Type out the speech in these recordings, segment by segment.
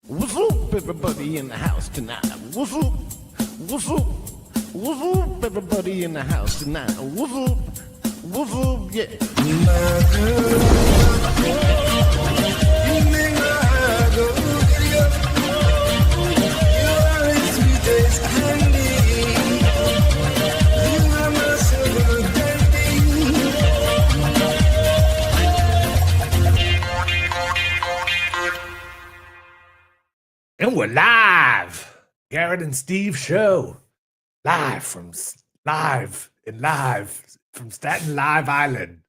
What's up, everybody in the house tonight? What's up? What's up? What's up, everybody in the house tonight? What's up? What's up? Yeah. And we're live. Garrett and Steve show. Live from Staten Island.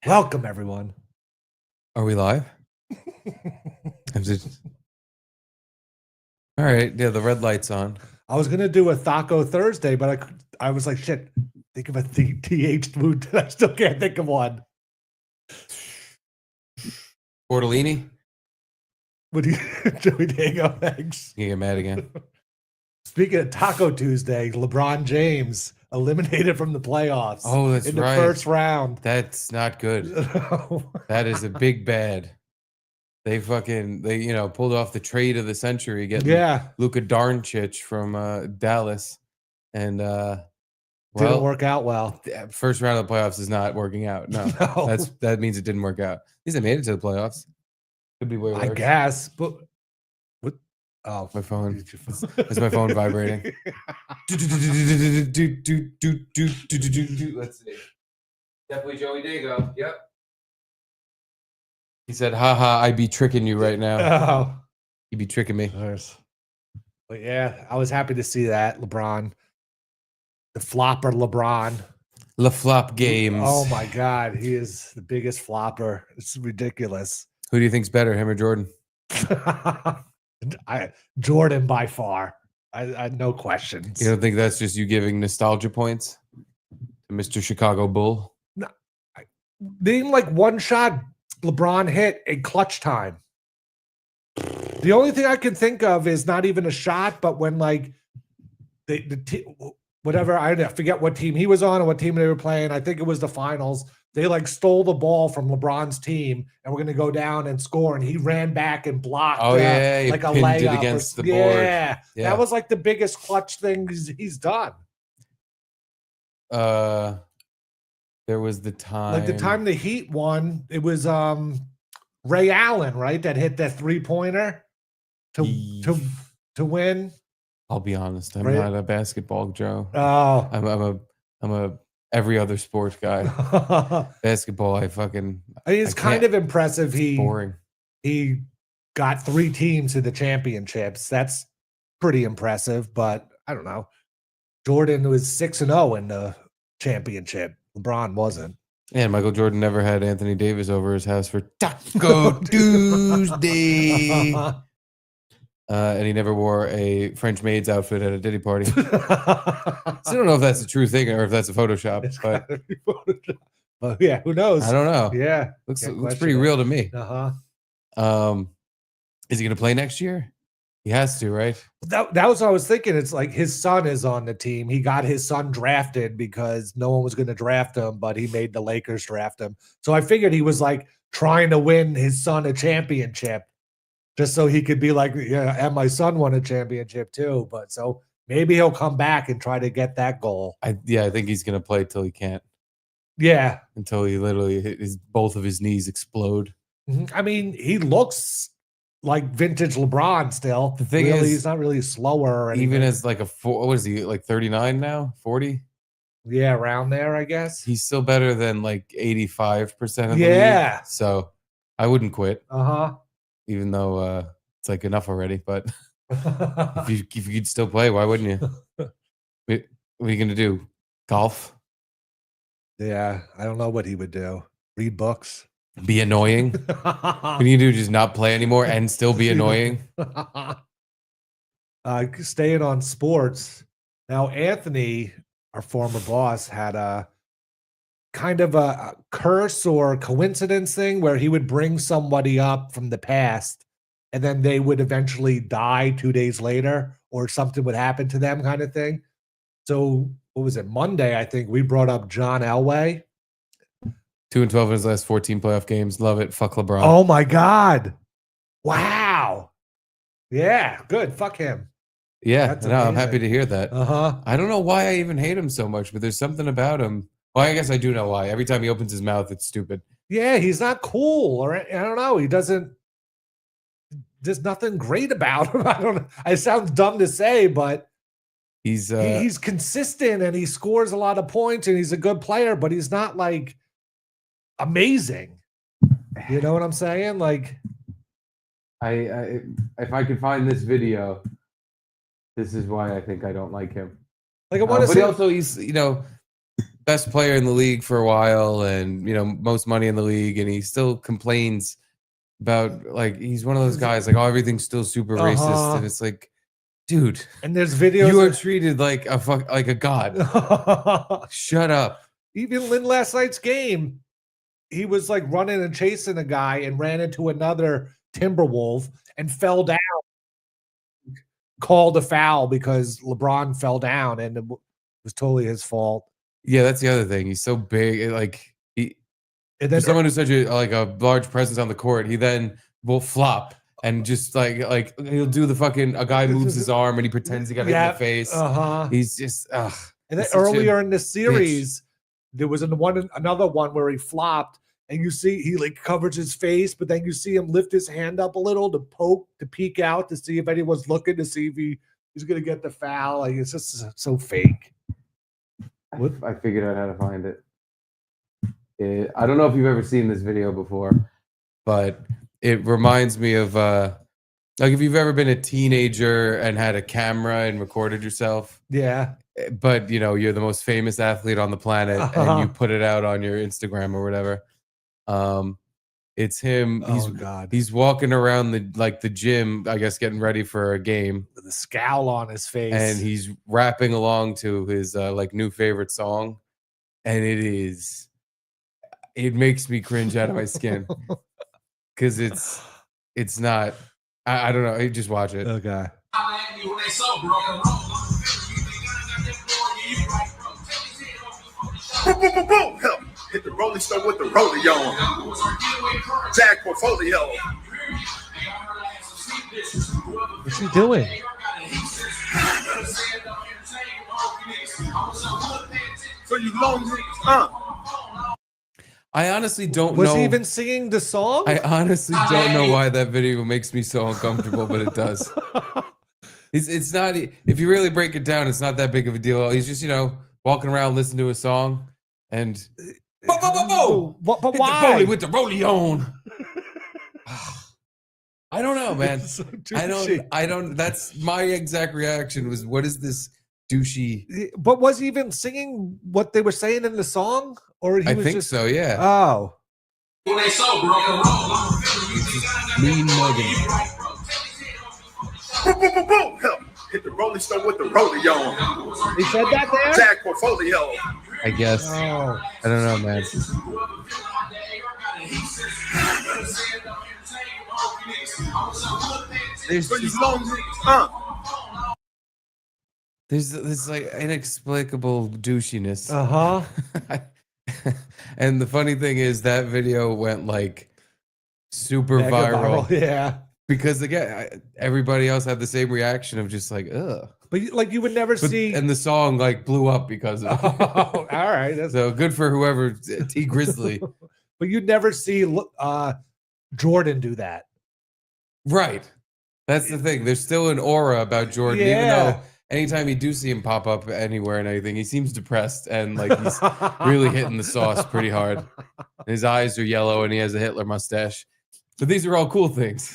Welcome, everyone. Are we live? I'm just... All right. Yeah, the red light's on. I was going to do a Taco Thursday, but I was like, shit, think of a TH food. I still can't think of one. Tortellini? What do you, Joey Dago, thanks. You get mad again. Speaking of Taco Tuesday, LeBron James eliminated from the playoffs. Oh, that's in the right. first round. That's not good. That is a big bad. They pulled off the trade of the century, getting Luka Darncic from Dallas, and didn't work out well. First round of the playoffs is not working out. No. That means it didn't work out. At least they made it to the playoffs. Could be way worse. I guess, but what? Oh, my phone. Is my phone vibrating? Let's see. Definitely Joey Dago. Yep. He said, "Haha, I be tricking you right now." Oh, You be tricking me. But yeah, I was happy to see that LeBron, the flopper LeBron. La flop games. Oh my God, he is the biggest flopper. It's ridiculous. Who do you think's better, him or Jordan? Jordan by far. I no questions. You don't think that's just you giving nostalgia points to Mr. Chicago Bull? No, name like one shot LeBron hit in clutch time. The only thing I can think of is not even a shot, but when like whatever, I forget what team he was on or what team they were playing. I think it was the finals. They like stole the ball from LeBron's team and we're going to go down and score. And he ran back and blocked like a layup against the board. Yeah, that was like the biggest clutch thing he's done. There was the time. Like the time the Heat won, it was Ray Allen, right? That hit that 3-pointer to win. I'll be honest, I'm not a basketball Joe. Oh, I'm a every other sport guy. Basketball, it's kind of impressive. Boring. He got 3 teams to the championships. That's pretty impressive, but I don't know. Jordan was 6-0 in the championship. LeBron wasn't. And Michael Jordan never had Anthony Davis over his house for Taco Tuesday. And he never wore a French maid's outfit at a Diddy party. So I don't know if that's a true thing or if that's a Photoshop. But yeah, who knows? I don't know. Yeah, looks pretty real to me. Is he going to play next year? He has to, right? That was what I was thinking. It's like his son is on the team. He got his son drafted because no one was going to draft him, but he made the Lakers draft him. So I figured he was like trying to win his son a championship. Just so he could be like, yeah, and my son won a championship too. But so maybe he'll come back and try to get that goal. I think he's going to play till he can't. Yeah. Until he literally both of his knees explode. I mean, he looks like vintage LeBron still. The thing is, he's not really slower or anything. Even as like what is he, like 39 now? 40? Yeah, around there, I guess. He's still better than like 85% of the league. So I wouldn't quit. Even though it's like enough already, but if you could still play, why wouldn't you? What are you gonna do? Golf? Yeah, I don't know what he would do. Read books? Be annoying? What do you do? Just not play anymore and still be annoying? Staying on sports. Now, Anthony, our former boss, had a kind of a curse or coincidence thing where he would bring somebody up from the past and then they would eventually die 2 days later or something would happen to them kind of thing. So what was it? Monday, I think we brought up John Elway. 2-12 in his last 14 playoff games. Love it. Fuck LeBron. Oh my God. Wow. Yeah, good. Fuck him. Yeah, no, I'm happy to hear that. Uh-huh. I don't know why I even hate him so much, but there's something about him. Well, I guess I do know why. Every time he opens his mouth, it's stupid. Yeah, he's not cool, or I don't know. He doesn't. There's nothing great about him. I don't know. It sounds dumb to say, but he's consistent and he scores a lot of points and he's a good player, but he's not like amazing. You know what I'm saying? Like, I if I could find this video, this is why I think I don't like him. Like I want to but also he's best player in the league for a while, and most money in the league, and he still complains about like he's one of those guys like, oh, everything's still super racist, and it's like, dude, and there's videos you are treated like a god. Shut up. Even in last night's game, he was like running and chasing a guy and ran into another Timberwolf and fell down. Called a foul because LeBron fell down, and it was totally his fault. Yeah, that's the other thing. He's so big, like for someone who's such a large presence on the court, he then will flop and just like he'll do the fucking a guy moves his arm and he pretends he got hit in the face. He's just and then earlier in the series, there was another one where he flopped. And you see he like covers his face, but then you see him lift his hand up a little to peek out to see if anyone's looking to see if he's going to get the foul. Like it's just so fake. I figured out how to find it. I don't know if you've ever seen this video before, but it reminds me of like if you've ever been a teenager and had a camera and recorded yourself. Yeah. But you're the most famous athlete on the planet and you put it out on your Instagram or whatever. It's him. He's walking around the gym, I guess, getting ready for a game with a scowl on his face, and he's rapping along to his new favorite song, and it makes me cringe out of my skin because it's not. I don't know. Just watch it. Okay. Hit the Rolling Stone with the rollie on. Jack portfolio. What's he doing? So you lonely? I honestly don't know. Was he even singing the song? I honestly don't know why that video makes me so uncomfortable, but it does. It's not. If you really break it down, it's not that big of a deal. He's just walking around listening to a song and. But why? With the rollie on. I don't know, man. So I don't. That's my exact reaction. Was what is this douchey? But was he even singing what they were saying in the song, or I think so. Yeah. Oh. Mean mugging. Hit the Rolling Stone with the rollie on. He said that there? Jack portfolio. I guess. Oh. I don't know, man. There's this like inexplicable douchiness. And the funny thing is that video went like super viral. Yeah. Because again, everybody else had the same reaction of just like, ugh. But like you would never see, and the song like blew up because of it. Oh, all right. So good for whoever T Grizzly. But you'd never see Jordan do that. Right. That's the thing. There's still an aura about Jordan, even though anytime you do see him pop up anywhere and anything, he seems depressed and like he's really hitting the sauce pretty hard. And his eyes are yellow and he has a Hitler mustache. But these are all cool things.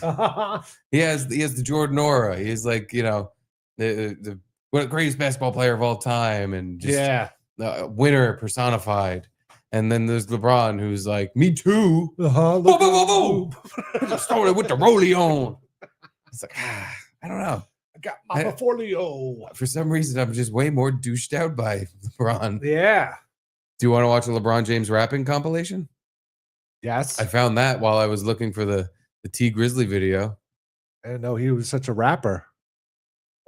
He has the Jordan aura. He's like, the greatest basketball player of all time and just winner personified. And then there's LeBron, who's like, me too. Just throwing it with the rollie on. It's like, I don't know. I got my portfolio. For some reason, I'm just way more douched out by LeBron. Yeah. Do you want to watch a LeBron James rapping compilation? Yes. I found that while I was looking for the T Grizzly video. I didn't know he was such a rapper.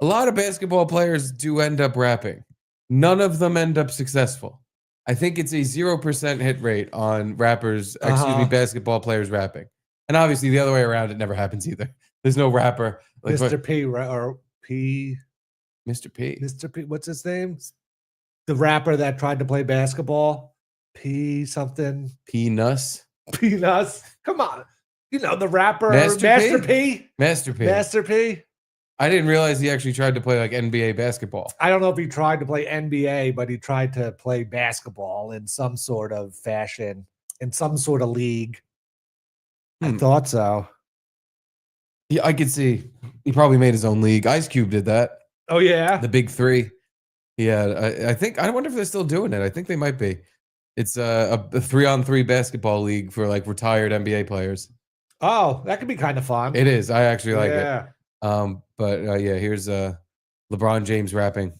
A lot of basketball players do end up rapping. None of them end up successful. I think it's a 0% hit rate on rappers, basketball players rapping. And obviously the other way around, it never happens either. There's no rapper. Like Mr. P, right? Or P. Mr. P. Mr. P. What's his name? The rapper that tried to play basketball. P something. P Nuss. P Nuss. Come on. You know the rapper Master P. Master P. Master P. I didn't realize he actually tried to play like NBA basketball. I don't know if he tried to play NBA, but he tried to play basketball in some sort of fashion, in some sort of league. I thought so. Yeah, I could see. He probably made his own league. Ice Cube did that. Oh, yeah? The Big Three. Yeah, I wonder if they're still doing it. I think they might be. It's a 3-on-3 basketball league for like retired NBA players. Oh, that could be kind of fun. It is. I actually like it. But here's LeBron James rapping.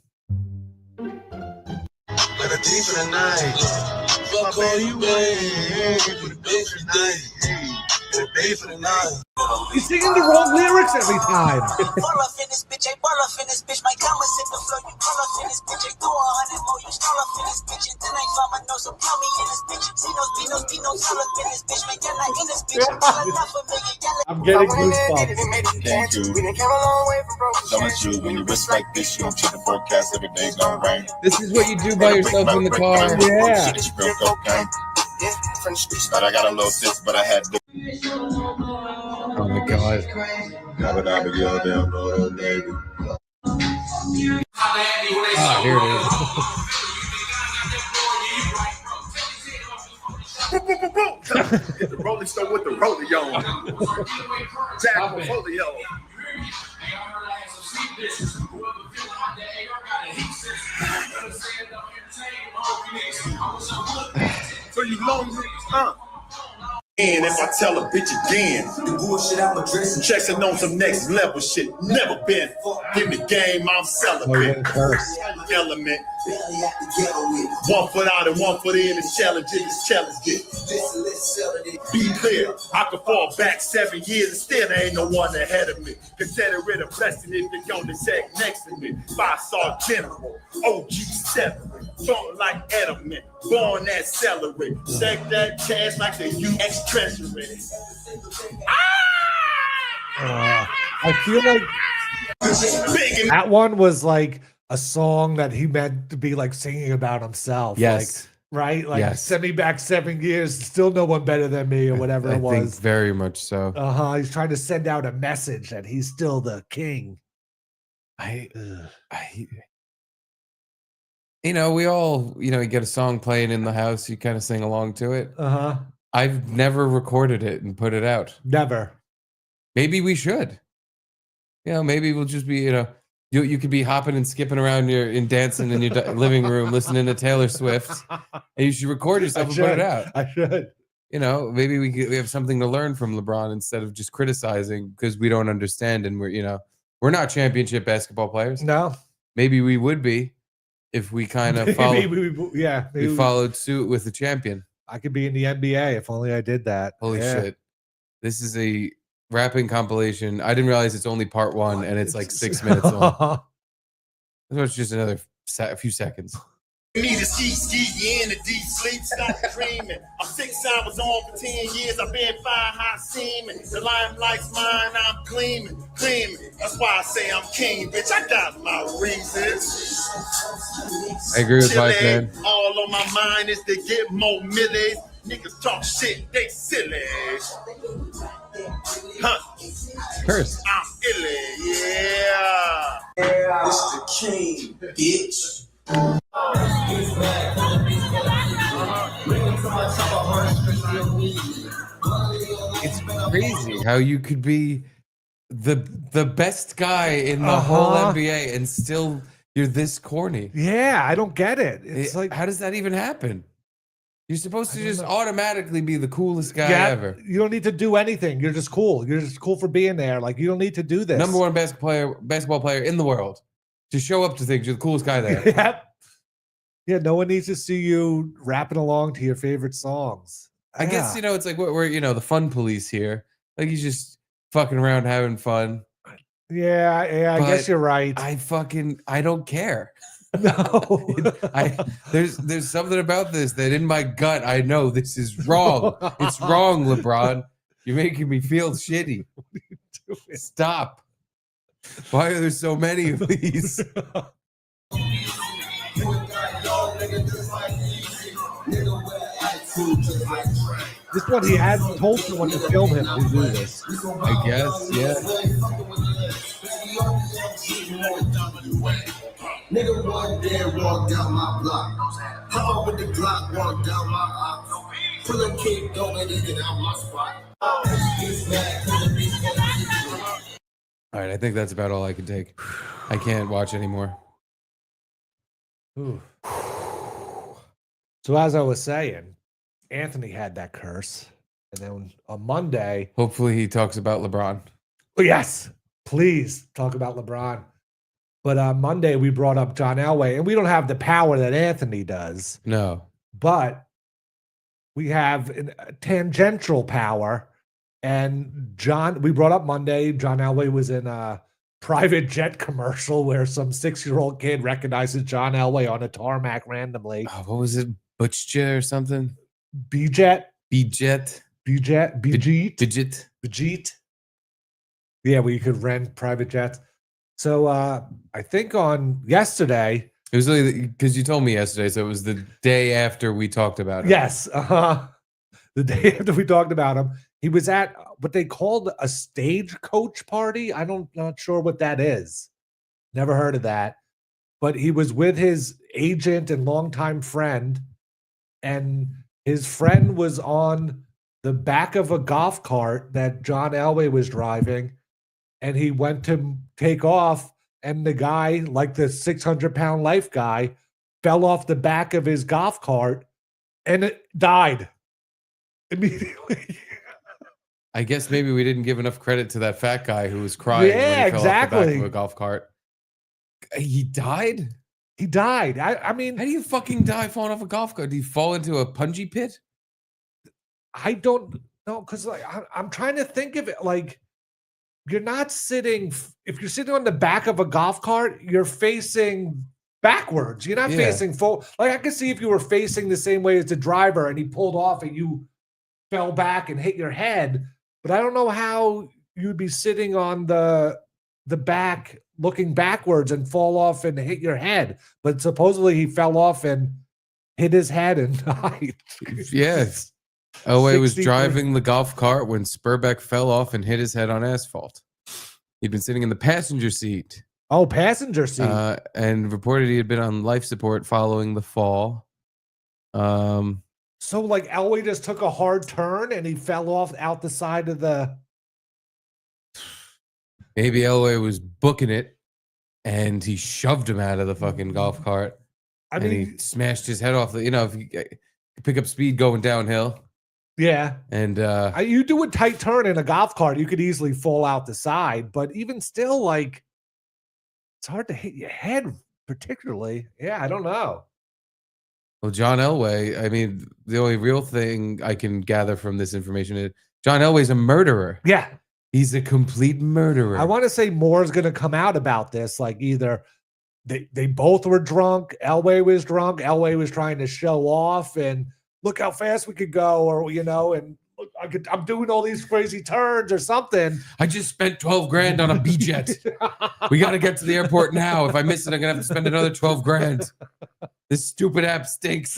He's singing the wrong lyrics every time. I'm getting goosebumps. Thank you. Don't you when you risk like this, you don't check the forecast every day's gonna rain. This is what you do by yourself in the car. Yeah. But I got a little sis, but I had to. Oh my god. Here it is. Hit the rolling stone with the rolling on. Jack portfolio. So you lonely, huh? And if I tell a bitch again, the bullshit I'm addressing, checking on some next level shit. Never been in the game, I'm celebrating. Element. 1 foot out and 1 foot in, and challenging this challenge. Be clear, I could fall back 7 years and still there ain't no one ahead of me. Consider it a blessing if you're on the check next to me. 5-star general, OG7, something like Edelman, born that celery. Check that cash like the UX Treasury. I feel like that one was like a song that he meant to be like singing about himself. Yes. Like, right? Like send me back 7 years, still no one better than me, or whatever it was. I think very much so. He's trying to send out a message that he's still the king. We all, you get a song playing in the house, you kind of sing along to it. I've never recorded it and put it out. Never. Maybe we should. Maybe we'll just be, you could be hopping and skipping around and dancing in your living room, listening to Taylor Swift, and you should record yourself and put it out. I should. Maybe we have something to learn from LeBron instead of just criticizing because we don't understand and we're not championship basketball players. No. Maybe we would be if we kind of followed. We followed suit with the champion. I could be in the NBA if only I did that. Holy shit. This is a rapping compilation. I didn't realize it's only part 1 and it's like 6 minutes long. It's just another few seconds. Need to ski in the deep sleep, stop dreaming. I'm 6 hours on for 10 years. I've been fire hot seeming. The limelight's mine, I'm gleaming. That's why I say I'm king, bitch. I got my reasons. I agree with Mike, man. All on my mind is to get more millies. Niggas talk shit, they silly. Curse. I'm illy, yeah. It's the king, bitch. It's crazy how you could be the best guy in the whole NBA and still you're this corny. Yeah, I don't get it. It's like, how does that even happen? You're supposed to just automatically be the coolest guy ever. You don't need to do anything. You're just cool. You're just cool for being there. Like, you don't need to do this. Number 1 basketball player in the world. To show up to things, you're the coolest guy there. Yeah, no one needs to see you rapping along to your favorite songs. I guess, it's like we're the fun police here. Like, he's just fucking around having fun. Yeah, I guess you're right. I don't care. No. There's something about this that in my gut, I know this is wrong. It's wrong, LeBron. You're making me feel shitty. Stop. Why are there so many of these? This one, he had told someone to film him to do this. I guess, yeah. Nigga one day walk down my block. How with the Glock walk down my ops. Pull a kick, don't let it get out my spot. All right, I think that's about all I can take. I can't watch anymore. Ooh. So as I was saying, Anthony had that curse. And then on Monday... Hopefully he talks about LeBron. Oh, yes. Please talk about LeBron. But on Monday, we brought up John Elway. And we don't have the power that Anthony does. No. But we have a tangential power. And we brought up Monday, John Elway was in a private jet commercial where some 6-year-old kid recognizes John Elway on a tarmac randomly. Oh, what was it? Butch Jet or something? B-Jet? B-Jet? B-Jet? B-Jeet? B-Jet? B-Jeet? Yeah, where you could rent private jets. So I think on yesterday... It was because you told me yesterday, so it was the day after we talked about it. Yes. The day after we talked about him. He was at what they called a stagecoach party. Not sure what that is. Never heard of that. But he was with his agent and longtime friend, and his friend was on the back of a golf cart that John Elway was driving, and he went to take off, and the guy, like the 600-pound life guy, fell off the back of his golf cart, and it died immediately. I guess maybe we didn't give enough credit to that fat guy who was crying when he fell off the back of a golf cart. He died? He died. I mean... How do you fucking die falling off a golf cart? Do you fall into a punji pit? I don't know, because like I'm trying to think of it. Like, you're not sitting... If you're sitting on the back of a golf cart, you're facing backwards. You're not facing full... Like, I could see if you were facing the same way as the driver and he pulled off and you fell back and hit your head... But I don't know how you'd be sitting on the back looking backwards and fall off and hit your head. But supposedly he fell off and hit his head and died. Yes. Elway was driving the golf cart when Spurbeck fell off and hit his head on asphalt. He'd been sitting in the passenger seat. Oh, passenger seat. And reported he had been on life support following the fall. So, like, Elway just took a hard turn and he fell off out the side of the... Maybe Elway was booking it and he shoved him out of the fucking golf cart. I mean, he smashed his head off. If you pick up speed going downhill. Yeah. And you do a tight turn in a golf cart, you could easily fall out the side. But even still, like, it's hard to hit your head particularly. Yeah, I don't know. Well, John Elway, I mean, the only real thing I can gather from this information is John Elway's a murderer. Yeah. He's a complete murderer. I want to say more is going to come out about this. Like, either they both were drunk, Elway was drunk, Elway was trying to show off and look how fast we could go, or, and look, I'm doing all these crazy turns or something. I just spent $12,000 on a B-Jet. We got to get to the airport now. If I miss it, I'm going to have to spend another $12,000. This stupid app stinks.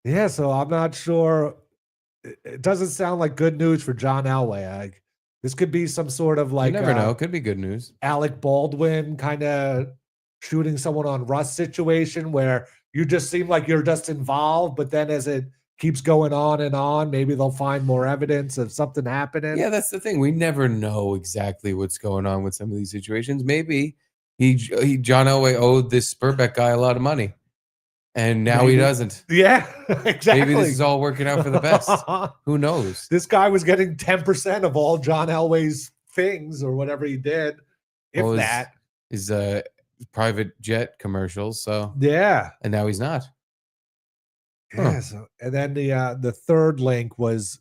Yeah, so I'm not sure. It doesn't sound like good news for John Elway. This could be some sort of like... You never know. It could be good news. Alec Baldwin kind of shooting someone on Rust situation where you just seem like you're just involved, but then as it keeps going on and on, maybe they'll find more evidence of something happening. Yeah, that's the thing. We never know exactly what's going on with some of these situations. Maybe John Elway owed this Spurbeck guy a lot of money, and now he doesn't. Yeah, exactly. Maybe this is all working out for the best. Who knows? This guy was getting 10% of all John Elway's things or whatever he did, if that. His private jet commercials. So yeah, and now he's not. Yeah. So, and then the third link was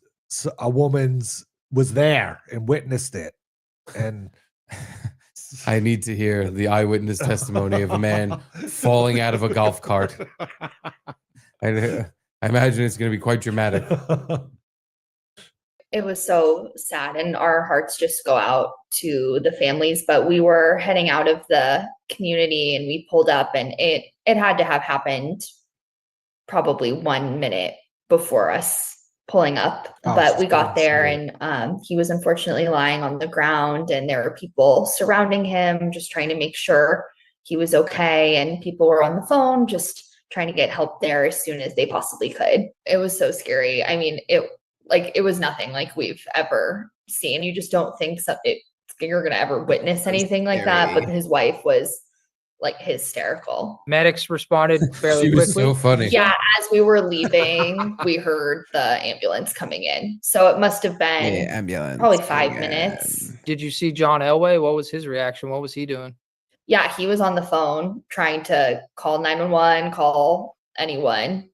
a woman's was there and witnessed it, and. I need to hear the eyewitness testimony of a man falling out of a golf cart. I imagine it's going to be quite dramatic. It was so sad, and our hearts just go out to the families. But we were heading out of the community and we pulled up, and it had to have happened probably 1 minute before us pulling up. But we got there and he was unfortunately lying on the ground, and there were people surrounding him just trying to make sure he was okay, and people were on the phone just trying to get help there as soon as they possibly could. It was so scary. I mean, it was nothing like we've ever seen. You just don't think you're going to ever witness anything like that. But his wife was like hysterical. Medics responded fairly She was quickly. so funny. Yeah, as we were leaving, we heard the ambulance coming in. So it must have been ambulance. probably 5 minutes. Did you see John Elway? What was his reaction? What was he doing? Yeah, he was on the phone trying to call 911, call anyone.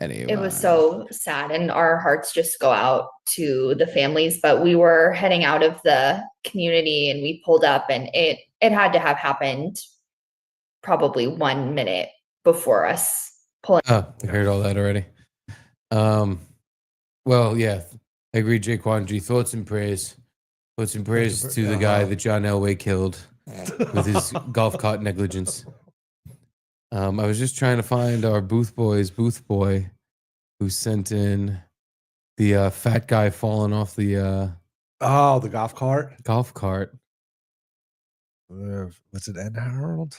It was so sad, and our hearts just go out to the families. But we were heading out of the community and we pulled up, and it had to have happened probably 1 minute before us pulling. Oh, I heard all that already. Well, yeah, I agree, Jaquan G. Thoughts and prayers to the guy that John Elway killed with his golf cart negligence. I was just trying to find our booth boy who sent in the fat guy falling off the the golf cart. What's it, Ed Harold?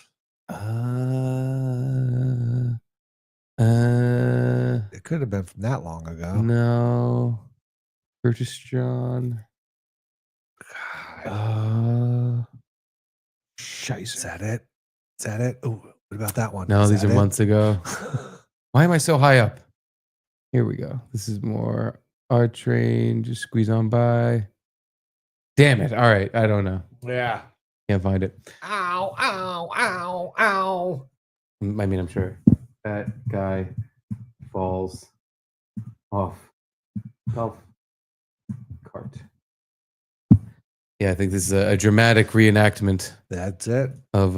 It could have been from that long ago. No, Curtis John. Is that it? Oh, what about that one? No, these are months ago. Why am I so high up? Here we go. This is more our train. Just squeeze on by. Damn it. All right. I don't know. Yeah. Can't find it. Ow, ow, ow, ow. I mean, I'm sure. That guy falls off golf cart. Yeah, I think this is a dramatic reenactment. That's it. Of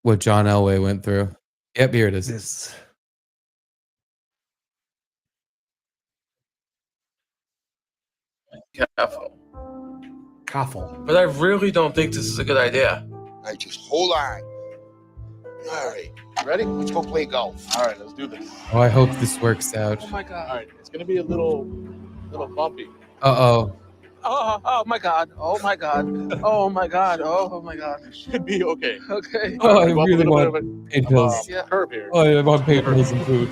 what John Elway went through. Yep, here it is. Careful. But I really don't think this is a good idea. All right, just hold on. All right, ready? Let's go play golf. All right, let's do this. Oh, I hope this works out. Oh my god. All right, it's gonna be a little bumpy. Uh-oh. Oh my god. Oh my god. Oh my god. Oh my god. It should be okay. Okay. Oh, I really want pain pills. Curb here. Oh, I want pain pills and food.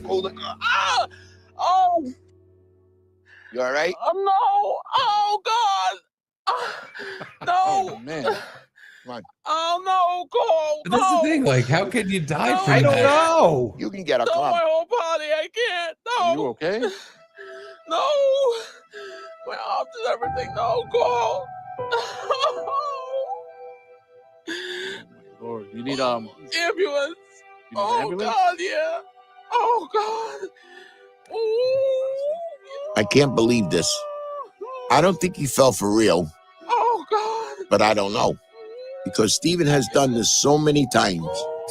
Hold it. Oh. You all right? No. Oh god. No. Oh man. Come on. Oh no, Cole. But that's the thing. Like, how can you die from I don't that? know. You can get a No, club. my whole body. I can't. No. Are you okay? No. My arms and everything. No, Cole. Lord, you need ambulance. You need Oh ambulance? god, yeah. Oh god. Ooh. I can't believe this. I don't think he fell for real, Oh god. but I don't know. Because Steven has done this so many times.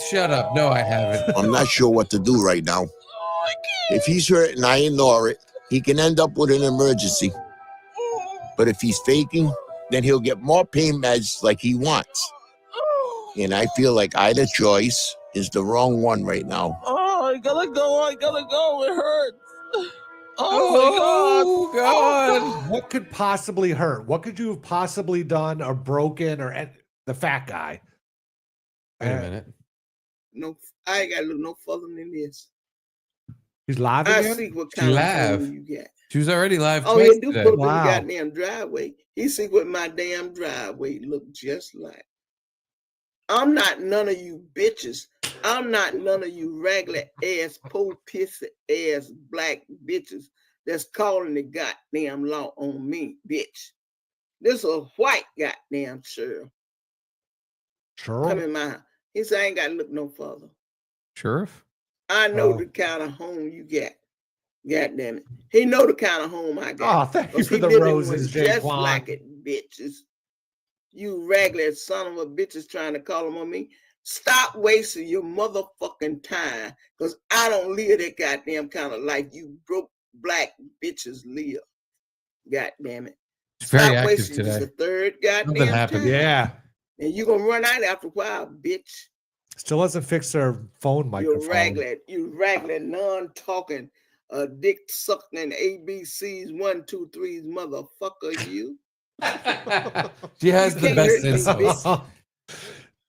Shut up. No, I haven't. I'm not sure what to do right now. Oh, I can't. If he's hurt and I ignore it, he can end up with an emergency. But if he's faking, then he'll get more pain meds like he wants. And I feel like either choice is the wrong one right now. Oh, I gotta go. I gotta go. It hurts. Oh, my god. What could possibly hurt? What could you have possibly done or broken or the fat guy? Wait a minute. No, I ain't got to look no further than this. He's live I again? see what She kind of live? phone you got. She was already live Oh, twice he do today. put up in Wow. the goddamn driveway. He see what my damn driveway look just like. I'm not none of you bitches. I'm not none of you regular ass, po pissy ass black bitches that's calling the goddamn law on me, bitch. This a white goddamn sheriff. Sure. Come in my house. He said I ain't got to look no further. Shurf? I know Oh. the kind of home you got. God damn it. He know the kind of home I Oh, got. thank you 'Cause for he the living roses, with Jay just Quan. like it, bitches. You regular son of a bitches trying to call them on me. Stop wasting your motherfucking time, because I don't live that goddamn kind of life you broke black bitches live. God damn it. It's very Stop active wasting today. just a third goddamn Something happened. time. Yeah. And you're going to run out after a while, bitch. Still hasn't fixed her phone microphone. You ragged, non-talking, dick-sucking ABCs, 1, 2, 3s, motherfucker, you. She has You the can't best hurt me, insults. bitch.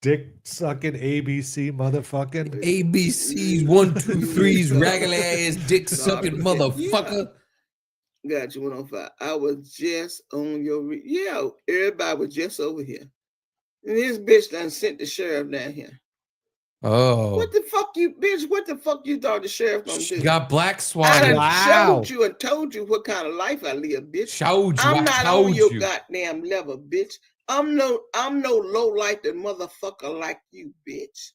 Dick sucking ABC motherfucking. ABCs, 1, 2, 3s, ragged ass, dick sucking motherfucker. Got you 105. I was just on your. Yeah, everybody was just over here. And this bitch done sent the sheriff down here. Oh. What the fuck you, bitch? What the fuck you thought the sheriff gonna She do? got black I swatted. done showed you and told you what kind of life I live, bitch. Showed you. I'm I not told on your you. goddamn level, bitch. I'm no low life motherfucker like you, bitch.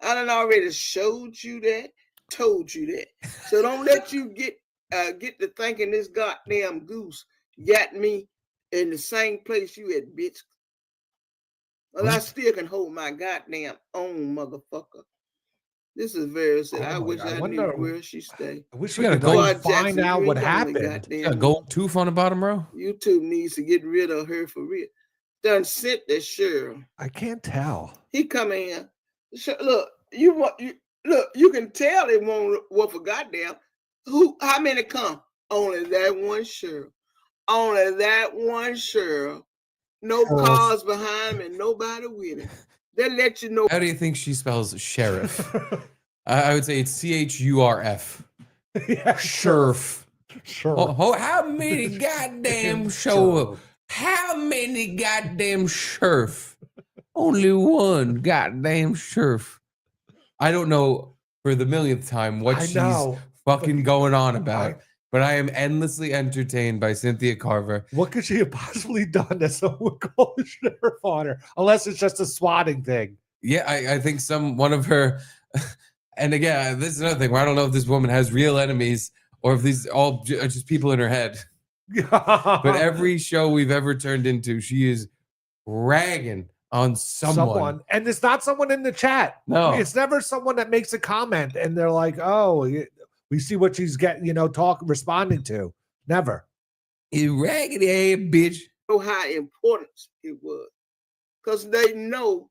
I done already showed you that, told you that. So don't let you get to thinking this goddamn goose got me in the same place you at, bitch. Well, I still can hold my goddamn own, motherfucker. This is very sad. I wish I knew where she stay. I wish We we gotta could go like, find out what happened. She got a gold tooth on the bottom row. YouTube needs to get rid of her for real. Done sent that Shurf. I can't tell. He come in. Look, you can tell they want for goddamn. How many come? Only that one Shurf. Only that one Shurf. No cars behind him and nobody with him. They let you know. How do you think she spells sheriff? I would say it's CHURF. Yeah, Shurf. Sure. Oh, how many goddamn show? How many goddamn Shurf? Only one goddamn Shurf. I don't know for the millionth time what she's fucking going on about. But I am endlessly entertained by Cynthia Carver. What could she have possibly done that someone would call the sheriff on her? Unless it's just a swatting thing. Yeah, I think one of her, and again, this is another thing where I don't know if this woman has real enemies or if these all are just people in her head. But every show we've ever turned into, she is ragging on someone. And it's not someone in the chat. No. It's never someone that makes a comment and they're like, oh, we see what she's getting, responding to. Never. You raggedy ass bitch. Know how important it was. Because they know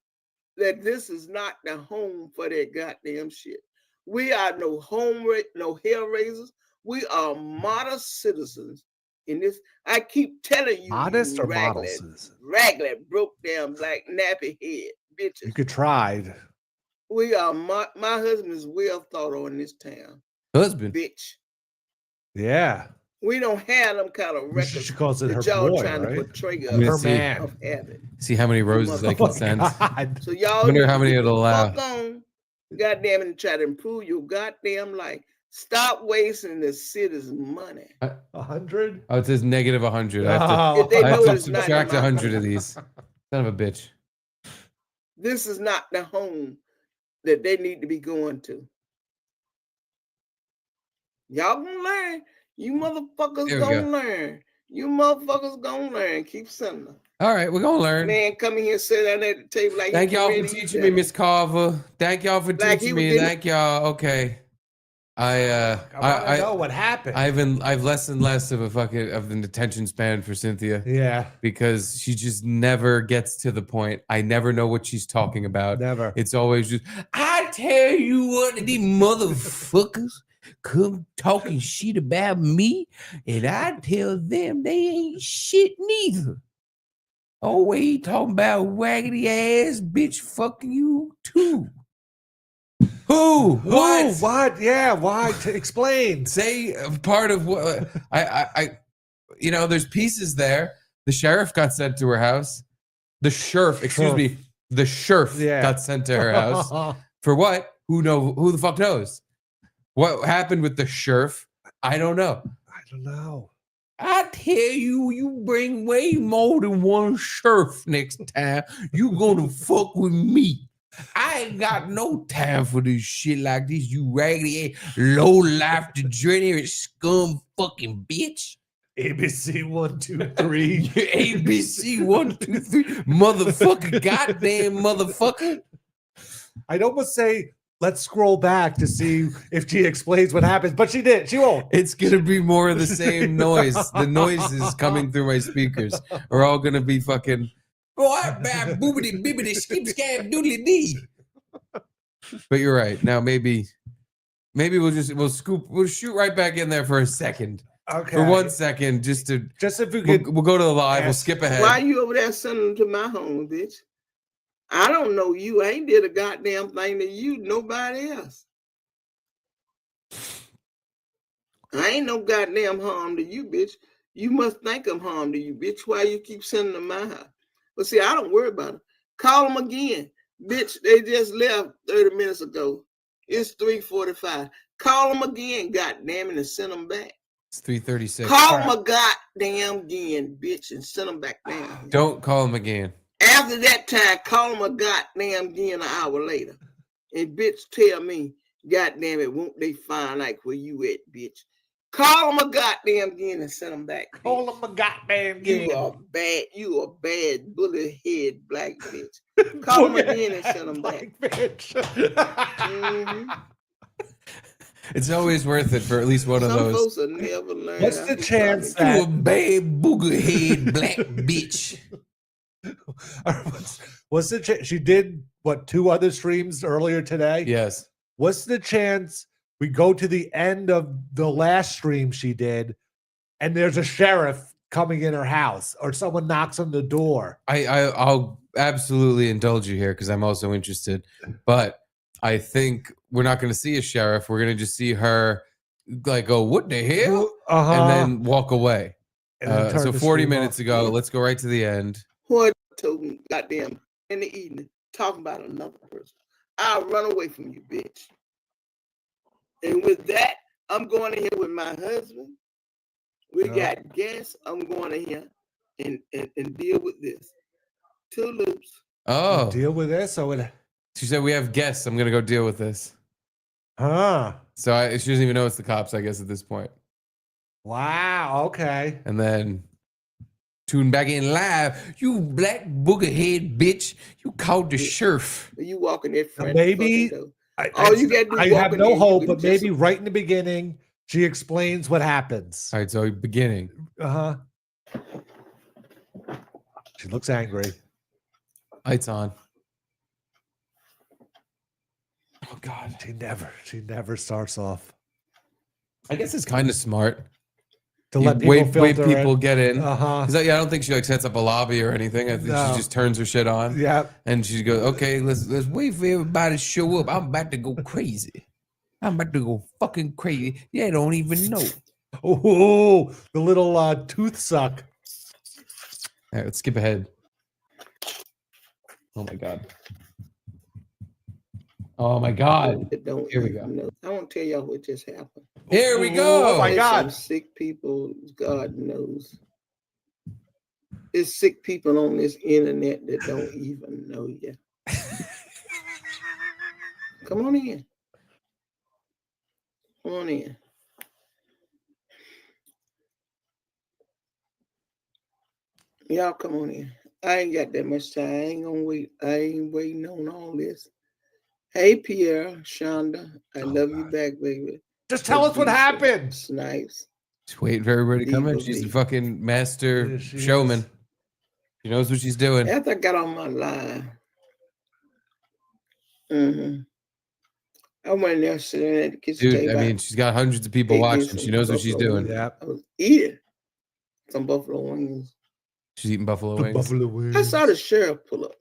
that this is not the home for that goddamn shit. We are no hell raisers. We are modest citizens in this. I keep telling you, modest or model citizens? Raglet, broke down black nappy head bitches. You could try. We are my husband is well thought of in this town. Husband, bitch. Yeah. We don't have them kind of records. She calls it her y'all boy, trying right? to portray Her man. of habit. See how many roses they can send. So y'all wonder how many it'll allow. Goddamn it, and try to improve your goddamn life. Stop wasting the city's money. 100? Oh, it says negative 100. I have to subtract 100 of these. Son of a bitch. This is not the home that they need to be going to. Y'all gonna learn. You motherfuckers gonna learn. You motherfuckers gonna learn. Keep sending them. All right, we're gonna learn. Man, come in here, sit down at the table like. Thank y'all for teaching me, Miss Carver. Thank y'all for teaching me. Thank y'all. Okay. I know what happened. I've less and less of an attention span for Cynthia. Yeah. Because she just never gets to the point. I never know what she's talking about. Never. It's always just, I tell you what, these motherfuckers come talking shit about me, and I tell them they ain't shit neither. Always talking about raggedy ass bitch fucking you too. Who? What? What? Yeah. Why? Explain. Say part of what I there's pieces there. The sheriff got sent to her house. The Shurf got sent to her house. For what? Who the fuck knows? What happened with the Shurf? I don't know. I tell you, you bring way more than one Shurf next time. You gonna fuck with me. I ain't got no time for this shit like this, you raggedy low life degenerate scum fucking bitch. ABC 1, 2, 3. ABC 1, 2, 3. Motherfucker, goddamn motherfucker. I'd almost say let's scroll back to see if she explains what happens, but she did. She won't. It's gonna be more of the same noise. The noises coming through my speakers are all gonna be fucking. Boobity bibbity skip scab doodly dee. But you're right. Now maybe we'll shoot right back in there for a second. Okay. For 1 second, just if we could, we'll go to the live. We'll skip ahead. Why you over there sending them to my home, bitch? I don't know you. I ain't did a goddamn thing to you. Nobody else. I ain't no goddamn harm to you, bitch. You must think I'm harm to you, bitch. Why you keep sending them to my house? But see, I don't worry about them. Call them again. Bitch, they just left 30 minutes ago. It's 3:45. Call them again, goddamn it, and send them back. It's 3:36. Call them a goddamn again, bitch, and send them back down. Don't call them again. After that time, call them a goddamn again an hour later. And bitch, tell me, goddamn it, won't they find like where you at, bitch? Call them a goddamn again and send them back. Call them a goddamn again. You a bad bullet head black bitch. Call them again and send them back. Mm-hmm. It's always worth it for at least one of Some those. folks will never learn. What's the chance that you a bad booger head black bitch? What's the chance? She did what, 2 other streams earlier today? Yes. What's the chance we go to the end of the last stream she did, and there's a sheriff coming in her house, or someone knocks on the door? I'll absolutely indulge you here because I'm also interested, but I think we're not going to see a sheriff. We're going to just see her like go, what the hell? And then walk away. So 40 minutes ago, let's go right to the end. What told me, goddamn, in the evening, talking about another person. I'll run away from you, bitch. And with that, I'm going in here with my husband. We got guests. I'm going in here and deal with this. 2 loops. Oh. Deal with this? She said, we have guests. I'm going to go deal with this. Huh. So she doesn't even know it's the cops, I guess, at this point. Wow. Okay. And then tune back in live. You black booger head bitch. You called the sheriff. You walking there, friend. Maybe. I have no hope, but maybe right in the beginning, she explains what happens. All right, so beginning. She looks angry. Lights on. Oh God, she never starts off. I guess it's kind of smart to let people wait people get in. I don't think she like sets up a lobby or anything. I think she just turns her shit on. Yeah, and she goes, "Okay, let's wait for everybody to show up. I'm about to go crazy. I'm about to go fucking crazy. They don't even know." Oh, the little tooth suck. All right, let's skip ahead. Oh my God. Oh my God. Here we go. Know. I won't tell y'all what just happened. Here we go. Oh my God. Some sick people, God knows. There's sick people on this internet that don't even know yet. Come on in. Come on in. Y'all come on in. I ain't got that much time. I ain't gonna wait. I ain't waiting on all this. Hey, Pierre, Shonda, I love you back, baby. Just tell us what happened. Snipes. Just waiting for everybody to come in. She's a fucking master showman. She knows what she's doing. After I got on my line, I went in there sitting at the kitchen table. Dude, I mean, she's got hundreds of people watching. She knows what she's doing. Yeah. I was eating some buffalo wings. She's eating buffalo wings. Buffalo wings. I saw the sheriff pull up.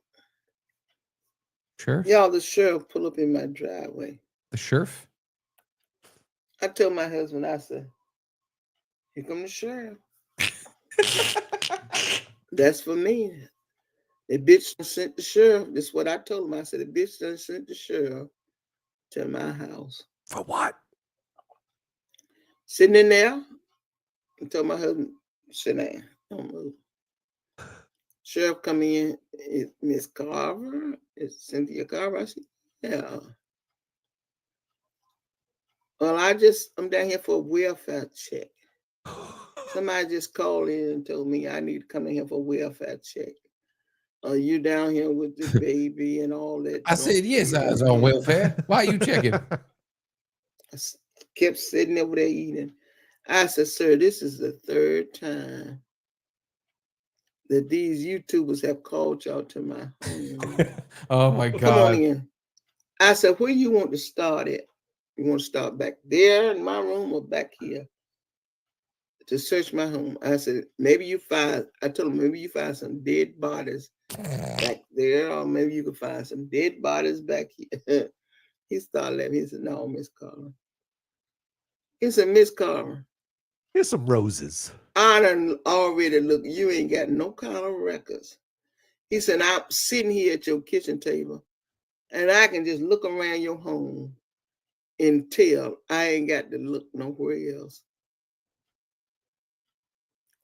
Shurf? Y'all, the sheriff pull up in my driveway. The sheriff? I told my husband, I said, here come the sheriff. That's for me. The bitch sent the sheriff. This is what I told him. I said, the bitch done sent the sheriff to my house. For what? Sitting in there. I told my husband, sit down. Don't move. Sheriff come in. Is Miss Carver? Is Cynthia Carver? I said, yeah. Well, I'm down here for a welfare check. Somebody just called in and told me I need to come in here for a welfare check. Are you down here with the baby and all that? I said, yes, I was on welfare. Why are you checking? I kept sitting over there eating. I said, sir, this is the third time that these YouTubers have called y'all to my home. Oh my God. Come on in. I said, where you want to start at? You want to start back there in my room or back here to search my home? I said, I told him, maybe you find some dead bodies back there, or maybe you could find some dead bodies back here. He started laughing. He said, no, Miss Carver. He said, Miss Carver, here's some roses. I done already looked. You ain't got no kind of records. He said, I'm sitting here at your kitchen table, and I can just look around your home and tell I ain't got to look nowhere else.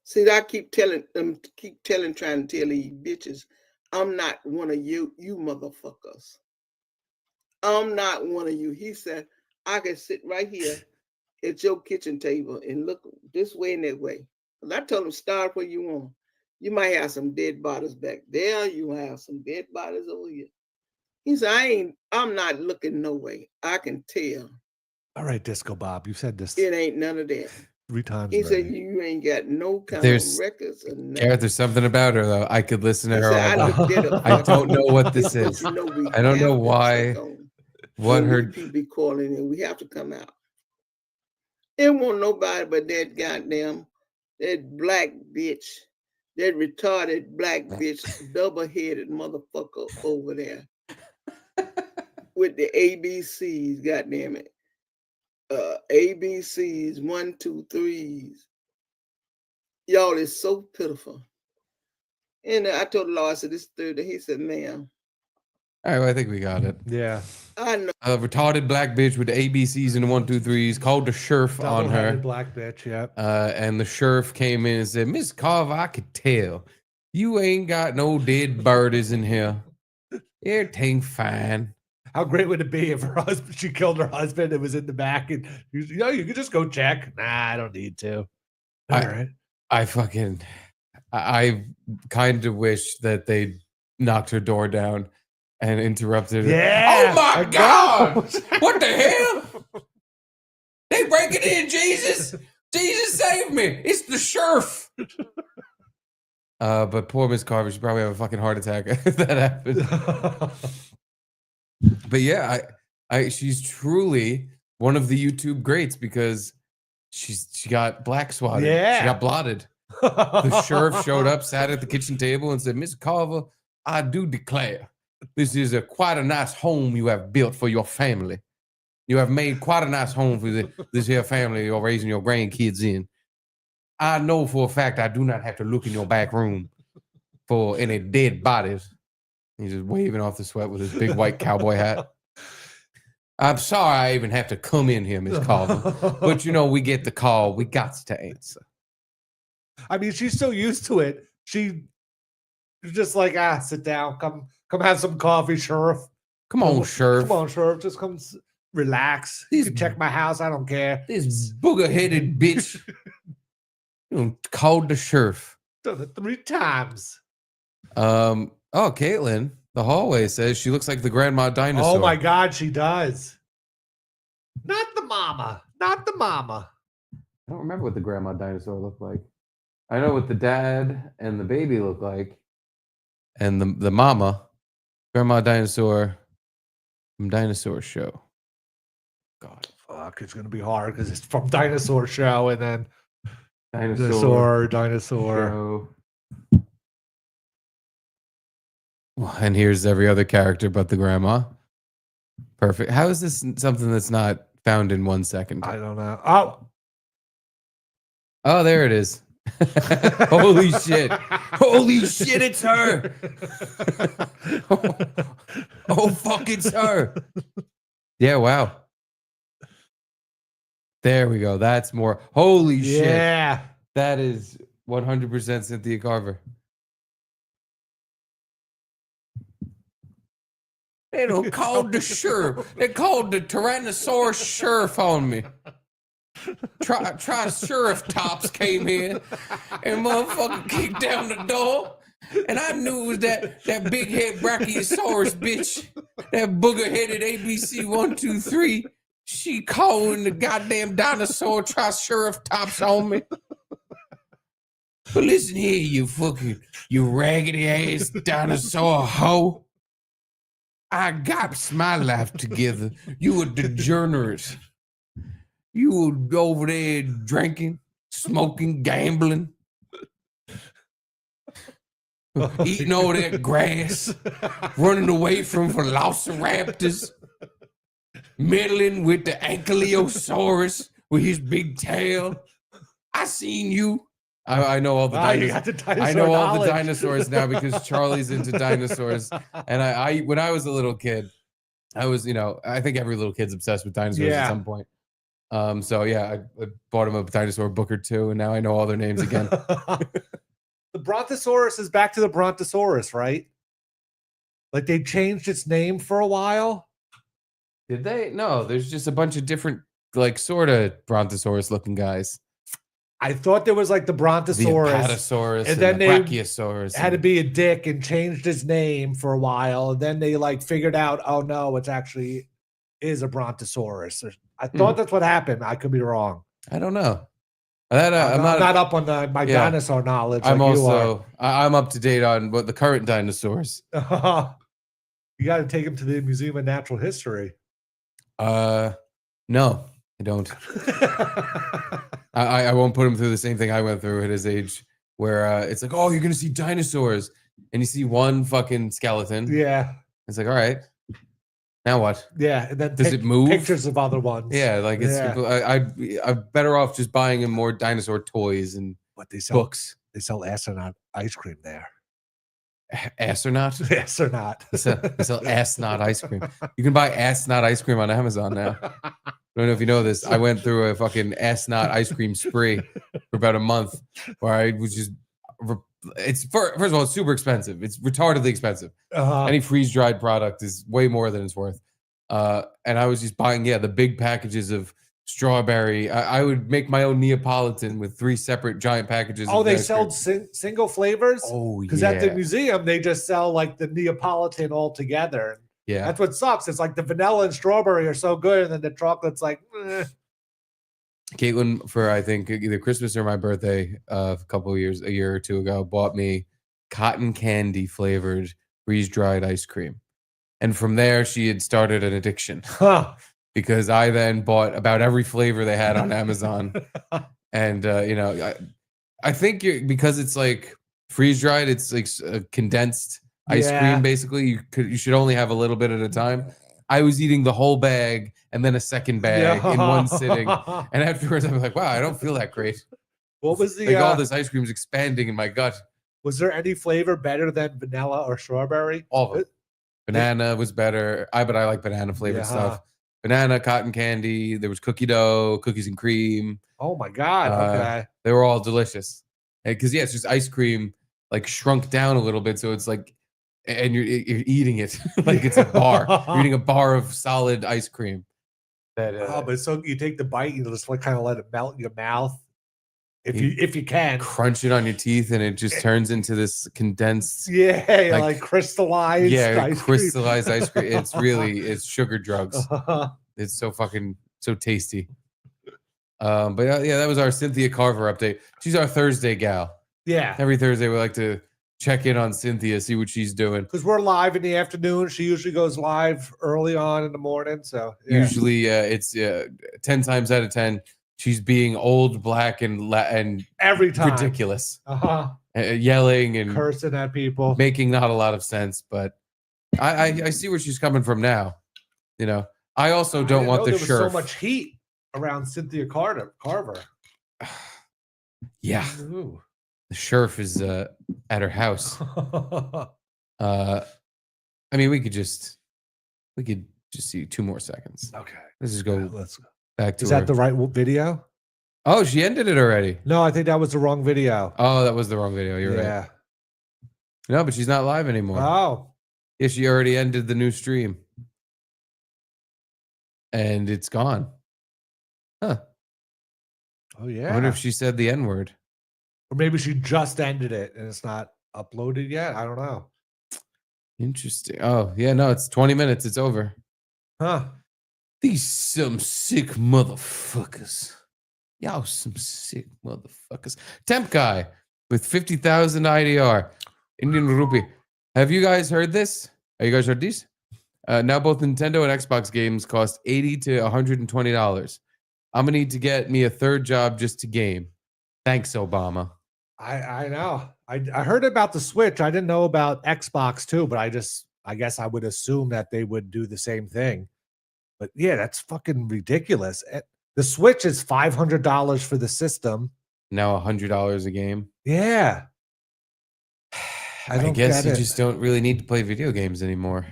See, I keep trying to tell these bitches, I'm not one of you motherfuckers. I'm not one of you. He said, I can sit right here at your kitchen table and look this way and that way. And I told him, start where you want. You might have some dead bodies back there. You have some dead bodies over here. He said, I'm not looking no way. I can tell. All right, Disco Bob, you said this. It ain't none of that. 3 times. He already. said, you ain't got no kind of records or nothing. Garrett, there's something about her, though. I could listen to her all day. I I don't know what this is. You know, I don't know why. What her people be calling and we have to come out. It won't nobody but that goddamn, that black bitch, that retarded black bitch, double-headed motherfucker over there with the ABCs, goddamn it. ABCs, 1, 2, 3s. Y'all is so pitiful. And I told the Lord, I said, this Thursday. He said, ma'am. All right, well, I think we got it. Yeah. I know. A retarded black bitch with the ABCs and the 1, 2, 3s called the Shurf on her. Black bitch, yep. And the Shurf came in and said, Miss Carver, I could tell you ain't got no dead birdies in here. Everything fine. How great would it be if her husband, she killed her husband and was in the back and you could just go check. Nah, I don't need to. All right. I kind of wish that they knocked her door down and interrupted her. Yeah. Oh my God. What the hell? They breaking in, Jesus. Jesus save me. It's the Shurf. But poor Miss Carver, she probably have a fucking heart attack if that happened. But yeah, she's truly one of the YouTube greats because she got black swatted. Yeah. She got blotted. The Shurf showed up, sat at the kitchen table and said, Miss Carver, I do declare this is quite a nice home you have built for your family. You have made quite a nice home for this here family you're raising your grandkids in. I know for a fact I do not have to look in your back room for any dead bodies. He's just waving off the sweat with his big white cowboy hat. I'm sorry I even have to come in here, Miss Carver. But, we get the call. We got to answer. I mean, she's so used to it. She's just like, sit down. Come have some coffee, Shurf. Come on, Shurf. Come on, Shurf. Just come relax. You can check my house. I don't care. This booger-headed bitch called the Shurf. Done it 3 times. Oh, Caitlin, the hallway says she looks like the grandma dinosaur. Oh my God, she does. Not the mama. Not the mama. I don't remember what the grandma dinosaur looked like. I know what the dad and the baby look like. And the mama, grandma dinosaur from Dinosaur Show. God. Fuck, it's going to be hard because it's from Dinosaur Show and then Dinosaur. Show. And here's every other character but the grandma. Perfect. How is this something that's not found in 1 second? I don't know. Oh, there it is. Holy shit. Holy shit, it's her. Oh, fuck, it's her. Yeah, wow. There we go. That's more. Holy shit. Yeah. That is 100% Cynthia Carver. They don't call the Shurf. They called the Tyrannosaurus Shurf on me. Shurf tops came in and motherfucker kicked down the door And I knew it was that big head Brachiosaurus bitch, that booger headed ABC 123. She calling the goddamn dinosaur triceratops on me. But listen here, you raggedy ass dinosaur hoe. I got my life together. You a degenerate. You were over there drinking, smoking, gambling, eating all that grass, running away from velociraptors, meddling with the ankylosaurus with his big tail. I seen you. I know all the dinosaurs. I know all the dinosaurs now because Charlie's into dinosaurs. And I when I was a little kid, I was, I think every little kid's obsessed with dinosaurs at some point. So yeah, I bought him a dinosaur book or two, and now I know all their names again. The Brontosaurus is back to the Brontosaurus, right? Like they changed its name for a while. Did they? No, there's just a bunch of different, like, sort of Brontosaurus looking guys. I thought there was like the Brontosaurus, the Apatosaurus, and then the they Brachiosaurus had to be a dick and changed his name for a while. And then they like figured out, oh no, it's actually is a Brontosaurus. I thought that's what happened. I could be wrong. I don't know. I'm not up on my dinosaur knowledge. I'm like also I'm up to date on what the current dinosaurs. You got to take him to the Museum of Natural History. No, I don't. I won't put him through the same thing I went through at his age, where it's like, oh, you're gonna see dinosaurs, and you see one fucking skeleton. Yeah, it's like, all right, now what? Yeah, and then does it move? Pictures of other ones. Yeah, like it's. I'm better off just buying him more dinosaur toys and books. They sell astronaut ice cream there. Astronaut? Astronaut. They sell astronaut ice cream. You can buy astronaut ice cream on Amazon now. I don't know if you know this. I went through a fucking astronaut ice cream spree for about a month where I was just. First of all, it's super expensive. It's retardedly expensive. Any freeze dried product is way more than it's worth. And I was just buying, the big packages of strawberry. I would make my own Neapolitan with 3 separate giant packages. Oh, they sell single flavors? Oh, because at the museum, they just sell like the Neapolitan all together. Yeah. That's what sucks. It's like the vanilla and strawberry are so good, and then the chocolate's like, eh. Caitlin, for I think either Christmas or my birthday, a year or two ago, bought me cotton candy flavored freeze dried ice cream. And from there, she had started an addiction. Because I then bought about every flavor they had on Amazon. And, I think because it's like freeze dried, it's like a condensed ice cream, basically. You should only have a little bit at a time. I was eating the whole bag and then a second bag in one sitting. And afterwards, I was like, wow, I don't feel that great. What was the all this ice cream is expanding in my gut. Was there any flavor better than vanilla or strawberry? All of it. Banana was better. But I like banana flavored stuff. Banana, cotton candy. There was cookie dough, cookies and cream. Oh my God. Okay. They were all delicious. Because it's just ice cream like shrunk down a little bit. So it's like, and you're eating it like it's a bar. You're eating a bar of solid ice cream. But so you take the bite, you just like kind of let it melt in your mouth. If you can crunch it on your teeth, and it just turns into this condensed, like crystallized, crystallized ice cream. It's sugar drugs. It's so tasty. But that was our Cynthia Carver update. She's our Thursday gal. Yeah, every Thursday we like to check in on Cynthia, see what she's doing. Because we're live in the afternoon. She usually goes live early on in the morning. So usually it's 10 times out of 10. She's being old, black, and every time ridiculous, yelling and cursing at people, making not a lot of sense. But I see where she's coming from now. I also don't want the Shurf. There was so much heat around Cynthia Carver. Yeah, Ooh. The Shurf is at her house. I mean, we could just see 2 more seconds. Okay, let's just go. Let's go. Back to Is that the right video? Oh, she ended it already. No, I think that was the wrong video. Oh, that was the wrong video. You're right. No, but she's not live anymore. Oh. Yeah, she already ended the new stream. And it's gone. Huh. Oh, yeah. I wonder if she said the N-word. Or maybe she just ended it and it's not uploaded yet. I don't know. Interesting. Oh, yeah, no, it's 20 minutes. It's over. Huh. These some sick motherfuckers. Y'all some sick motherfuckers. Temp guy with 50,000 IDR. Indian rupee. Have you guys heard this? Have you guys heard these? Now both Nintendo and Xbox games cost $80 to $120. I'm gonna need to get me a third job just to game. Thanks, Obama. I know. I heard about the Switch. I didn't know about Xbox too, but I guess I would assume that they would do the same thing. But yeah, that's fucking ridiculous. The Switch is $500 for the system. Now $100 a game. Yeah. I guess you just don't really need to play video games anymore.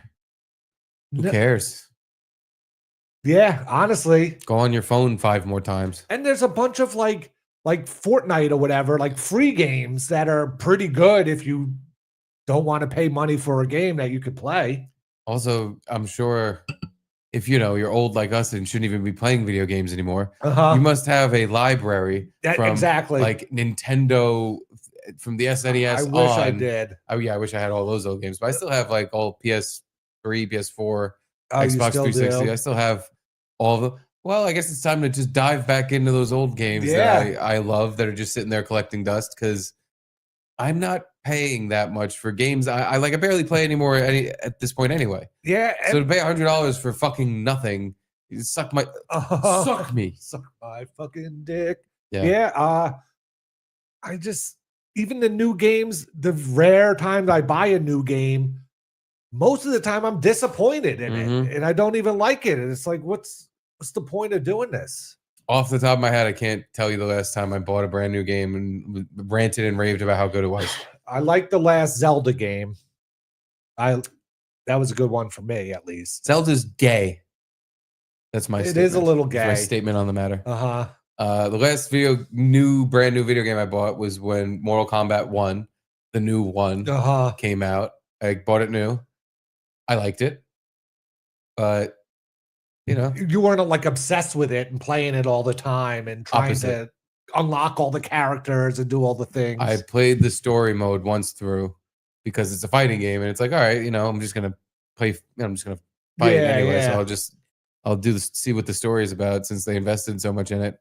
Who cares? Yeah, honestly. Go on your phone 5 more times. And there's a bunch of like Fortnite or whatever, like free games that are pretty good if you don't want to pay money for a game that you could play. Also, I'm sure if you're old like us and shouldn't even be playing video games anymore, you must have a library from exactly like Nintendo from the SNES. I wish I did. Oh yeah, I wish I had all those old games, but I still have like all PS3, PS4, Oh, Xbox 360. I still have all of them. Well, I guess it's time to just dive back into those old games that I love that are just sitting there collecting dust, because I'm not paying that much for games. I barely play anymore at this point anyway. Yeah. So to pay $100 for fucking nothing, suck my suck me. Suck my fucking dick. Yeah. Yeah. I just, even the new games, the rare times I buy a new game, most of the time I'm disappointed in it and I don't even like it. And it's like, what's the point of doing this? Off the top of my head, I can't tell you the last time I bought a brand new game and ranted and raved about how good it was. I like the last Zelda game. That was a good one for me, at least. Zelda's gay. That's my statement. It is a little gay. That's my statement on the matter. Uh-huh. The last brand new video game I bought was when Mortal Kombat 1, the new one, came out. I bought it new. I liked it. But you weren't like obsessed with it and playing it all the time and trying to unlock all the characters and do all the things. I played the story mode once through because it's a fighting game and it's like, all right, I'm just gonna play. I'm just gonna fight anyway. Yeah. So I'll see what the story is about, since they invested so much in it,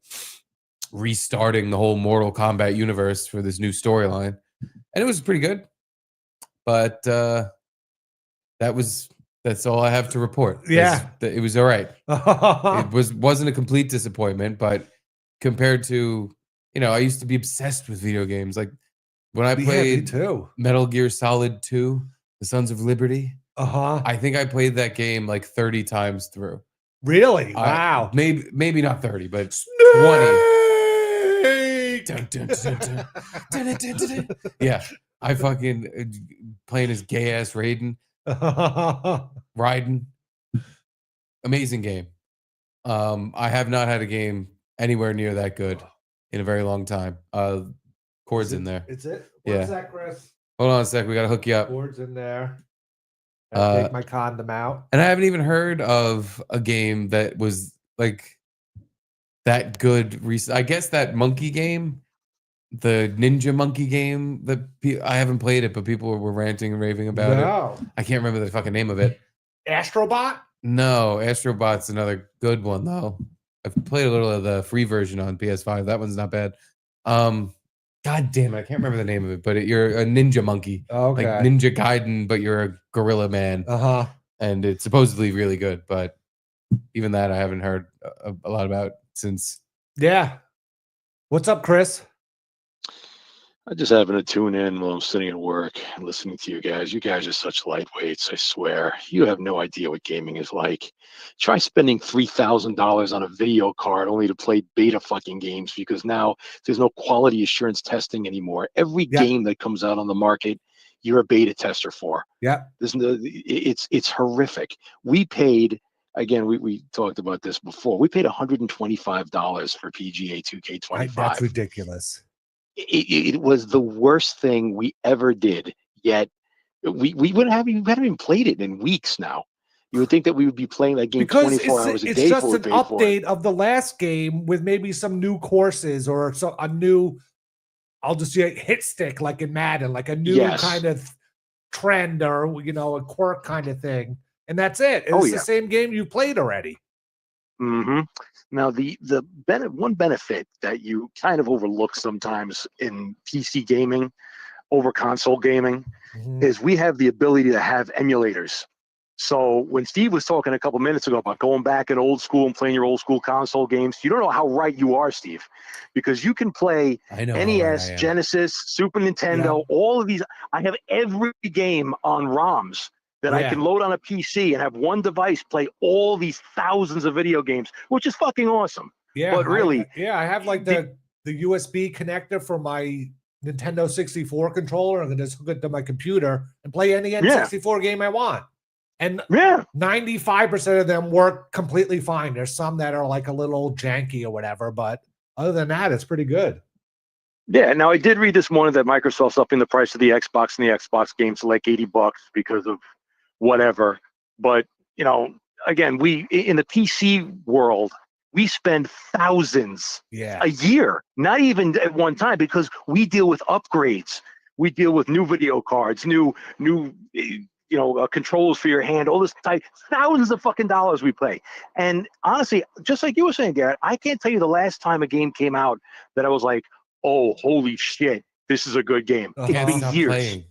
restarting the whole Mortal Kombat universe for this new storyline, and it was pretty good. But that's all I have to report. Yeah, it was all right. It wasn't a complete disappointment, but compared to I used to be obsessed with video games. Like when I played Metal Gear Solid 2, The Sons of Liberty. I think I played that game like 30 times through. Really? Wow. Maybe not 30, but 20. Yeah. I fucking playing as gay ass Raiden. Raiden. Amazing game. I have not had a game anywhere near that good in a very long time. Chords in there. It's it? What's that, Chris? Hold on a sec. We got to hook you up. Chords in there. Take my condom out. And I haven't even heard of a game that was like that good. I guess that monkey game, the Ninja Monkey game, I haven't played it, but people were ranting and raving about it. I can't remember the fucking name of it. Astrobot? No, Astrobot's another good one though. I've played a little of the free version on PS5. That one's not bad. God damn it, I can't remember the name of it, but you're a ninja monkey. Okay. Like Ninja Gaiden, but you're a gorilla man. And it's supposedly really good, but even that I haven't heard a lot about since. Yeah. What's up, Chris? I just happen to tune in while I'm sitting at work and listening to you guys. You guys are such lightweights, I swear. You have no idea what gaming is like. Try spending $3,000 on a video card only to play beta fucking games, because now there's no quality assurance testing anymore. Every game that comes out on the market, you're a beta tester for. Yeah. It's horrific. We paid, again, we talked about this before. We paid $125 for PGA 2K25. That's ridiculous. It was the worst thing we ever did. Yet we haven't even played it in weeks now. You would think that we would be playing that game 24 hours a day. It's just an update of the last game with maybe some new courses or a new I'll just hit stick like in Madden, like a new kind of trend or a quirk kind of thing, and that's it. It's the same game you played already. Mm-hmm. Now, the one benefit that you kind of overlook sometimes in PC gaming over console gaming is we have the ability to have emulators. So when Steve was talking a couple minutes ago about going back in old school and playing your old school console games, you don't know how right you are, Steve, because you can play NES, Genesis, Super Nintendo, all of these. I have every game on ROMs that I can load on a PC and have one device play all these thousands of video games, which is fucking awesome. Yeah, but really, I have like the USB connector for my Nintendo 64 controller. I'm gonna just hook it to my computer and play any N64 game I want. And 95% of them work completely fine. There's some that are like a little janky or whatever, but other than that, it's pretty good. Yeah. Now, I did read this morning that Microsoft's upping the price of the Xbox and the Xbox games to like $80 because of whatever. But, again, we in the PC world, we spend thousands a year, not even at one time, because we deal with upgrades. We deal with new video cards, new controls for your hand, all this type, thousands of fucking dollars we pay. And honestly, just like you were saying, Garrett, I can't tell you the last time a game came out that I was like, oh, holy shit, this is a good game. It's been years. Playing.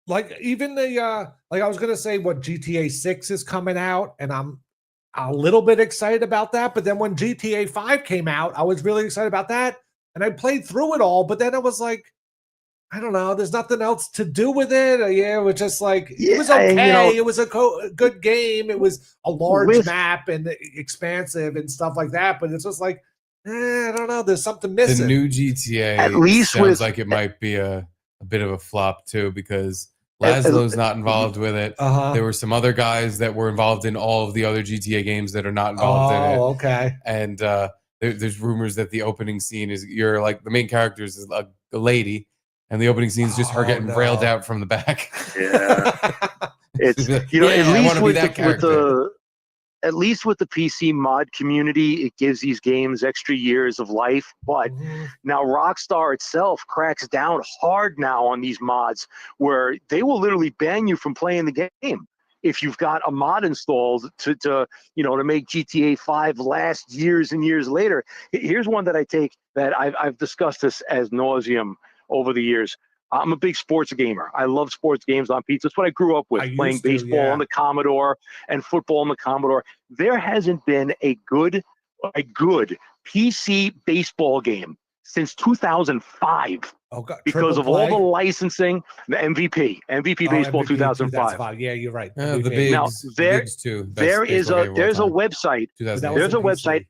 Like even the I was gonna say what GTA 6 is coming out, and I'm a little bit excited about that. But then when GTA 5 came out, I was really excited about that. And I played through it all, but then I was like, I don't know. There's nothing else to do with it. It was just like it was okay. It was a good game. It was a large map and expansive and stuff like that. But it's just like I don't know. There's something missing. The new GTA at least sounds like it might be a bit of a flop too, because Laszlo's not involved with it. There were some other guys that were involved in all of the other GTA games that are not involved in it. Oh, okay. And there's rumors that the opening scene is you're like the main character is a lady. And the opening scene is just her getting railed out from the back. Yeah, it's at least with the PC mod community, it gives these games extra years of life. But now Rockstar itself cracks down hard now on these mods, where they will literally ban you from playing the game if you've got a mod installed to make GTA 5 last years and years later. Here's one that I take that I've discussed this as nauseum over the years. I'm a big sports gamer. I love sports games on PC. That's what I grew up with, playing baseball on the Commodore and football on the Commodore. There hasn't been a good PC baseball game since 2005 because of all the licensing. The MVP baseball 2005. Yeah, you're right. The bigs, now there's a website. There's a website.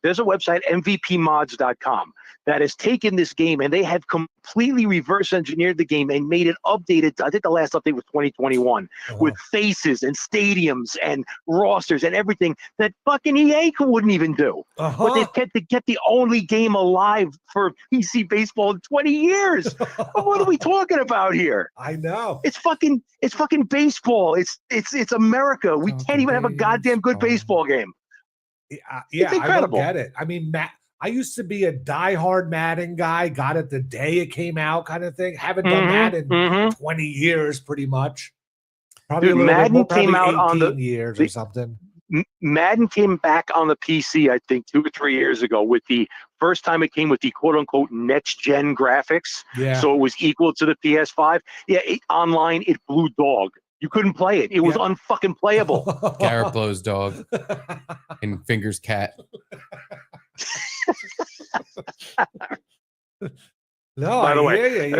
There's a website, mvpmods.com, that has taken this game and they have completely reverse engineered the game and made it updated. I think the last update was 2021 with faces and stadiums and rosters and everything that fucking EA wouldn't even do. But they've kept to get the only game alive for PC baseball in 20 years. What are we talking about here? I know. It's fucking baseball. It's America. We can't even have a goddamn good baseball game. Yeah, I don't get it. I mean, I used to be a diehard Madden guy, got it the day it came out kind of thing. Haven't done that in 20 years, pretty much. Probably Madden came out on the years or something. Madden came back on the PC, I think, 2 or 3 years ago with the first time it came with the quote-unquote next-gen graphics. Yeah. So it was equal to the PS5. Yeah, online, it blew dog. You couldn't play it. It was unfucking playable. Garrett blows dog and fingers cat. No, By the way,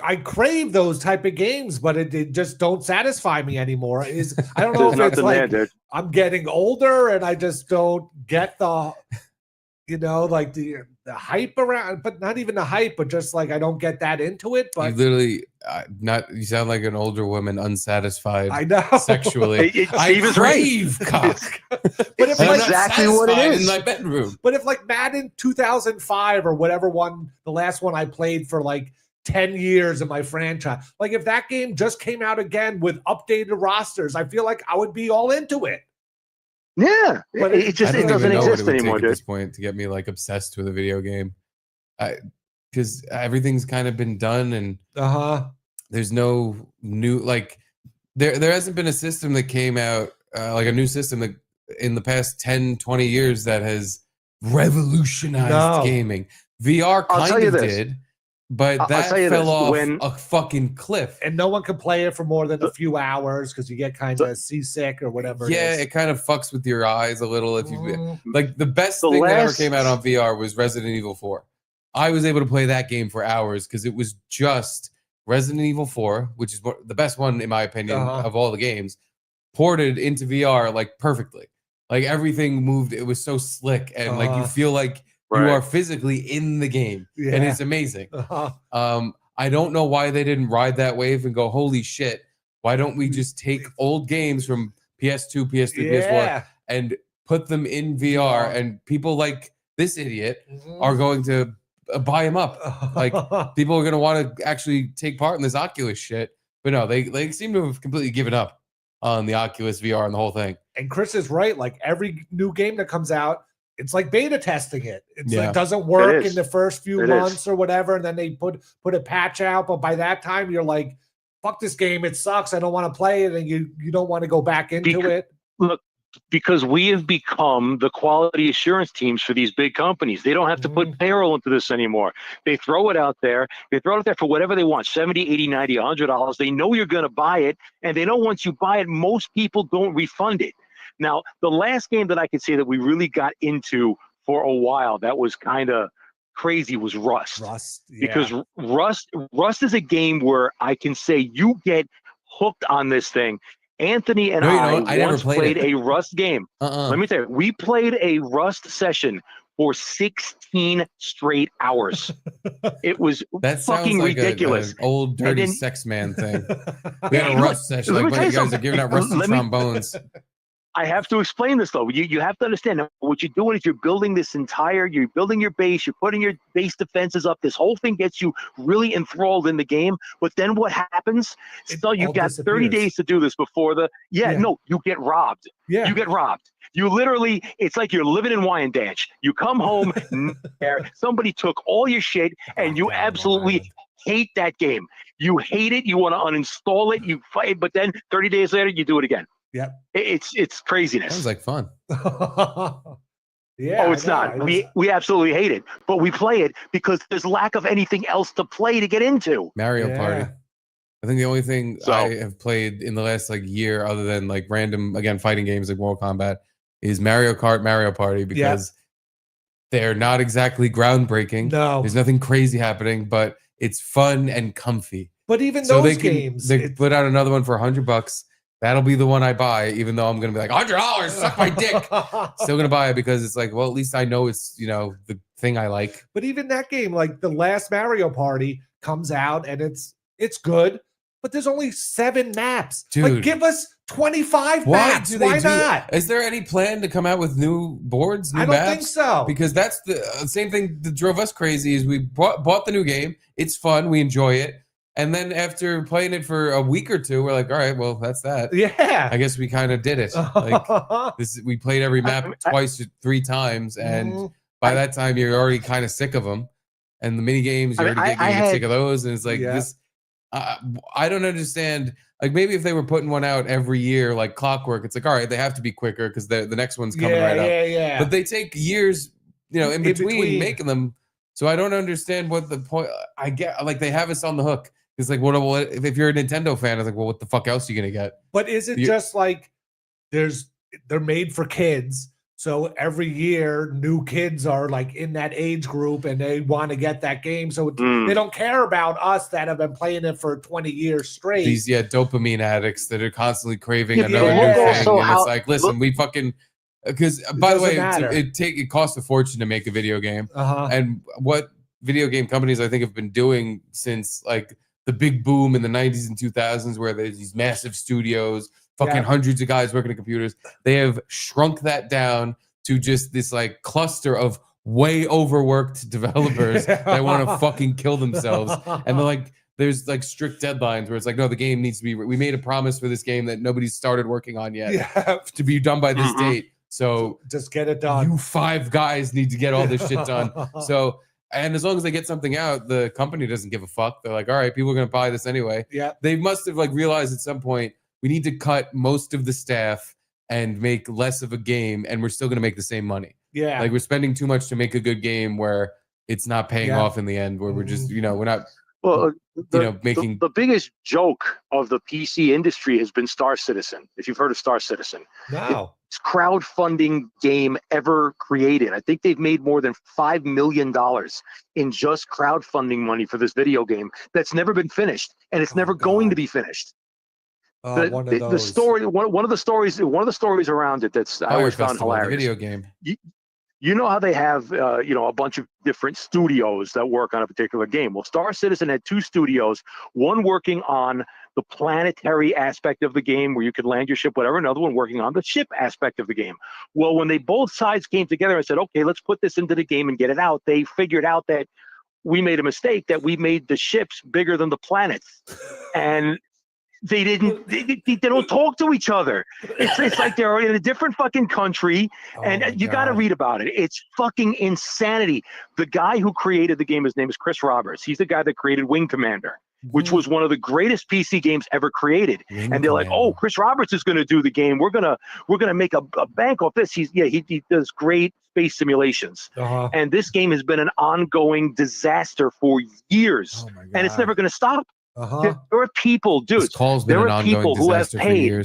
I crave those type of games, but it just don't satisfy me anymore. I don't know if it's like I'm getting older and I just don't get the the hype around, but not even the hype, but just like I don't get that into it. But you literally you sound like an older woman, unsatisfied. I know sexually. I crave cock. But if that's exactly what it is in my bedroom. But if like Madden 2005 or whatever one, the last one I played for like 10 years in my franchise, like if that game just came out again with updated rosters, I feel like I would be all into it. Yeah, but it doesn't exist anymore, at this point to get me like obsessed with a video game. because everything's kind of been done, and there's no new like there hasn't been a system that came out like a new system that in the past 10, 20 years that has revolutionized gaming. VR kind of did, but that fell off a fucking cliff. And no one can play it for more than a few hours because you get kind of seasick or whatever. Yeah, it kind of fucks with your eyes a little. If you like, the best thing that ever came out on VR was Resident Evil 4. I was able to play that game for hours because it was just Resident Evil 4, which is the best one in my opinion of all the games, ported into VR like perfectly. Like everything moved. It was so slick, and like you feel like you are physically in the game, and it's amazing. I don't know why they didn't ride that wave and go, holy shit, why don't we just take old games from PS2, PS3, PS4 and put them in VR, and people like this idiot are going to buy them up. Like people are going to want to actually take part in this Oculus shit. But no, they seem to have completely given up on the Oculus VR and the whole thing. And Chris is right. Like every new game that comes out, it's like beta testing it. It's like doesn't work in the first few months or whatever, and then they put a patch out. But by that time, you're like, "Fuck this game! It sucks. I don't want to play it," and you don't want to go back into it. Look, because we have become the quality assurance teams for these big companies. They don't have to put payroll into this anymore. They throw it out there. They throw it out there for whatever they want, $70, $80, $90, $100. They know you're going to buy it, and they know once you buy it, most people don't refund it. Now, the last game that I could say that we really got into for a while that was kind of crazy was Rust. Because Rust is a game where I can say you get hooked on this thing. Anthony and I once played a Rust game. Let me tell you, we played a Rust session for 16 straight hours. It was fucking like ridiculous. An old dirty sex man thing. We had a Rust session. Like when you guys are giving out rusty trombones. I have to explain this though. You have to understand that what you're doing is you're building your base, you're putting your base defenses up. This whole thing gets you really enthralled in the game. But then what happens? So you got 30 days to do this before you get robbed. Yeah. You get robbed. You literally, it's like you're living in Wyandanch. You come home, somebody took all your shit, and you absolutely hate that game. You hate it. You want to uninstall it. You fight, but then 30 days later, you do it again. Yeah, it's craziness. Sounds like fun. Yeah. Oh, it's not. We absolutely hate it, but we play it because there's lack of anything else to play to get into. Mario Party. I think the only thing I have played in the last year, other than like random fighting games like Mortal Kombat, is Mario Kart, Mario Party, because they're not exactly groundbreaking. No, there's nothing crazy happening, but it's fun and comfy. But even those games, they put out another one for $100. That'll be the one I buy, even though I'm going to be like, $100, suck my dick. Still going to buy it because it's like, well, at least I know it's, the thing I like. But even that game, like the last Mario Party comes out and it's good, but there's only 7 maps. Dude. Like, give us 25 maps. Why not? Is there any plan to come out with new boards, new maps? I don't think so. Because that's the same thing that drove us crazy is we bought the new game. It's fun. We enjoy it. And then after playing it for a week or two, we're like, all right, well, that's that. Yeah. I guess we kind of did it. We played every map twice or 3 times. And by that time, you're already kind of sick of them. And the mini games, you're already getting sick of those. And it's like this. I don't understand. Like maybe if they were putting one out every year, like clockwork, it's like, all right, they have to be quicker because the next one's coming up. Yeah. But they take years, in between making them. So I don't understand what the point. I get like they have us on the hook. It's like, what if you're a Nintendo fan? It's like, well, what the fuck else are you gonna get? But is it just like they're made for kids? So every year, new kids are like in that age group, and they want to get that game. So they don't care about us that have been playing it for 20 years straight. These dopamine addicts that are constantly craving another new thing, and it's like, listen, we fucking. Because by the way, it costs a fortune to make a video game, and what video game companies I think have been doing since like the big boom in the 90s and 2000s, where there's these massive studios, fucking hundreds of guys working at computers, they have shrunk that down to just this like cluster of way overworked developers that want to fucking kill themselves, and they're like. There's like strict deadlines where it's like, no, the game needs to be. We made a promise for this game that nobody's started working on yet to be done by this date. So just get it done. You 5 guys need to get all this shit done. So And as long as they get something out, the company doesn't give a fuck. They're like, all right, people are going to buy this anyway. Yeah. They must have like realized at some point we need to cut most of the staff and make less of a game, and we're still going to make the same money. Yeah. Like we're spending too much to make a good game where it's not paying off in the end, where we're just, we're not, making. The biggest joke of the PC industry has been Star Citizen. If you've heard of Star Citizen. No. It's crowdfunding game ever created. I think they've made more than $5 million in just crowdfunding money for this video game that's never been finished, and it's never going to be finished. The story, one of the stories around it that's I always found hilarious. Video game. You know how they have a bunch of different studios that work on a particular game. Well, Star Citizen had 2 studios, one working on the planetary aspect of the game where you could land your ship, whatever, another one working on the ship aspect of the game. Well, when they both sides came together and said, okay, let's put this into the game and get it out, they figured out that we made a mistake, that we made the ships bigger than the planets. And they don't talk to each other. It's like they're in a different fucking country, and you got to read about it. It's fucking insanity. The guy who created the game, his name is Chris Roberts. He's the guy that created Wing Commander, which was one of the greatest PC games ever created. And they're like, oh, Chris Roberts is going to do the game. We're gonna make a bank off this. He does great space simulations. And this game has been an ongoing disaster for years, and it's never going to stop. There are people, dude. There are people who have paid.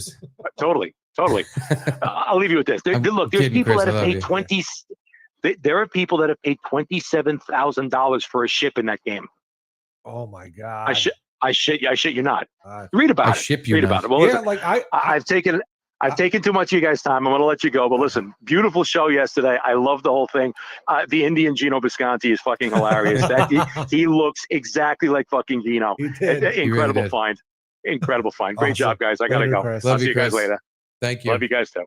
Totally. I'll leave you with this. There's people that have paid There are people that have paid $27,000 for a ship in that game. Oh my god! I shit you not. Read about it. Read about it. Well, listen, like I've taken too much of you guys' time. I'm going to let you go. But listen, beautiful show yesterday. I love the whole thing. The Indian Gino Bisconti is fucking hilarious. He looks exactly like fucking Gino. Incredible really find. Incredible find. Great job, guys. I got to go. I'll see you guys later. Thank you. Love you guys, too.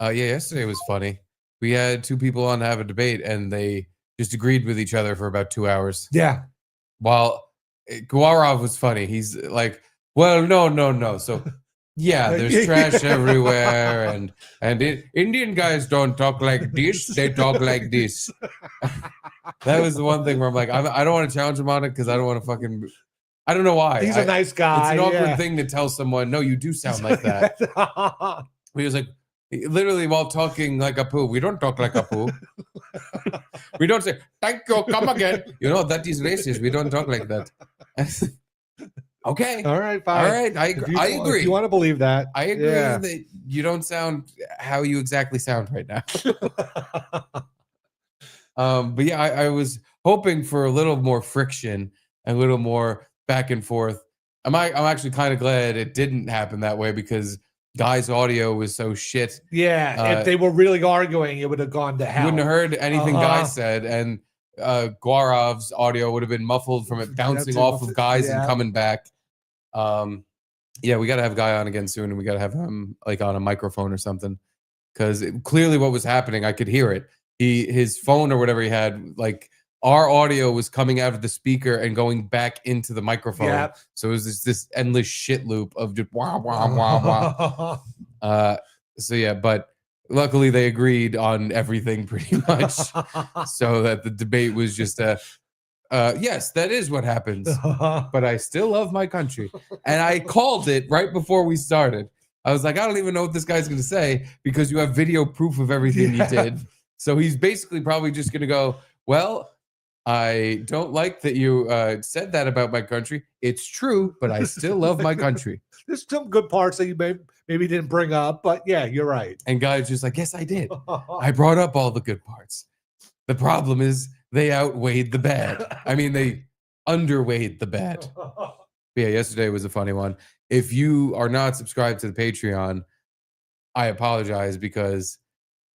Yesterday was funny. We had 2 people on to have a debate, and they just agreed with each other for about 2 hours. Yeah. While Gawarov was funny. He's like, well, no. So... yeah, there's trash everywhere, and Indian guys don't talk like this; they talk like this. That was the one thing where I'm like, I don't want to challenge him on it because I don't want to fucking. I don't know why. He's a nice guy. It's an awkward thing to tell someone. No, you do sound like that. He was like, literally while talking like a poo. We don't talk like a poo. We don't say thank you, come again. That is racist. We don't talk like that. Okay. All right. Fine. All right. I agree. If you want to believe that, I agree that you don't sound how you exactly sound right now. But yeah, I was hoping for a little more friction, a little more back and forth. I'm actually kind of glad it didn't happen that way because Guy's audio was so shit. Yeah. If they were really arguing, it would have gone to hell. You wouldn't have heard anything Guy said, and Gwarov's audio would have been muffled from it bouncing off of Guy's and coming back. We got to have Guy on again soon, and we got to have him like on a microphone or something, because clearly what was happening, I could hear it. His phone or whatever he had, like our audio was coming out of the speaker and going back into the microphone. Yep. So it was this endless shit loop of just wah wah wah wah. But luckily they agreed on everything pretty much, so that the debate was just yes, that is what happens, but I still love my country. And I called it right before we started. I was like, I don't even know what this guy's going to say because you have video proof of everything you did. So he's basically probably just going to go, well, I don't like that you said that about my country. It's true, but I still love my country. There's some good parts that you maybe didn't bring up, but yeah, you're right. And Guy's just like, yes, I did. I brought up all the good parts. The problem is they outweighed the bad. I mean, they underweighed the bad. But yeah, yesterday was a funny one. If you are not subscribed to the Patreon, I apologize because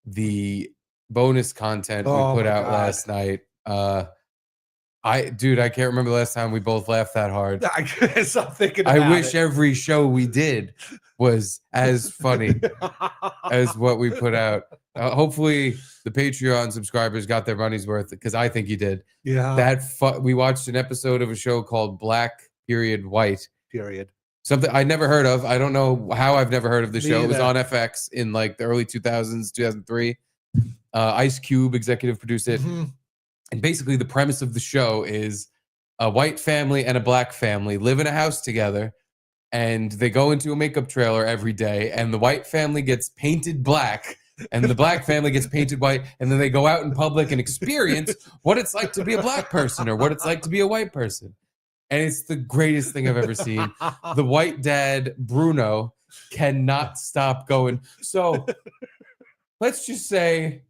the bonus content we put out last night, I can't remember the last time we both laughed that hard. I guess I'm thinking about I wish every show we did was as funny as what we put out. Hopefully the Patreon subscribers got their money's worth, because I think you did. Yeah. We watched an episode of a show called Black White. Something I never heard of. I don't know how I've never heard of the show. It was on FX in like the early 2000s, 2003. Ice Cube executive produced it. And basically the premise of the show is a white family and a black family live in a house together, and they go into a makeup trailer every day, and the white family gets painted black and the black family gets painted white, and then they go out in public and experience what it's like to be a black person or what it's like to be a white person. And it's the greatest thing I've ever seen. The white dad, Bruno, cannot stop going. So let's just say,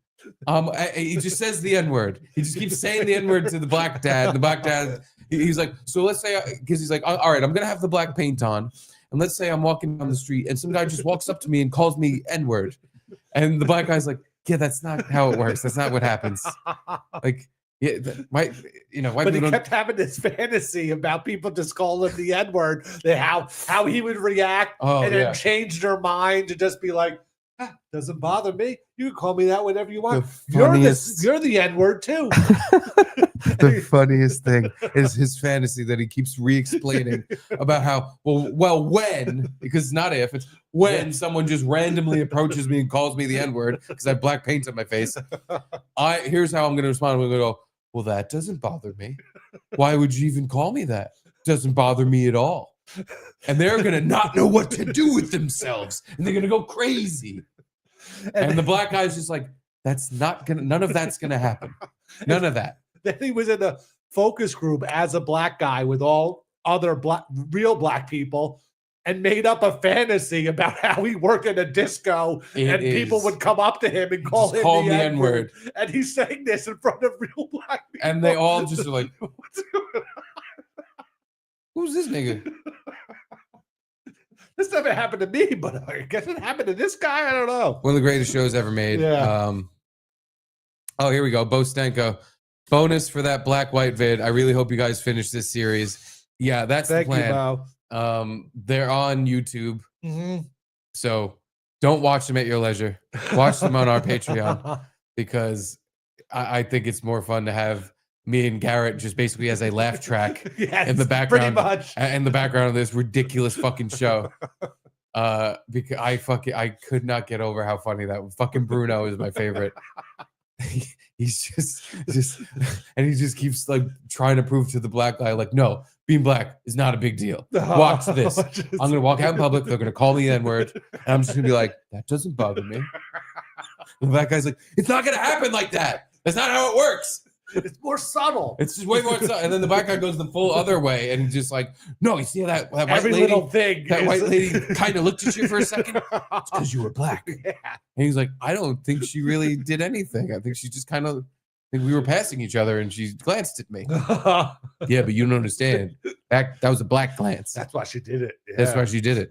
he just says the N-word. He just keeps saying the N-word to the black dad. The black dad, he's like, so let's say, because he's like, all right, I'm going to have the black paint on. And let's say I'm walking down the street and some guy just walks up to me and calls me N-word. And the black guy's like, yeah, that's not how it works. That's not what happens. Like, yeah, white but he kept having this fantasy about people just calling him the N-word, how he would react, and then change their mind to just be like, doesn't bother me. You can call me that whenever you want. You're the N-word too. The funniest thing is his fantasy that he keeps re-explaining about how, when, because it's not if, it's when someone just randomly approaches me and calls me the N-word because I have black paint on my face. Here's how I'm going to respond. I'm going to go, well, that doesn't bother me. Why would you even call me that? Doesn't bother me at all. And they're going to not know what to do with themselves. And they're going to go crazy. And the black guy's just like, none of that's going to happen. None of that. Then he was in a focus group as a black guy with all other real black people and made up a fantasy about how he worked in a disco people would come up to him and call him the N-word. And he's saying this in front of real black people. And they all just are like, what's going on? Who's this nigga? This never happened to me, but I guess it happened to this guy. I don't know. One of the greatest shows ever made. Yeah. Here we go. Bo Stenko. Bonus for that black-white vid. I really hope you guys finish this series. Yeah, that's the plan. Thank you, Bo. They're on YouTube. Mm-hmm. So don't watch them at your leisure. Watch them on our Patreon, because I think it's more fun to have me and Garrett just basically as a laugh track in the background, pretty much. In the background of this ridiculous fucking show. Because I could not get over how funny that fucking Bruno is my favorite. He's just and he just keeps like trying to prove to the black guy, like, no, being black is not a big deal. Watch this. I'm gonna walk out in public, they're gonna call me the N-word, and I'm just gonna be like, that doesn't bother me. And the black guy's like, it's not gonna happen like that. That's not how it works. It's more subtle. It's just way more subtle. And then the black guy goes the full other way, and he's just like, no, you see that white every lady, little thing. That white lady kind of looked at you for a second. It's because you were black. Yeah. And he's like, I don't think she really did anything. I think she just kind of, we were passing each other, and she glanced at me. Yeah, but you don't understand. That was a black glance. That's why she did it. Yeah. That's why she did it.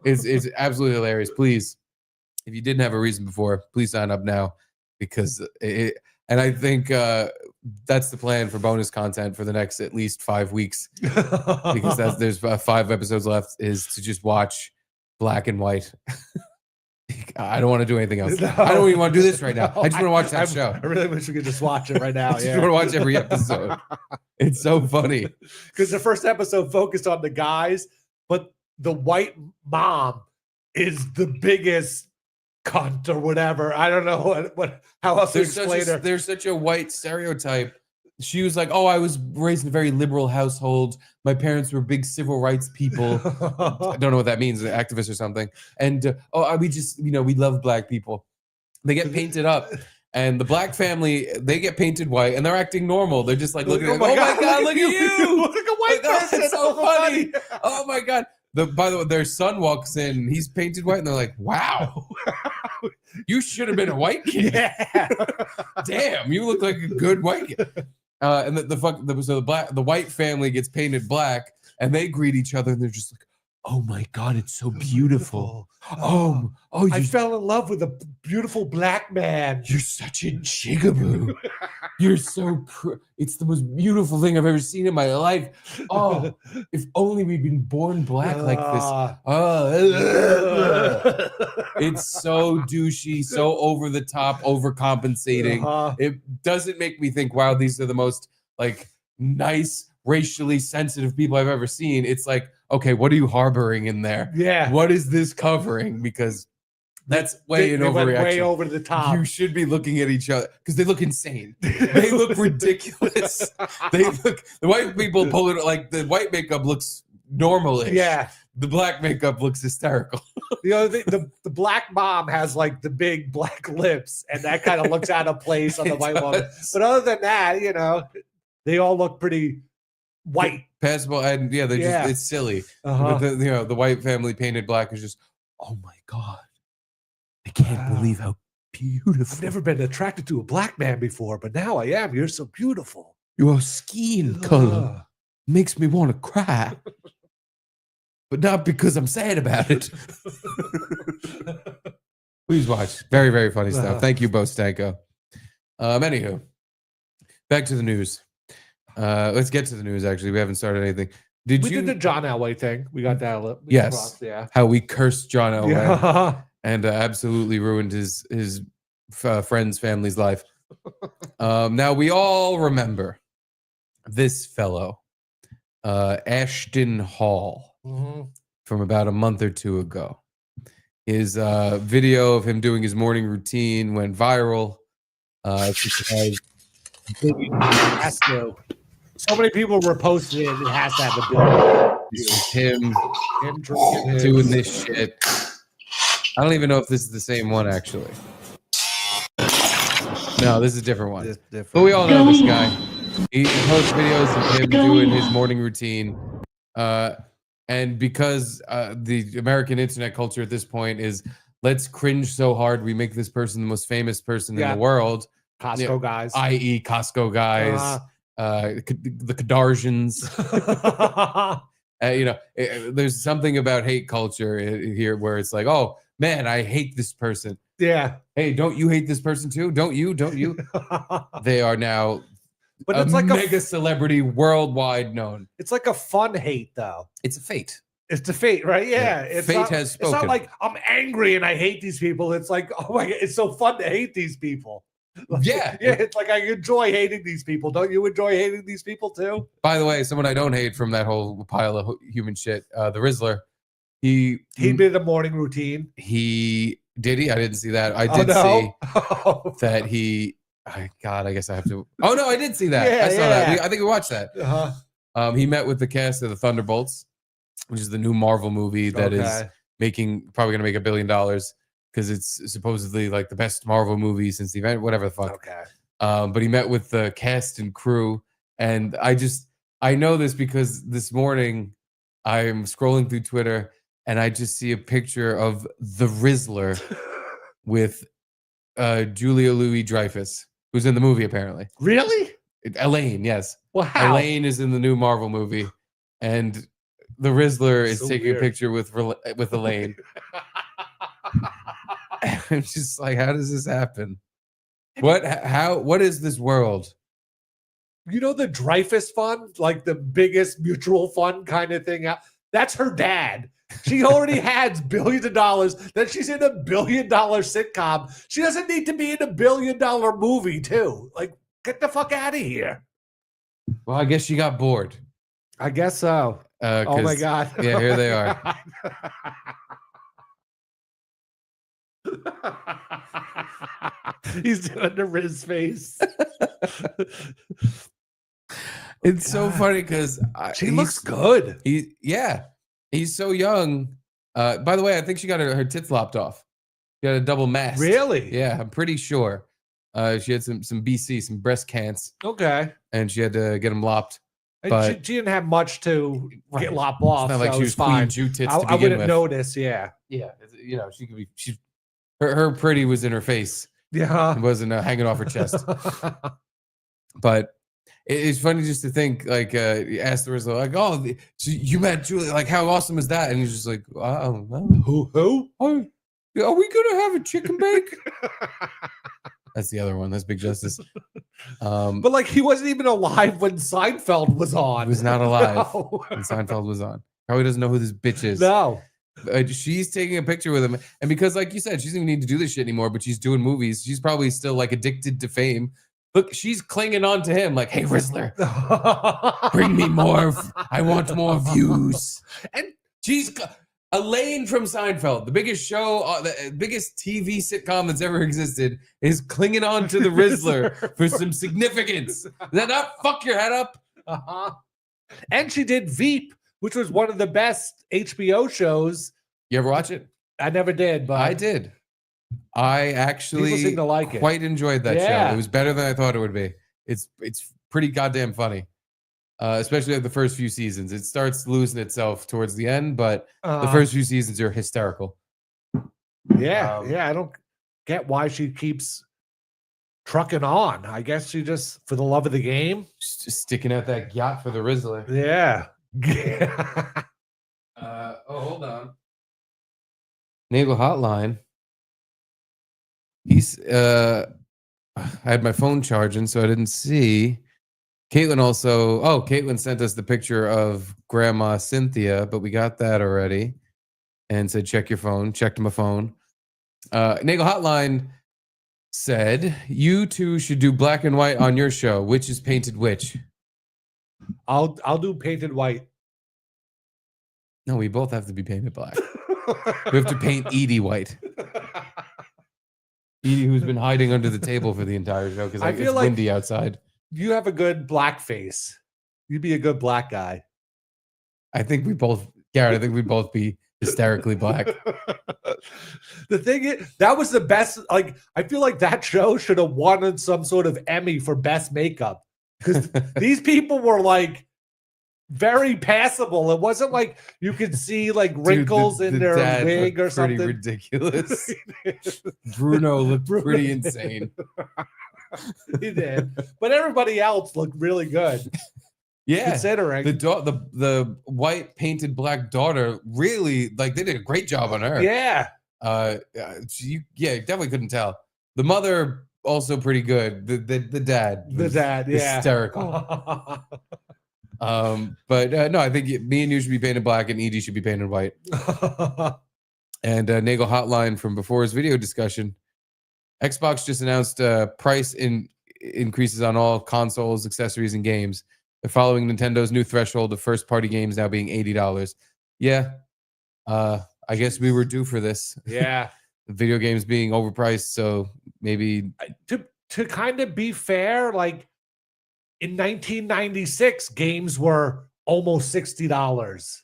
It's absolutely hilarious. Please, if you didn't have a reason before, please sign up now, because and I think that's the plan for bonus content for the next at least 5 weeks, because there's 5 episodes left, is to just watch black and white. I don't want to do anything else. No. I don't even want to do this right now. I just want to watch that show. I really wish we could just watch it right now. I just want to watch every episode. It's so funny. Because the first episode focused on the guys, but the white mom is the biggest cunt or whatever. I don't know how else to explain her. There's such a white stereotype. She was like, oh, I was raised in a very liberal household. My parents were big civil rights people. I don't know what that means, activists or something. And we just, we love black people. They get painted up. And the black family, they get painted white, and they're acting normal. They're just like looking like, oh my God, look at you. Look at white person. That's so funny. Oh my God. By the way, their son walks in, he's painted white, and they're like, wow, you should have been a white kid. Yeah. Damn, you look like a good white kid. And the white family gets painted black, and they greet each other, and they're just like, oh my God, it's so beautiful. I fell in love with a beautiful black man. You're such a jigaboo. You're so it's the most beautiful thing I've ever seen in my life. Oh, if only we'd been born black like this. It's so douchey, so over the top, overcompensating. It doesn't make me think, wow, these are the most like nice, racially sensitive people I've ever seen. It's like, okay, what are you harboring in there? Yeah. What is this covering? Because That's way an They went overreaction. way over the top. You should be looking at each other because they look insane. They look ridiculous. The white people pull it like the white makeup looks normal-ish. Yeah. The black makeup looks hysterical. The other thing, the black mom has like the big black lips, and that kind of looks out of place on the white woman. But other than that, they all look pretty white. Passable, and just it's silly. Uh-huh. But the white family painted black is just, oh my God. I can't believe how beautiful. I've never been attracted to a black man before, but now I am. You're so beautiful. Your skin color makes me want to cry. But not because I'm sad about it. Please watch. Very, very funny stuff. Thank you, Bo Stanko. Anywho, back to the news. Let's get to the news, actually. We haven't started anything. We did the John Elway thing. We got that. Yes. Across, yeah. How we cursed John Elway. Yeah. And absolutely ruined his friend's family's life. Now, we all remember this fellow, Ashton Hall, from about a month or two ago. His video of him doing his morning routine went viral. So many people were posting it. It has to have a bill. This is him drinking doing this shit. I don't even know if this is the same one, actually. No, this is a different one. But we all know this guy. He posts videos of him doing his morning routine. And because the American internet culture at this point is, let's cringe so hard we make this person the most famous person in the world. Costco guys. I.e. Costco guys. The Kardashians. There's something about hate culture here where it's like, oh, man, I hate this person. Yeah. Hey, don't you hate this person too? Don't you? They are now it's like mega celebrity worldwide known. It's like a fun hate, though. It's a fate. It's a fate, right? Yeah. Fate has spoken. It's not like I'm angry and I hate these people. It's like, oh my God, it's so fun to hate these people. Yeah. It's like I enjoy hating these people. Don't you enjoy hating these people too? By the way, someone I don't hate from that whole pile of human shit, the Rizzler. He did a morning routine. Did he? I didn't see that. I did see that he. God, I guess I have to. Oh no, I did see that. Yeah, I saw that. I think we watched that. Uh-huh. He met with the cast of the Thunderbolts, which is the new Marvel movie that is probably going to make $1 billion because it's supposedly like the best Marvel movie since the event, whatever the fuck. Okay. But he met with the cast and crew, and I know this because this morning I'm scrolling through Twitter and I just see a picture of the Rizzler with Julia Louis-Dreyfus, who's in the movie apparently. Really? Elaine, yes. Wow. Elaine is in the new Marvel movie, and the Rizzler is taking a picture with Elaine. I'm just like, how does this happen? What is this world? You know the Dreyfus Fund, like the biggest mutual fund kind of thing. That's her dad. She already has billions of dollars. Then she's in $1 billion sitcom. She doesn't need to be in $1 billion movie too. Like, get the fuck out of here. Well, I guess she got bored. I guess so. Oh my God. Yeah, here they are. He's doing the Riz face. It's so funny because she looks good. He's so young. By the way, I think she got her tits lopped off. She had a double mask. Really? Yeah, I'm pretty sure. She had some BC, some breast cancer. Okay. And she had to get them lopped. And but she didn't have much to get lopped off. It's not like she was fine. Queen Jew tits I wouldn't notice. Yeah. Yeah. She could be. Her pretty was in her face. Yeah. It wasn't hanging off her chest. But it's funny just to think, like, ask the Rizzler, like, oh, so you met Julie, like, how awesome is that? And he's just like, oh, who? Are we gonna have a chicken bake? That's the other one. That's Big Justice. But like, he wasn't even alive when Seinfeld was on. He was not alive No. when Seinfeld was on. Probably doesn't know who this bitch is. No. She's taking a picture with him, and because, like you said, she doesn't even need to do this shit anymore. But she's doing movies. She's probably still like addicted to fame. Look, she's clinging on to him, like, "Hey, Rizzler, bring me more. I want more views." And she's Elaine from Seinfeld, the biggest show, the biggest TV sitcom that's ever existed, is clinging on to the Rizzler for some significance. Does that not fuck your head up? Uh-huh. And she did Veep, which was one of the best HBO shows. You ever watch it? I never did, but I did. I actually seem to like it. quite enjoyed that show. It was better than I thought it would be. It's pretty goddamn funny. Especially like the first few seasons. It starts losing itself towards the end, but the first few seasons are hysterical. Yeah, I don't get why she keeps trucking on. I guess she just, for the love of the game. Just sticking out that yacht for the Rizzler. Yeah. Hold on. Nagel Hotline. I had my phone charging, so I didn't see. Caitlin sent us the picture of Grandma Cynthia, but we got that already. And said, check your phone. Checked my phone. Nagel Hotline said, you two should do black and white on your show. Which is painted which? I'll do painted white. No, we both have to be painted black. We have to paint Edie white. Edie, who's been hiding under the table for the entire show because it's windy outside. You have a good black face. You'd be a good black guy. Garrett, I think we'd both be hysterically black. The thing is, that was the best. Like, I feel like that show should have won some sort of Emmy for best makeup because these people were like very passable. It wasn't like you could see like wrinkles in their wig or something. Pretty ridiculous. Bruno looked pretty insane. He did, but everybody else looked really good. Yeah, considering the white painted black daughter, really they did a great job on her. Yeah, definitely couldn't tell. The mother also pretty good. The dad, hysterical. But no, I think me and you should be painted black, and Edie should be painted white. And Nagel Hotline from before his video discussion. Xbox just announced price increases on all consoles, accessories, and games. They're following Nintendo's new threshold of first-party games now being $80. Yeah, I guess we were due for this. Yeah, video games being overpriced, so maybe to kind of be fair, like in 1996, games were almost $60.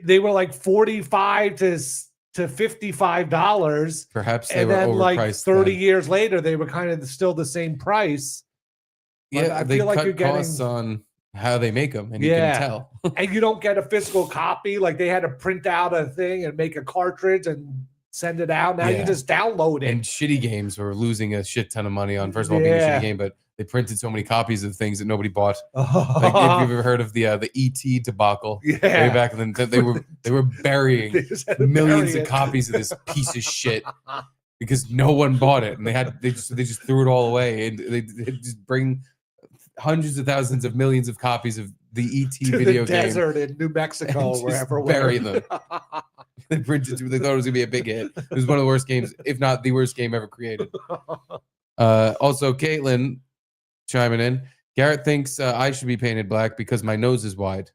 They were like $45 to $55. Perhaps they and were then overpriced. Like 30 years later, they were kind of still the same price. Yeah, I feel like you're costs on how they make them, and you can tell. And you don't get a physical copy. Like they had to print out a thing and make a cartridge and send it out. Now you just download it. And shitty games were losing a shit ton of money on, first of all, being a shitty game, but they printed so many copies of things that nobody bought. Like if you've ever heard of the ET debacle, way back then, they were burying millions of copies of this piece of shit because no one bought it, and they just threw it all away, and they just bring hundreds of thousands of millions of copies of the ET video game desert in New Mexico, or wherever. Bury them. They printed. They thought it was gonna be a big hit. It was one of the worst games, if not the worst game ever created. Also, Caitlin chiming in. Garrett thinks I should be painted black because my nose is wide.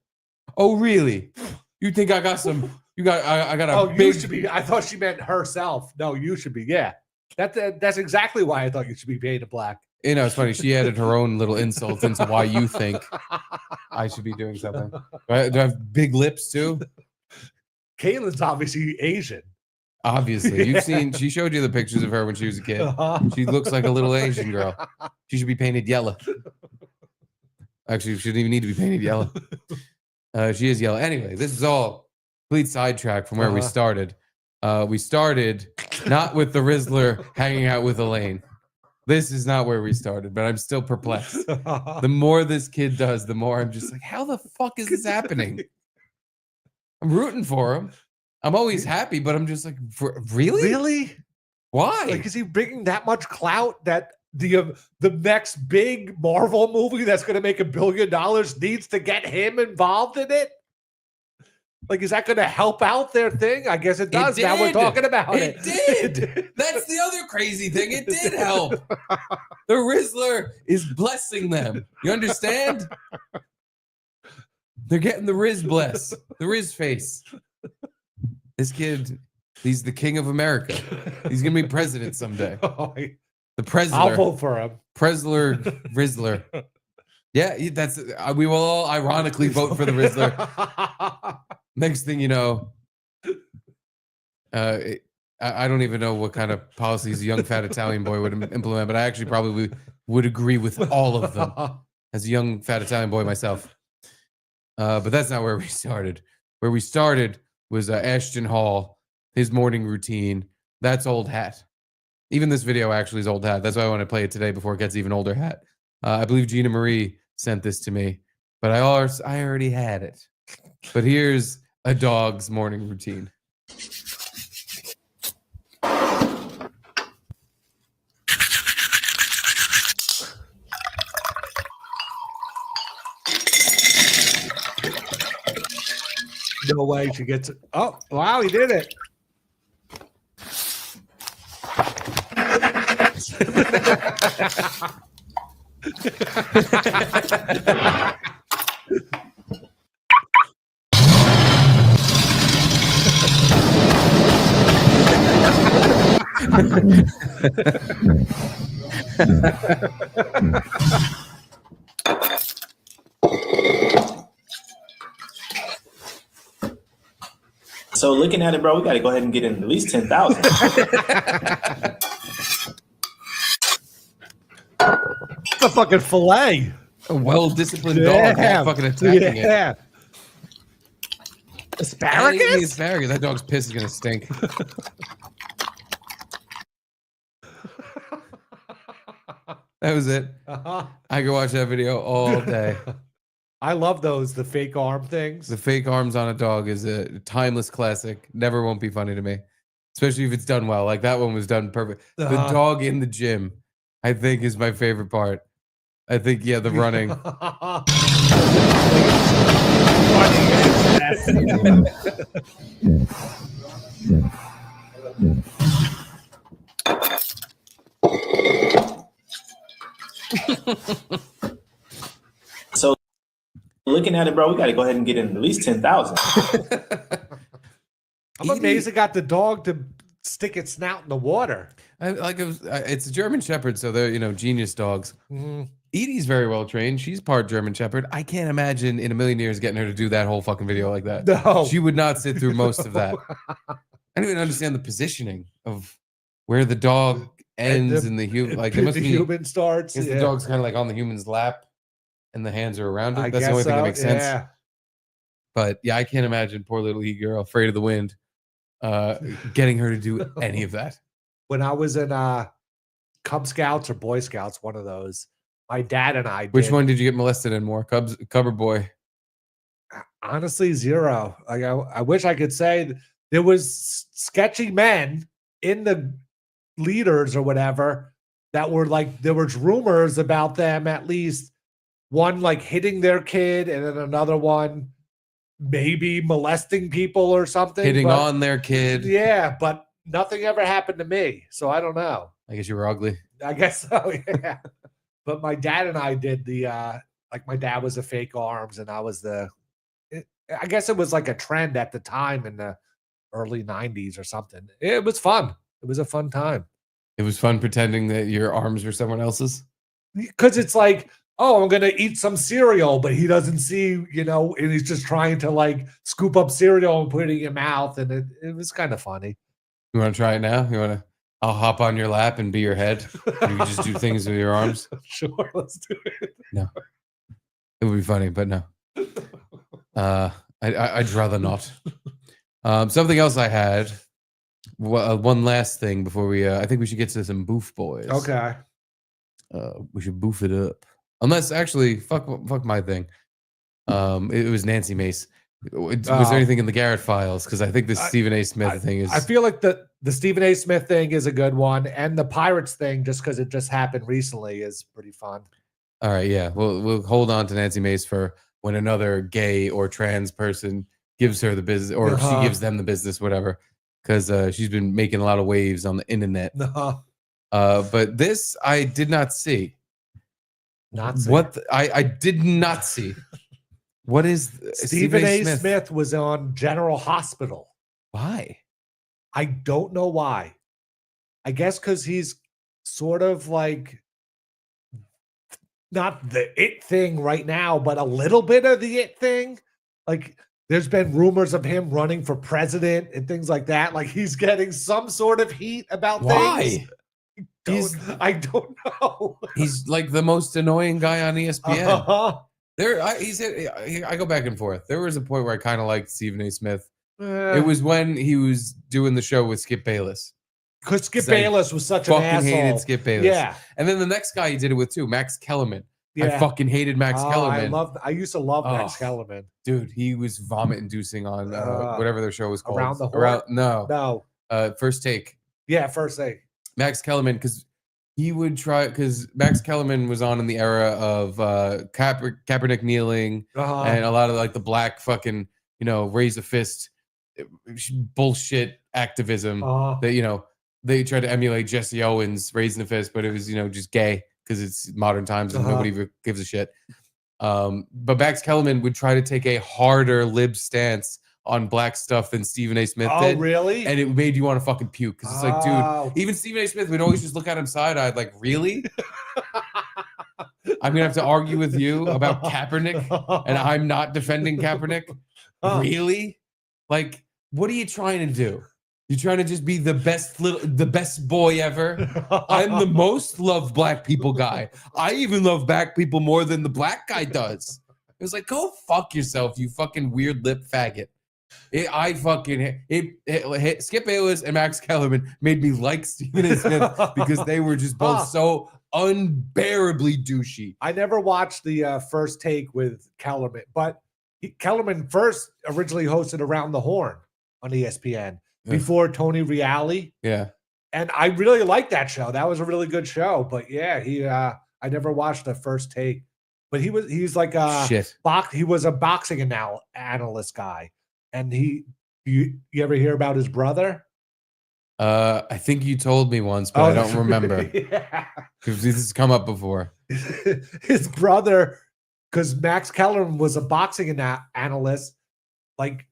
Oh, really? You think I got some? You got? I got a. Oh, big... you should be. I thought she meant herself. No, you should be. Yeah, that's exactly why I thought you should be painted black. You know, it's funny. She added her own little insult into why you think I should be doing something. Do I have big lips too? Caitlin's obviously Asian. Obviously, you've seen. She showed you the pictures of her when she was a kid. She looks like a little Asian girl. She should be painted yellow. Actually, she doesn't even need to be painted yellow. She is yellow. Anyway, this is all complete sidetrack from where we started. We started not with the Rizzler hanging out with Elaine. This is not where we started, but I'm still perplexed. The more this kid does, the more I'm just like, how the fuck is this happening? I'm rooting for him. I'm always happy, but I'm just like, really? Really? Why? Like, is he bringing that much clout that the next big Marvel movie that's going to make $1 billion needs to get him involved in it? Like, is that going to help out their thing? I guess it does. Now we're talking about it. It did. That's the other crazy thing. It did help. The Rizzler is blessing them. You understand? They're getting the Riz bless, the Riz face. This kid, he's the king of America. He's gonna be president someday. The president. I'll vote for him. Rizzler. Yeah, that's. We will all ironically vote for the Rizzler. Next thing you know, I don't even know what kind of policies a young fat Italian boy would implement, but I actually probably would agree with all of them as a young fat Italian boy myself. But that's not where we started. Where we started was Ashton Hall, his morning routine. That's old hat. Even this video actually is old hat. That's why I want to play it today before it gets even older hat. I believe Gina Marie sent this to me, but I already had it. But here's a dog's morning routine. No way she gets it. Oh, wow, he did it. So looking at it, bro, we got to go ahead and get in at least 10,000. The fucking fillet. A well-disciplined dog, fucking attacking it. Asparagus? Asparagus. That dog's piss is gonna stink. That was it. I could watch that video all day. I love those, the fake arm things. The fake arms on a dog is a timeless classic. Never won't be funny to me, especially if it's done well. Like that one was done perfect. The dog in the gym, I think, is my favorite part. I think, yeah, the running. So looking at it, bro, we got to go ahead and get in at least 10,000. I'm amazed it got the dog to stick its snout in the water. It's a German Shepherd, so they're genius dogs. Mm-hmm. Edie's very well trained. She's part German Shepherd. I can't imagine in a million years getting her to do that whole fucking video like that. No, she would not sit through most of that. I don't even understand the positioning of where the dog ends and the human. Like the human starts. The dog's kind of like on the human's lap, and the hands are around it. That's the only thing that makes sense. Yeah. But yeah, I can't imagine poor little girl afraid of the wind, getting her to do any of that. When I was in Cub Scouts or Boy Scouts, one of those, my dad and I. Which one did you get molested in more, Cub or Boy? Honestly, zero. Like I wish I could say there was sketchy men in the leaders or whatever that were like, there was rumors about them, at least one like hitting their kid and then another one maybe molesting people or something. Hitting on their kid. Yeah, but nothing ever happened to me. So I don't know. I guess you were ugly. I guess so, yeah. But my dad and I did the, like my dad was the fake arms and I was I guess it was like a trend at the time in the early 90s or something. It was fun. It was a fun time. It was fun pretending that your arms were someone else's? Because it's like, oh, I'm going to eat some cereal, but he doesn't see, and he's just trying to like scoop up cereal and put it in your mouth. And it was kind of funny. You want to try it now? I'll hop on your lap and be your head. You can just do things with your arms. Sure, let's do it. No. It would be funny, but no. I'd rather not. Something else I had. One last thing before we. I think we should get to some boof boys. Okay. We should boof it up. Unless actually, fuck my thing. It was Nancy Mace. Was there anything in the Garrett files? Because I think the Stephen A. Smith thing is. I feel like the Stephen A. Smith thing is a good one, and the Pirates thing, just because it just happened recently, is pretty fun. All right, yeah, we'll hold on to Nancy Mace for when another gay or trans person gives her the business, or she gives them the business, whatever. Because she's been making a lot of waves on the internet. But this I did not see. I did not see. What is Stephen A. Smith was on General Hospital. Why? I don't know why. I guess because he's sort of like not the it thing right now, but a little bit of the it thing. Like there's been rumors of him running for president and things like that. Like he's getting some sort of heat about things. Why? I don't know. He's like the most annoying guy on ESPN. Uh-huh. I go back and forth. There was a point where I kind of liked Stephen A. Smith. It was when he was doing the show with Skip Bayless. Because Skip Bayless was such an asshole. Fucking hated Skip Bayless. Yeah. And then the next guy he did it with too, Max Kellerman. Yeah. I fucking hated Max Kellerman. I used to love Max Kellerman. Dude, he was vomit-inducing on whatever their show was called. Around the Horn? No. First Take. Yeah, First Take. Max Kellerman, because he would try, because Max Kellerman was on in the era of Kaepernick kneeling and a lot of like the black fucking, raise a fist bullshit activism that, they tried to emulate Jesse Owens raising a fist, but it was, just gay because it's modern times and nobody gives a shit. But Max Kellerman would try to take a harder lib stance on black stuff than Stephen A. Smith did. Oh, really? And it made you want to fucking puke because it's like, dude, even Stephen A. Smith would always just look at him side-eyed like, really? I'm going to have to argue with you about Kaepernick and I'm not defending Kaepernick? Really? Like, what are you trying to do? You're trying to just be the best boy ever. I'm the most loved black people guy. I even love black people more than the black guy does. It was like, go fuck yourself, you fucking weird lip faggot. Skip Bayless and Max Kellerman made me like Stephen A. Smith because they were just both so unbearably douchey. I never watched the First Take with Kellerman, but Kellerman first originally hosted Around the Horn on ESPN. Before Tony Reali. Yeah. And I really liked that show. That was a really good show. But yeah, I never watched the First Take. But he's like he was a boxing analyst guy. And you ever hear about his brother? I think you told me once, but I don't remember. Yeah. Because this has come up before. His brother, because Max Kellerman was a boxing analyst, like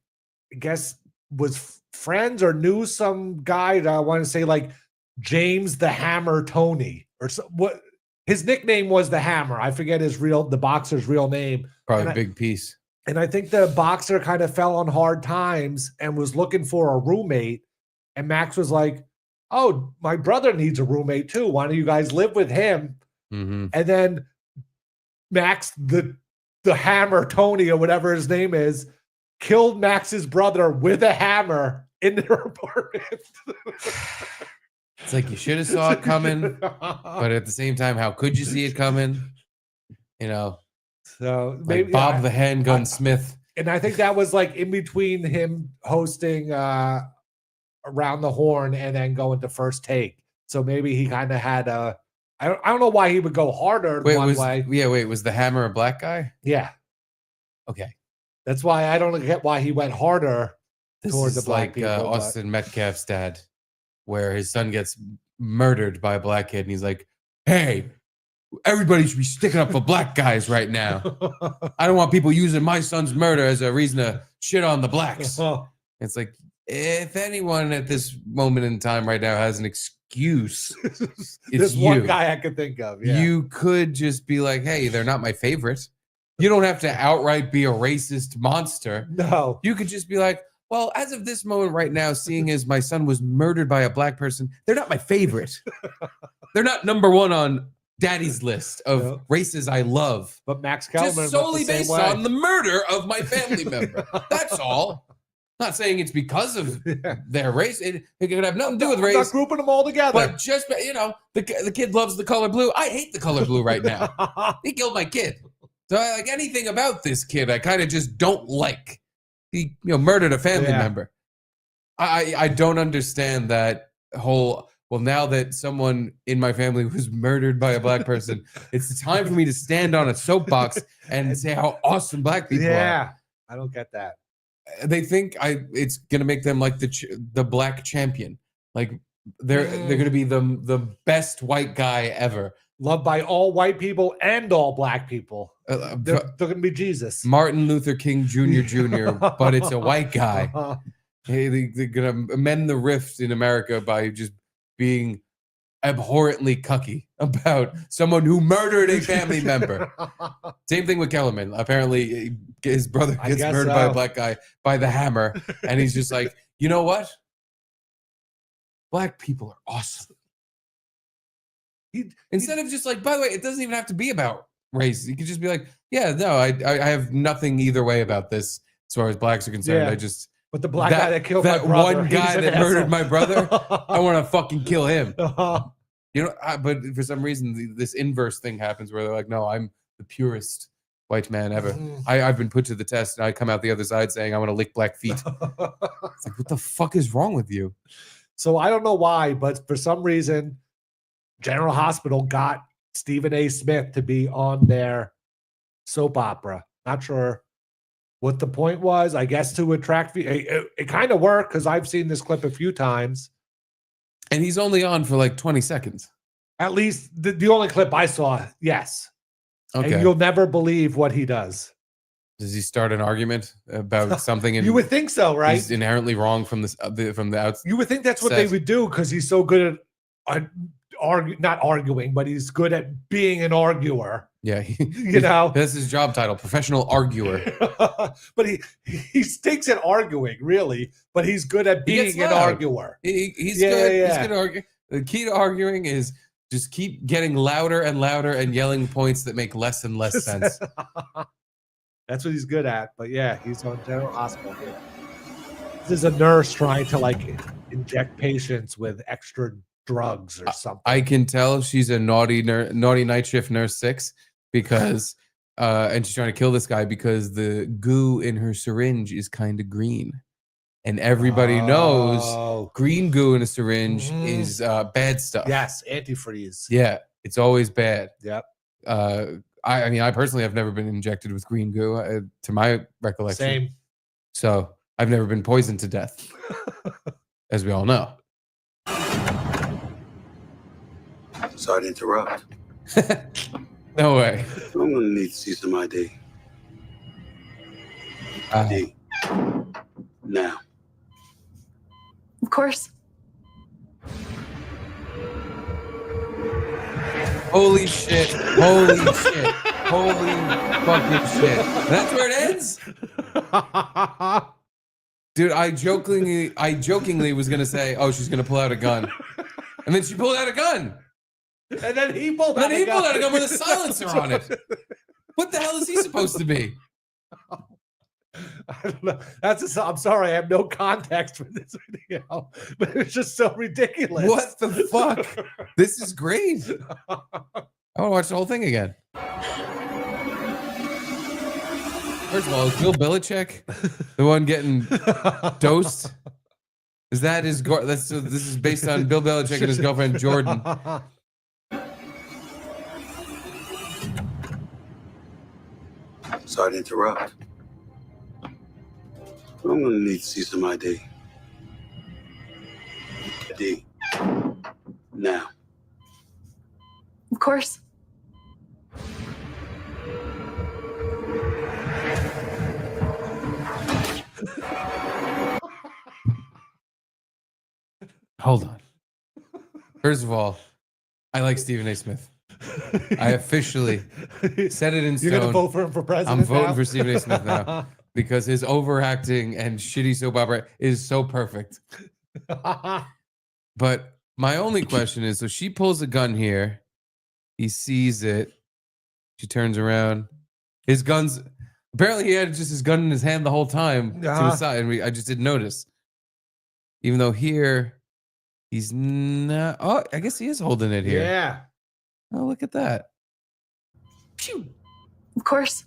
I guess was friends or knew some guy that I want to say like James the Hammer Tony or what his nickname was, the Hammer. I forget the boxer's real name. Probably Big Piece. And I think the boxer kind of fell on hard times and was looking for a roommate. And Max was like, "Oh, my brother needs a roommate too. Why don't you guys live with him?" Mm-hmm. And then Max, the Hammer Tony or whatever his name is, killed Max's brother with a hammer in their apartment. It's like you should have saw it coming, but at the same time, how could you see it coming? So maybe like Bob the Handgun Smith. And I think that was like in between him hosting Around the Horn and then going to First Take. So maybe he kind of had I don't know why he would go harder one way. Yeah, was the Hammer a black guy? Yeah. Okay. That's why I don't get why he went harder towards the black people. Austin Metcalf's dad, where his son gets murdered by a black kid, and he's like, "Hey, everybody should be sticking up for black guys right now. I don't want people using my son's murder as a reason to shit on the blacks." It's like, if anyone at this moment in time right now has an excuse, it's one guy I could think of. Yeah. You could just be like, "Hey, they're not my favorite." You don't have to outright be a racist monster. No. You could just be like, well, as of this moment right now, seeing as my son was murdered by a black person, they're not my favorite. They're not number one on daddy's list of races I love. But Max Kellerman just solely based on the murder of my family member. That's all. Not saying it's because of their race. It could have nothing to do with race. I'm not grouping them all together. But just, the kid loves the color blue. I hate the color blue right now. He killed my kid. So like anything about this kid, I kind of just don't like. He, murdered a family member. I don't understand that whole. Well, now that someone in my family was murdered by a black person, it's time for me to stand on a soapbox and say how awesome black people are. I don't get that. They think it's gonna make them like the black champion. Like they're gonna be the best white guy ever. Loved by all white people and all black people. They're going to be Jesus. Martin Luther King Jr., but it's a white guy. Hey, they're gonna amend the rift in America by just being abhorrently cucky about someone who murdered a family member. Same thing with Kellerman. Apparently, his brother gets murdered by a black guy by the hammer, and he's just like, you know what? Black people are awesome. Instead of just like, by the way, it doesn't even have to be about race. You could just be like, yeah, no, I have nothing either way about this as far as blacks are concerned. Yeah. I just But the black guy that killed that my brother, one guy that murdered my brother, I want to fucking kill him. You know, but for some reason, this inverse thing happens where they're like, no, I'm the purest white man ever. I've been put to the test, and I come out the other side saying I want to lick black feet. It's like, what the fuck is wrong with you? So I don't know why, but for some reason, General Hospital got Stephen A. Smith to be on their soap opera. Not sure what the point was. I guess to attract. It kind of worked because I've seen this clip a few times. And he's only on for like 20 seconds. At least the only clip I saw, yes. Okay. And you'll never believe what he does. Does he start an argument about something? And you would think so, right? He's inherently wrong from the outside. You would think that's what they would do because he's so good at not arguing, but he's good at being an arguer. Yeah, you know, that's his job title, professional arguer. But he stinks at arguing, really. But he's good at being an arguer. He's good. Yeah. He's good at arguing. The key to arguing is just keep getting louder and louder and yelling points that make less and less sense. That's what he's good at. But yeah, he's on General Hospital here. This is a nurse trying to like inject patients with extra drugs or something. I can tell she's a naughty night shift nurse 6 because and she's trying to kill this guy because the goo in her syringe is kind of green. And everybody knows green goo in a syringe is bad stuff. Yes, antifreeze. Yeah, it's always bad. Yep. I mean, I personally have never been injected with green goo, to my recollection. Same. So I've never been poisoned to death, as we all know. Sorry to interrupt. No way. I'm gonna need to see some ID. ID. Now. Of course. Holy shit. Holy shit. Holy fucking shit. That's where it ends? Dude, I jokingly was gonna say, oh, she's gonna pull out a gun. And then she pulled out a gun. And then he pulled out a gun with a silencer on it. What the hell is he supposed to be? I don't know. I'm sorry, I have no context for this video, but it's just so ridiculous. What the fuck? This is great. I want to watch the whole thing again. First of all, is Bill Belichick the one getting dosed? Is that his? This is based on Bill Belichick and his girlfriend Jordan. Sorry to interrupt. I'm gonna need to see some ID. ID. Now. Of course. Hold on. First of all, I like Stephen A. Smith. I officially set it in stone. You're going to vote for him for president I'm voting now? for Stephen A. Smith now because his overacting and shitty soap opera is so perfect. But my only question is, so she pulls a gun here. He sees it. She turns around. His gun's... Apparently he had just his gun in his hand the whole time to his side. And I just didn't notice. Even though here, he's not... Oh, I guess he is holding it here. Yeah. Oh, look at that. Phew. Of course.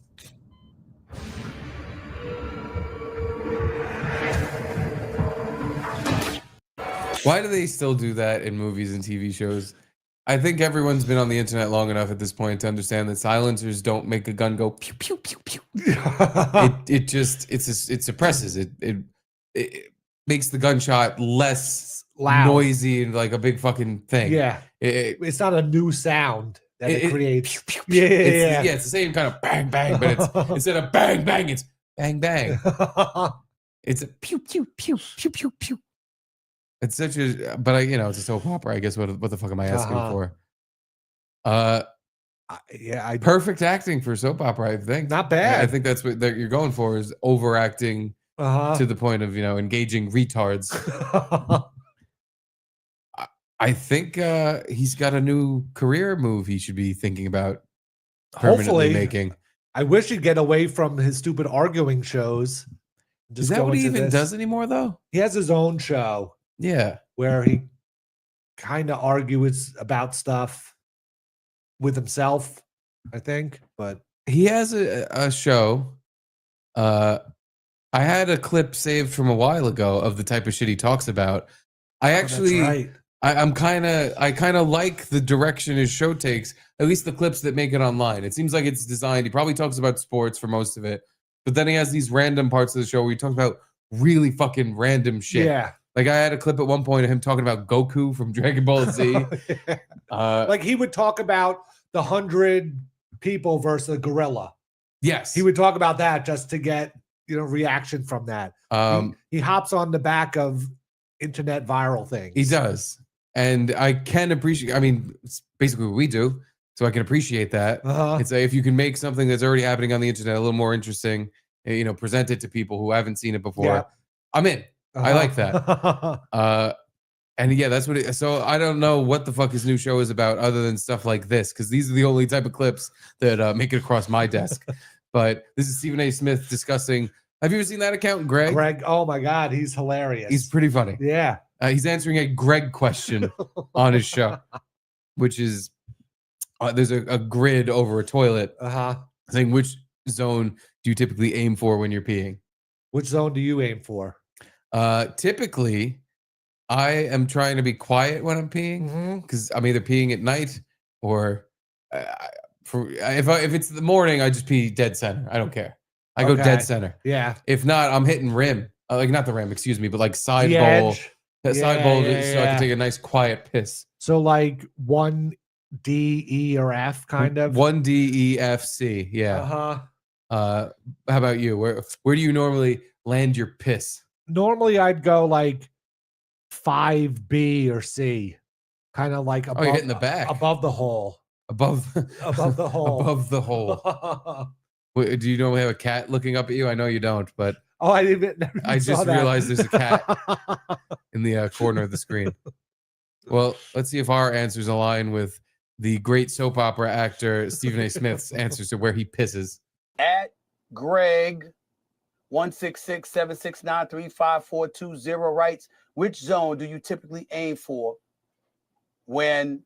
Why do they still do that in movies and TV shows? I think everyone's been on the internet long enough at this point to understand that silencers don't make a gun go pew pew pew pew. It suppresses it. It makes the gunshot less loud, noisy, and like a big fucking thing. Yeah, it's not a new sound that it creates. Yeah, it's the same kind of bang bang, but it's instead of bang bang, it's bang bang. It's a pew pew pew pew pew pew. It's such a, but it's a soap opera. I guess what the fuck am I asking for? Perfect acting for soap opera. I think not bad. I think that's what you're going for is overacting to the point of engaging retards. I think he's got a new career move he should be thinking about permanently making. I wish he'd get away from his stupid arguing shows. Is that what he even does anymore, though? He has his own show. Yeah. Where he kind of argues about stuff with himself, I think. But he has a show. I had a clip saved from a while ago of the type of shit he talks about. That's right. I kind of like the direction his show takes, at least the clips that make it online. It seems like it's designed. He probably talks about sports for most of it, but then he has these random parts of the show where he talks about really fucking random shit. Yeah. Like I had a clip at one point of him talking about Goku from Dragon Ball Z. Like he would talk about the 100 people versus a gorilla. Yes. He would talk about that just to get, reaction from that. He hops on the back of internet viral things. He does. And I can appreciate, it's basically what we do. So I can appreciate that. It's like if you can make something that's already happening on the internet a little more interesting, present it to people who haven't seen it before. I'm in. I like that. And yeah, that's what so I don't know what the fuck his new show is about other than stuff like this, because these are the only type of clips that make it across my desk. But this is Stephen A. Smith discussing. Have you ever seen that account, Greg? Greg, oh my God, he's hilarious. He's pretty funny. Yeah. He's answering a Greg question on his show, which is there's a grid over a toilet saying which zone do you typically aim for when you're peeing? Which zone do you aim for? Typically, I am trying to be quiet when I'm peeing because I'm either peeing at night or if it's the morning, I just pee dead center. I don't care. I go dead center. Yeah. If not, I'm hitting rim. Like not the rim, excuse me, but like side the bowl. Edge. That side bowl, so I can take a nice quiet piss. So like 1 D, E, or F kind of? 1 D, E, F, C. Yeah. How about you? Where do you normally land your piss? Normally I'd go like 5 B or C. Kind of like above, you're hitting the back. Above the hole. Above the hole. Above the hole. Wait, do you normally have a cat looking up at you? I know you don't, but I didn't. I just realized there's a cat in the corner of the screen. Well, let's see if our answers align with the great soap opera actor Stephen A. Smith's answers to where he pisses. At Greg 166-769-35420 writes, which zone do you typically aim for when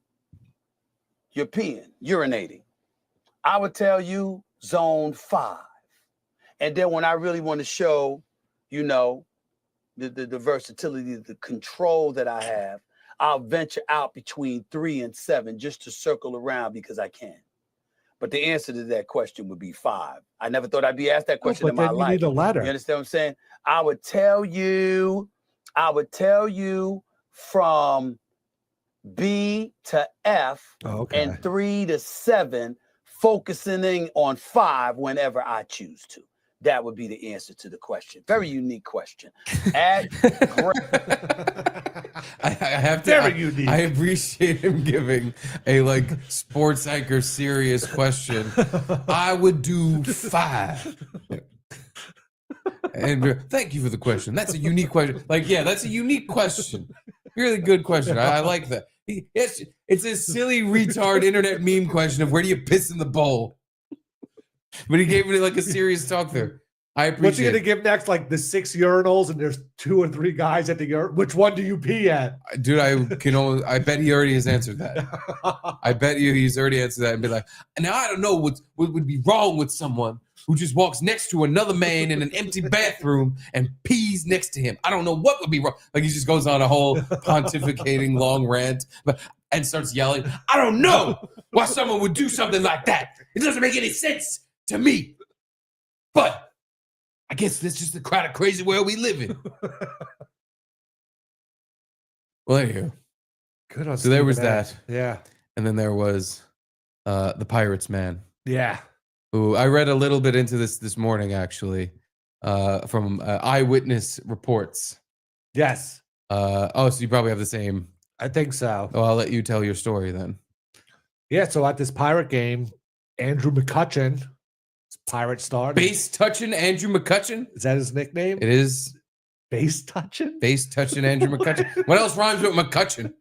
you're peeing, urinating? I would tell you zone 5. And then when I really want to show, the versatility, the control that I have, I'll venture out between 3 and 7 just to circle around because I can. But the answer to that question would be 5. I never thought I'd be asked that question in my life. You need a letter. You understand what I'm saying? I would tell you from B to F and 3 to 7, focusing on 5 whenever I choose to. That would be the answer to the question. Very unique question. I have to. Very unique. I appreciate him giving a sports anchor serious question. I would do 5. And thank you for the question. That's a unique question. That's a unique question. Really good question. I like that. It's a silly retard internet meme question of where do you piss in the bowl? But he gave me a serious talk there. I appreciate. What's he gonna give next? Like the 6 urinals, and there's 2 or 3 guys at the urinal. Which one do you pee at? Dude, I bet he already has answered that. I bet you he's already answered that and be like, now I don't know what would be wrong with someone who just walks next to another man in an empty bathroom and pees next to him. I don't know what would be wrong. He just goes on a whole pontificating long rant and starts yelling, I don't know why someone would do something like that. It doesn't make any sense to me. But I guess that's just the kind of crazy world we live in. Well, anywho. Good on so there was Stephen A. that. Yeah. And then there was the Pirates man. Yeah. Who I read a little bit into this morning, actually. from eyewitness reports. Yes. So you probably have the same. I think so. Well, I'll let you tell your story then. Yeah, so at this Pirate game, Andrew McCutcheon, Pirate star. Base touching Andrew McCutcheon? Is that his nickname? It is. Base touching? Base touching Andrew McCutcheon. What else rhymes with McCutcheon?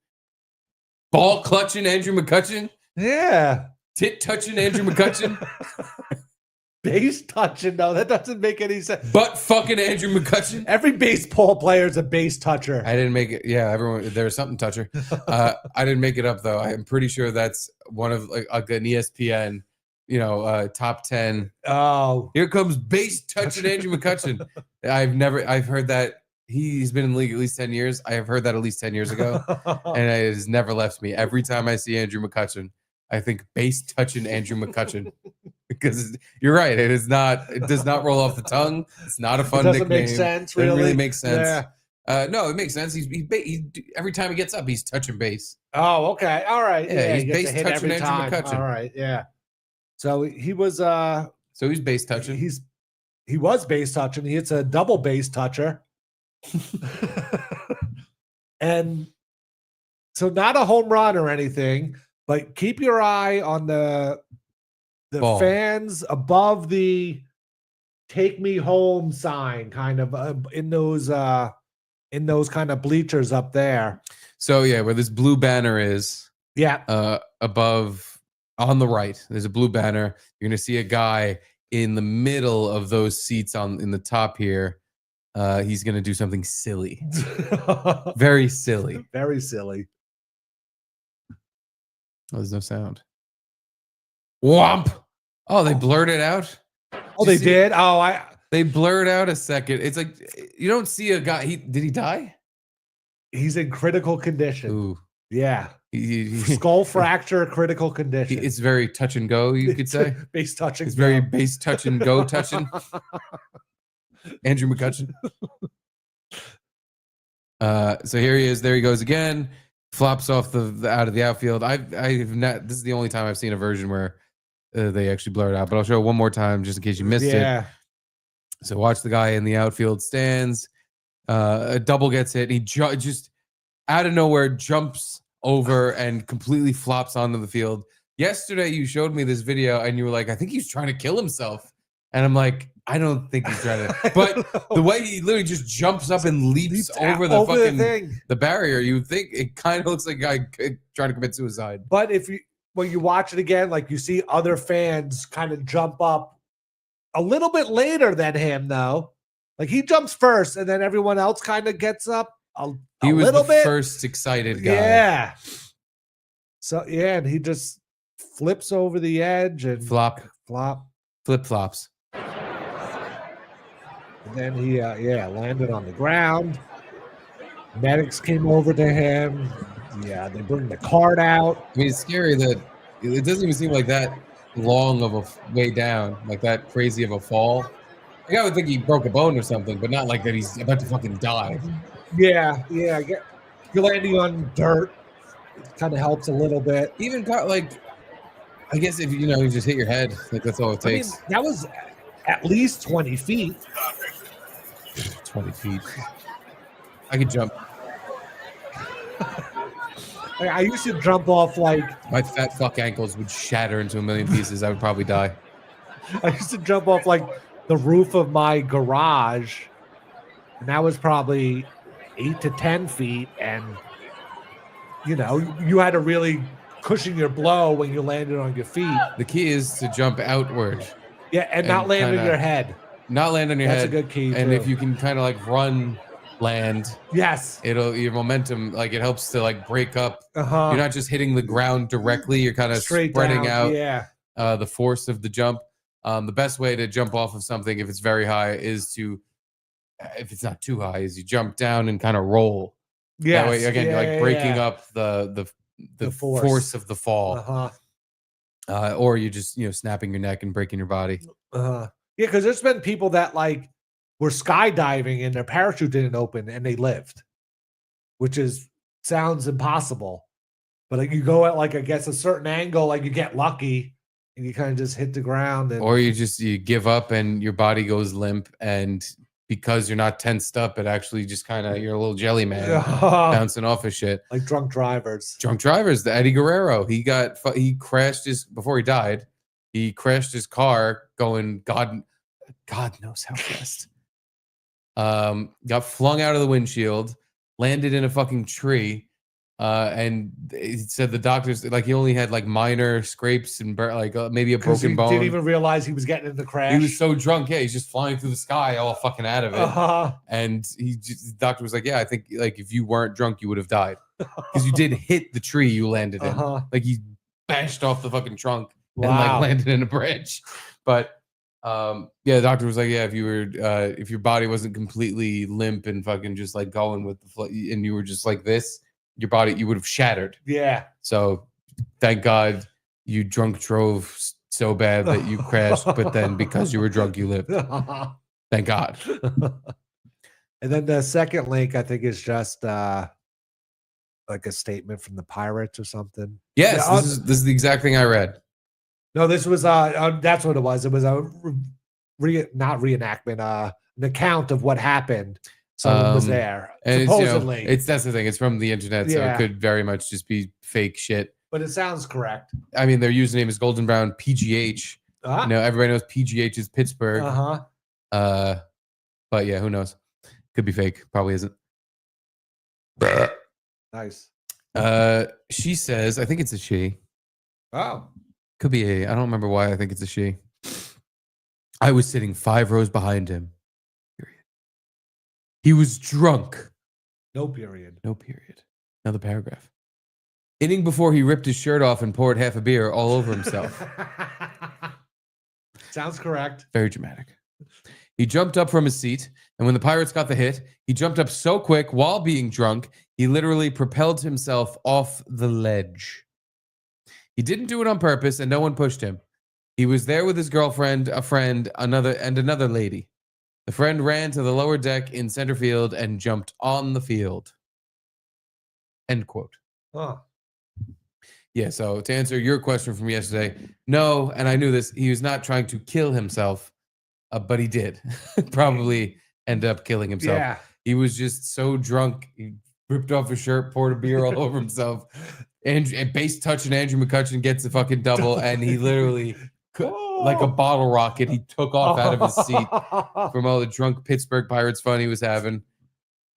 Ball clutching Andrew McCutcheon? Yeah. Tit touching Andrew McCutcheon? Base touching? No, that doesn't make any sense. Butt fucking Andrew McCutcheon? Every baseball player is a base toucher. I didn't make it. Yeah, everyone. There's something toucher. I didn't make it up though. I'm pretty sure that's one of like an ESPN, top 10. Oh, here comes base touching Andrew McCutcheon. I've heard that he's been in the league at least 10 years. I have heard that at least 10 years ago, and it has never left me. Every time I see Andrew McCutcheon, I think base touching Andrew McCutcheon. Because you're right, it does not roll off the tongue. It's not a fun nickname. Doesn't make sense. Really, doesn't really make sense. Yeah. No, it makes sense. He every time he gets up, he's touching base. Oh, okay, all right. Yeah, he's base touching Andrew McCutcheon. All right, yeah. So he was. So he's base touching. He was base touching. He hits a double base toucher, and so not a home run or anything. But keep your eye on the ball. Fans above the "Take Me Home" sign, kind of in those kind of bleachers up there. So yeah, where this blue banner is, above on the right, there's a blue banner. You're gonna see a guy in the middle of those seats in the top here. He's gonna do something silly, very silly, very silly. Oh, there's no sound. Whomp! Oh, they blurred it out. Oh, they did. They blurred out a second. It's like you don't see a guy. Did he die? He's in critical condition. Ooh, yeah. Skull fracture, critical condition. It's very touch and go. You could say base touching. It's very base touch and go touching. Andrew McCutcheon. So here he is. There he goes again. Flops off out of the outfield. I've not. This is the only time I've seen a version where they actually blur it out. But I'll show it one more time just in case you missed it. So watch the guy in the outfield stands. A double gets hit. He just out of nowhere jumps over and completely flops onto the field. Yesterday you showed me this video and you were like, I think he's trying to kill himself. And I'm like, I don't think he's trying to. But the way he literally just jumps up and leaps over the fucking the barrier, you would think it kind of looks like a guy trying to commit suicide. But when you watch it again, like you see other fans kind of jump up a little bit later than him, though. Like he jumps first, and then everyone else kind of gets up He was little the bit. first excited guy. Yeah. So and he just flips over the edge and flip flops. And then he landed on the ground. Medics came over to him. Yeah, they bring the cart out. I mean, it's scary that it doesn't even seem like that long of a way down, like that crazy of a fall. Like I would think he broke a bone or something, but not like that he's about to fucking die. Yeah. You're landing on dirt. It kind of helps a little bit. Even like, I guess if you just hit your head, like that's all it takes. I mean, that was at least 20 feet. 20 feet. I could jump. I used to jump off like my fat fuck ankles would shatter into a million pieces. I would probably die. I used to jump off like the roof of my garage, and that was probably 8 to 10 feet. And you had to really cushion your blow when you landed on your feet. The key is to jump outward. Yeah, and not land on your head. Not land on your head. That's a good key. And too. if you can kind of like land. Yes. Your momentum, like it helps to like break up. Uh-huh. You're not just hitting the ground directly. You're kind of spreading down. out the force of the jump. The best way to jump off of something if it's very high is if it's not too high, is you jump down and kind of roll. Yeah. That way, again, you're like breaking up the force of the fall. Uh-huh. Or you just snapping your neck and breaking your body. Uh-huh. Yeah, because there's been people that like were skydiving and their parachute didn't open and they lived, which sounds impossible. But like you go at like I guess a certain angle, like you get lucky and you kind of just hit the ground, or you give up and your body goes limp, and because you're not tensed up, it actually just kind of, you're a little jelly man bouncing off of shit. Like drunk drivers. The Eddie Guerrero, he crashed before he died, he crashed his car going God knows how fast. Got flung out of the windshield, landed in a fucking tree. And he said the doctors, like, he only had like minor scrapes and maybe a broken bone. Didn't even realize he was getting in the crash. He was so drunk. Yeah, he's just flying through the sky, all fucking out of it. And the doctor was like, "Yeah, I think like if you weren't drunk, you would have died because you did hit the tree you landed in. Like he bashed off the fucking trunk and like landed in a branch." But yeah, the doctor was like, "Yeah, if you were if your body wasn't completely limp and fucking just like going with the flow, and you were just like this." Your body, you would have shattered. Yeah. So thank God you drunk drove so bad that you crashed, but then because you were drunk, you lived. Thank God. And then the second link, I think, is just like a statement from the Pirates or something. Yes, this is the exact thing I read. No, this was that's what it was. It was a not reenactment, an account of what happened. Someone was there, and supposedly. That's the thing. It's from the internet, so it could very much just be fake shit. But it sounds correct. I mean, their username is Golden Brown PGH. You know, everybody knows PGH is Pittsburgh. But yeah, who knows? Could be fake. Probably isn't. Nice. She says, I think it's a she. Oh. Could be I don't remember why I think it's a she. I was sitting 5 rows behind him. He was drunk. No period. No period. Another paragraph. Inning before he ripped his shirt off and poured half a beer all over himself. Sounds correct. Very dramatic. He jumped up from his seat, and when the Pirates got the hit, he jumped up so quick while being drunk, he literally propelled himself off the ledge. He didn't do it on purpose, and no one pushed him. He was there with his girlfriend, a friend, another lady. The friend ran to the lower deck in center field and jumped on the field. End quote. Huh. Yeah, so to answer your question from yesterday, no, and I knew this, he was not trying to kill himself, but he did probably end up killing himself. Yeah. He was just so drunk, he ripped off his shirt, poured a beer all over himself. And base touch, and Andrew McCutchen gets a fucking double, and he literally... like a bottle rocket, he took off out of his seat from all the drunk Pittsburgh Pirates fun he was having.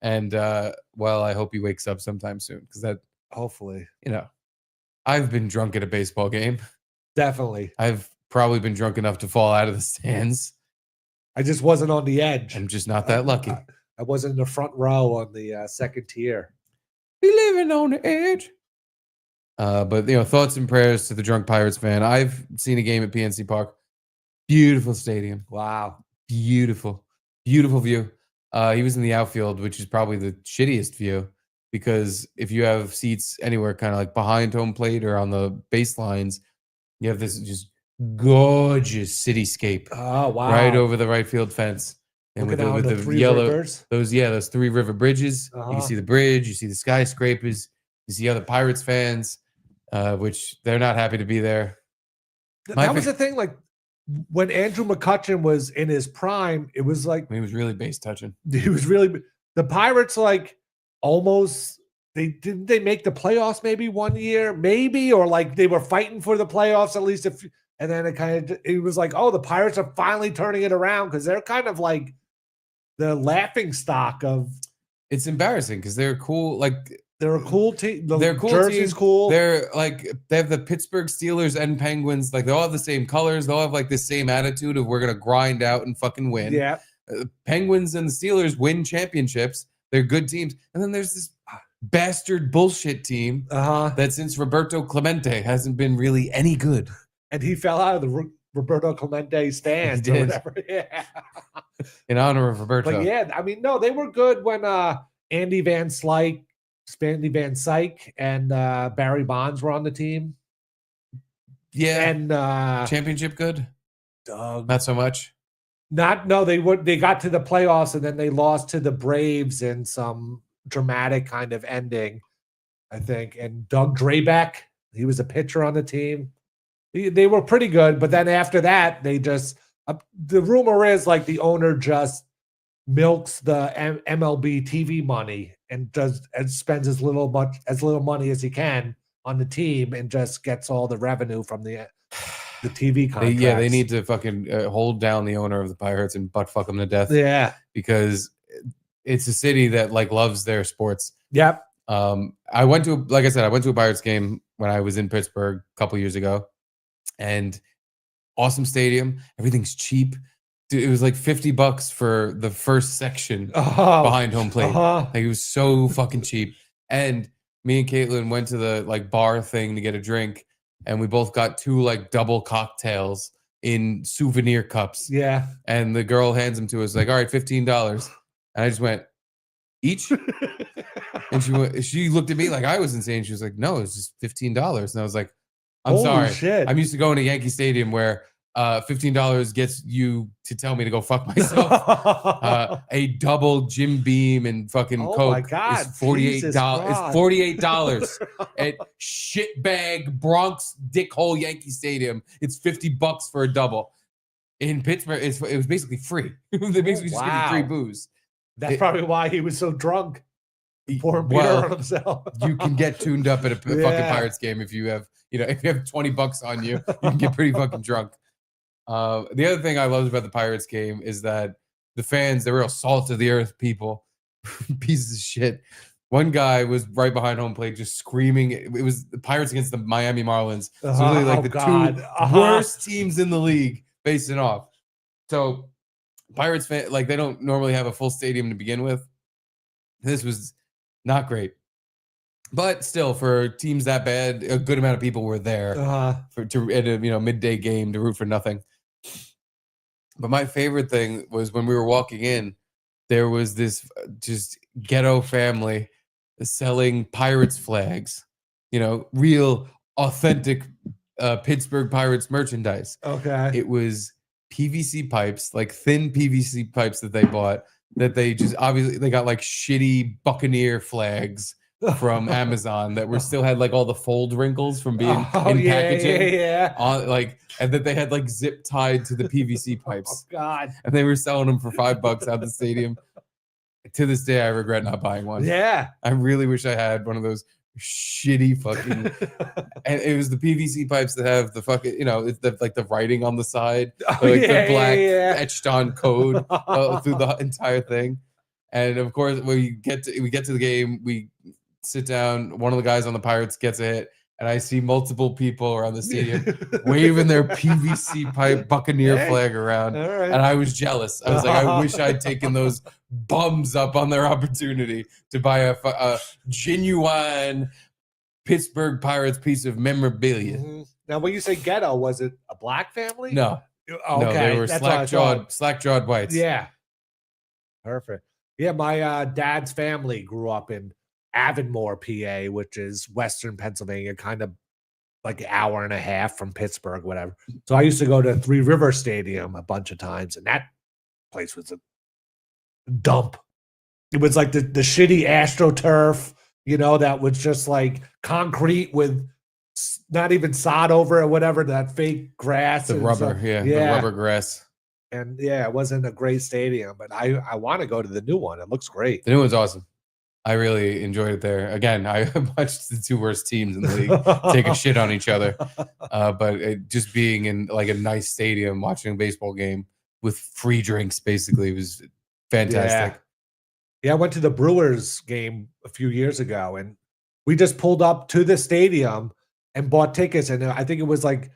And well, I hope he wakes up sometime soon, because that, hopefully, you know, I've been drunk at a baseball game. Definitely. I've probably been drunk enough to fall out of the stands. I just wasn't on the edge. I'm just not that lucky. I wasn't in the front row on the second tier. Be living on the edge. But you know, thoughts and prayers to the drunk Pirates fan. I've seen a game at PNC Park. Beautiful stadium. Wow. Beautiful. Beautiful view. He was in the outfield, which is probably the shittiest view, because if you have seats anywhere kind of like behind home plate or on the baselines, you have this just gorgeous cityscape. Oh, wow. Right over the right field fence. And with the yellow rivers. those 3 river bridges. You can see the bridge, you see the skyscrapers, you see other Pirates fans. Which they're not happy to be there. That was the thing. Like when Andrew McCutchen was in his prime, it was like he was really base touching. He was really the Pirates. Like almost they make the playoffs maybe one year, maybe, or like they were fighting for the playoffs at least. And then it was like, oh, the Pirates are finally turning it around, because they're kind of like the laughing stock of. It's embarrassing because they're cool. Like. They're a cool team. They're cool. Jersey's cool. They're like, they have the Pittsburgh Steelers and Penguins. Like, they all have the same colors. They all have like the same attitude of, we're gonna grind out and fucking win. Yeah. Penguins and the Steelers win championships. They're good teams. And then there's this bastard bullshit team that since Roberto Clemente hasn't been really any good. And he fell out of the Roberto Clemente stands or whatever. Yeah. In honor of Roberto. But yeah, I mean, no, they were good when Andy Van Slyke, Spandy Van Syke, and Barry Bonds were on the team. Yeah. And championship good? Not so much. They got to the playoffs, and then they lost to the Braves in some dramatic kind of ending, I think. And Doug Drabek, he was a pitcher on the team. They were pretty good, but then after that, they just the rumor is like the owner just milks the MLB TV money and spends as little money as he can on the team and just gets all the revenue from the TV contracts. They need to fucking hold down the owner of the Pirates and butt fuck him to death. Yeah, because it's a city that like loves their sports. Yep. I went to a Pirates game when I was in Pittsburgh a couple years ago, and awesome stadium. Everything's cheap. Dude, it was like $50 for the first section behind home plate. Like, it was so fucking cheap. And me and Caitlin went to the like bar thing to get a drink, and we both got 2 like double cocktails in souvenir cups. Yeah. And the girl hands them to us like, all right, $15. And I just went, each? And she looked at me like I was insane. She was like, no, it's just $15. And I was like, I'm Holy sorry. shit. I'm used to going to Yankee Stadium where $15 gets you to tell me to go fuck myself. A double Jim Beam and fucking Coke my God, is $48. Jesus It's $48 at shitbag Bronx dickhole Yankee Stadium. It's $50 for a double. In Pittsburgh, it was basically free. They basically just give you free booze. That's probably why he was so drunk. Pouring beer on himself. You can get tuned up at a fucking Pirates game if you have $20 on you. You can get pretty fucking drunk. The other thing I loved about the Pirates game is that the fans, they're real salt of the earth people, pieces of shit. One guy was right behind home plate just screaming. It was the Pirates against the Miami Marlins. So really like two worst teams in the league facing off. So Pirates fan, like, they don't normally have a full stadium to begin with. This was not great. But still, for teams that bad, a good amount of people were there at a midday game to root for nothing. But my favorite thing was when we were walking in, there was this just ghetto family selling Pirates flags, real authentic Pittsburgh Pirates merchandise. Okay. It was PVC pipes, like thin PVC pipes that they bought, that they just obviously they got like shitty Buccaneer flags from Amazon that still had like all the fold wrinkles from being in packaging. Yeah. And that they had like zip tied to the PVC pipes. Oh God. And they were selling them for $5 out the stadium. To this day, I regret not buying one. Yeah. I really wish I had one of those shitty fucking and it was the PVC pipes that have the fucking it's the writing on the side, the black etched on code through the entire thing. And of course, when we get to the game, we sit down. One of the guys on the Pirates gets a hit, and I see multiple people around the stadium waving their PVC pipe Buccaneer flag around. Right. And I was jealous. I was like, I wish I'd taken those bums up on their opportunity to buy a genuine Pittsburgh Pirates piece of memorabilia. Mm-hmm. Now, when you say ghetto, was it a black family? No. Okay. No, they were slack-jawed whites. Yeah. Perfect. Yeah, my dad's family grew up in Avonmore, PA, which is Western Pennsylvania, kind of like an hour and a half from Pittsburgh, whatever. So I used to go to Three River Stadium a bunch of times, and that place was a dump. It was like the shitty AstroTurf, that was just like concrete with not even sod over it or whatever, that fake grass. The rubber, the rubber grass. And it wasn't a great stadium, but I want to go to the new one. It looks great. The new one's awesome. I really enjoyed it there. Again, I watched the 2 worst teams in the league take a shit on each other. But just being in like a nice stadium, watching a baseball game with free drinks, basically, was fantastic. Yeah, I went to the Brewers game a few years ago, and we just pulled up to the stadium and bought tickets. And I think it was like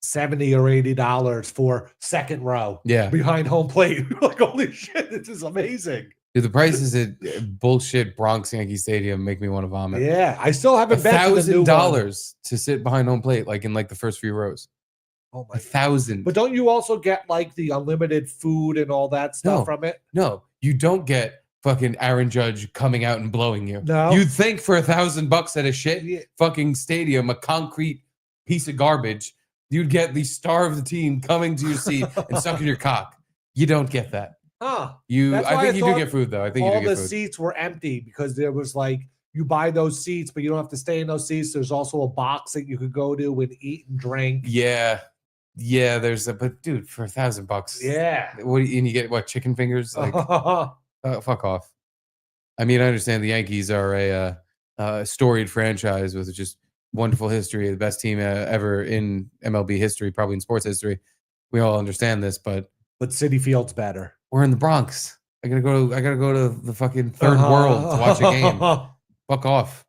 $70 or $80 for second row behind home plate. Like, holy shit, this is amazing. Dude, the prices at bullshit Bronx Yankee Stadium make me want to vomit. Yeah, I still haven't been to the new one. $1,000 to sit behind home plate, like in like the first few rows. Oh my $1,000. But don't you also get like the unlimited food and all that stuff from it? No, you don't get fucking Aaron Judge coming out and blowing you. No. You'd think for $1,000 at a shit fucking stadium, a concrete piece of garbage, you'd get the star of the team coming to your seat and sucking your cock. You don't get that. Huh. I think you do get food though. I think you do get food. All the seats were empty because there was like you buy those seats, but you don't have to stay in those seats. There's also a box that you could go to and eat and drink. Yeah, there's but dude, for $1,000, Yeah. What and you get what, chicken fingers? Like, fuck off. I mean, I understand the Yankees are a storied franchise with just wonderful history, the best team ever in MLB history, probably in sports history. We all understand this, but Citi Field's better. We're in the Bronx. I gotta go to the fucking third world to watch a game. Fuck off.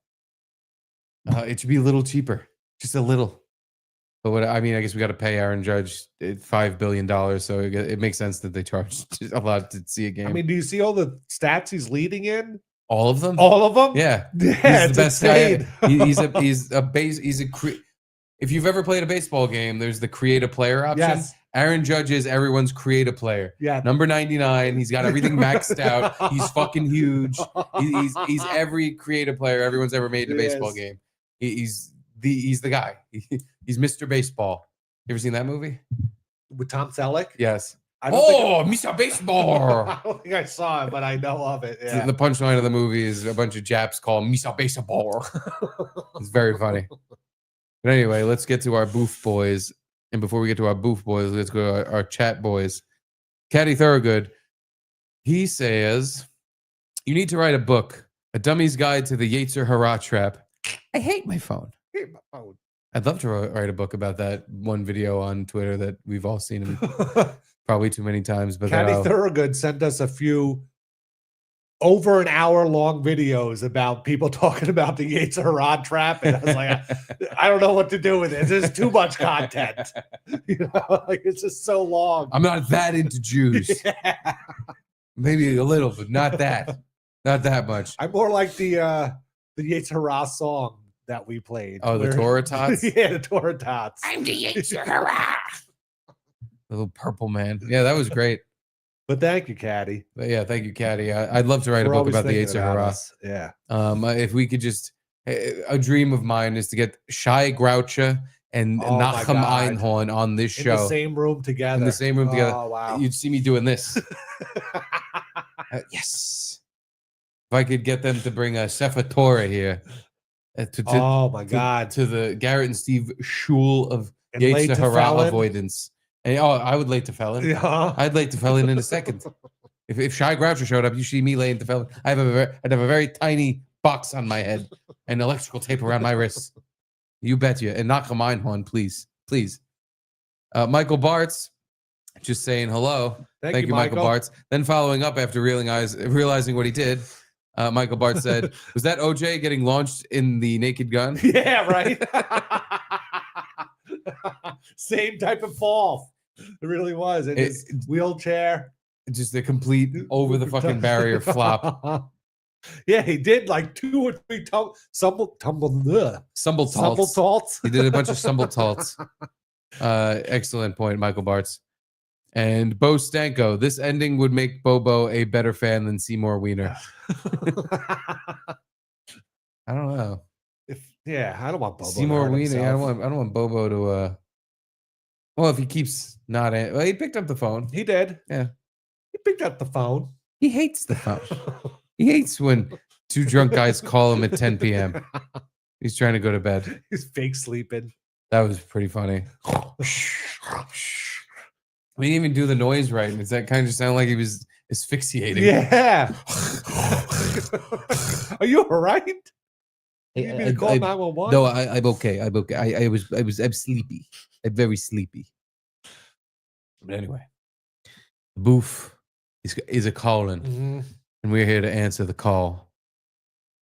It should be a little cheaper, just a little. But what I mean, I guess we got to pay Aaron Judge $5 billion, so it makes sense that they charge a lot to see a game. I mean, do you see all the stats he's leading in? All of them? All of them? Yeah. Yeah, He's the best insane. guy. If you've ever played a baseball game, there's the create a player option. Yes. Aaron Judge is everyone's create a player. Yeah. Number 99. He's got everything maxed out. He's fucking huge. He's every creative player everyone's ever made in a baseball game. He's the guy. He's Mr. Baseball. You ever seen that movie? With Tom Selleck? Yes. Mr. Baseball. I don't think I saw it, but I know of it. Yeah. The punchline of the movie is a bunch of Japs call him Mr. Baseball. It's very funny. But anyway, let's get to our boof boys. And before we get to our boof boys, let's go to our chat boys. Caddy Thorogood, he says, you need to write a book, A Dummy's Guide to the Yetzer Hara Trap. I hate my phone. I'd love to write a book about that one video on Twitter that we've all seen probably too many times. But Caddy Thorogood sent us a few over an hour long videos about people talking about the Yetzer Hara trap, and I was like, I don't know what to do with it. There's too much content. Like it's just so long. I'm not that into Jews. Yeah. Maybe a little, but not that. Not that much. I'm more like the Yetzer Hara song that we played. Oh, the Torah Tots? Yeah, the Torah Tots. I'm the Yetzer Hara. Little purple man. Yeah, that was great. But thank you, Caddy. But yeah, thank you, Caddy. I'd love to write a book about the Yetzer Hara. Yeah. If we could just, a dream of mine is to get Shai Groucha and Nachum Einhorn on this show. In the same room together. In the same room together. Oh, wow. You'd see me doing this. Yes. If I could get them to bring a Sefer Torah here. Oh, my God. To the Garrett and Steve shul of Yetzer Hara avoidance. And, I would lay Tefillin. Yeah. I'd lay Tefillin in a second. If Shai Groucher showed up, you see me laying Tefillin. I'd have a very tiny box on my head and electrical tape around my wrists. You bet you. And Nachum Einhorn, please. Please. Michael Bartz, just saying hello. Thank you, Michael Bartz. Then following up after realizing what he did, Michael Bartz said, was that OJ getting launched in the Naked Gun? Yeah, right. Same type of fall. It really was. And his wheelchair. Just a complete over the fucking barrier flop. Yeah, he did like 2 or 3 stumble talts. He did a bunch of stumble talts. Excellent point, Michael Bartz. And Bo Stanko, this ending would make Bobo a better fan than Seymour Wiener. I don't know. I don't want Bobo. Seymour Wiener. I don't want Bobo to. Well, if he keeps not, he picked up the phone. He did. Yeah, he picked up the phone. He hates the phone. He hates when 2 drunk guys call him at 10 p.m. He's trying to go to bed. He's fake sleeping. That was pretty funny. We didn't even do the noise right. And that kind of just sounded like he was asphyxiating. Yeah. Are you all right? You need to call 911? No, I'm okay. I'm okay. I'm sleepy. I'm very sleepy. But anyway, Boof is a calling, and we're here to answer the call.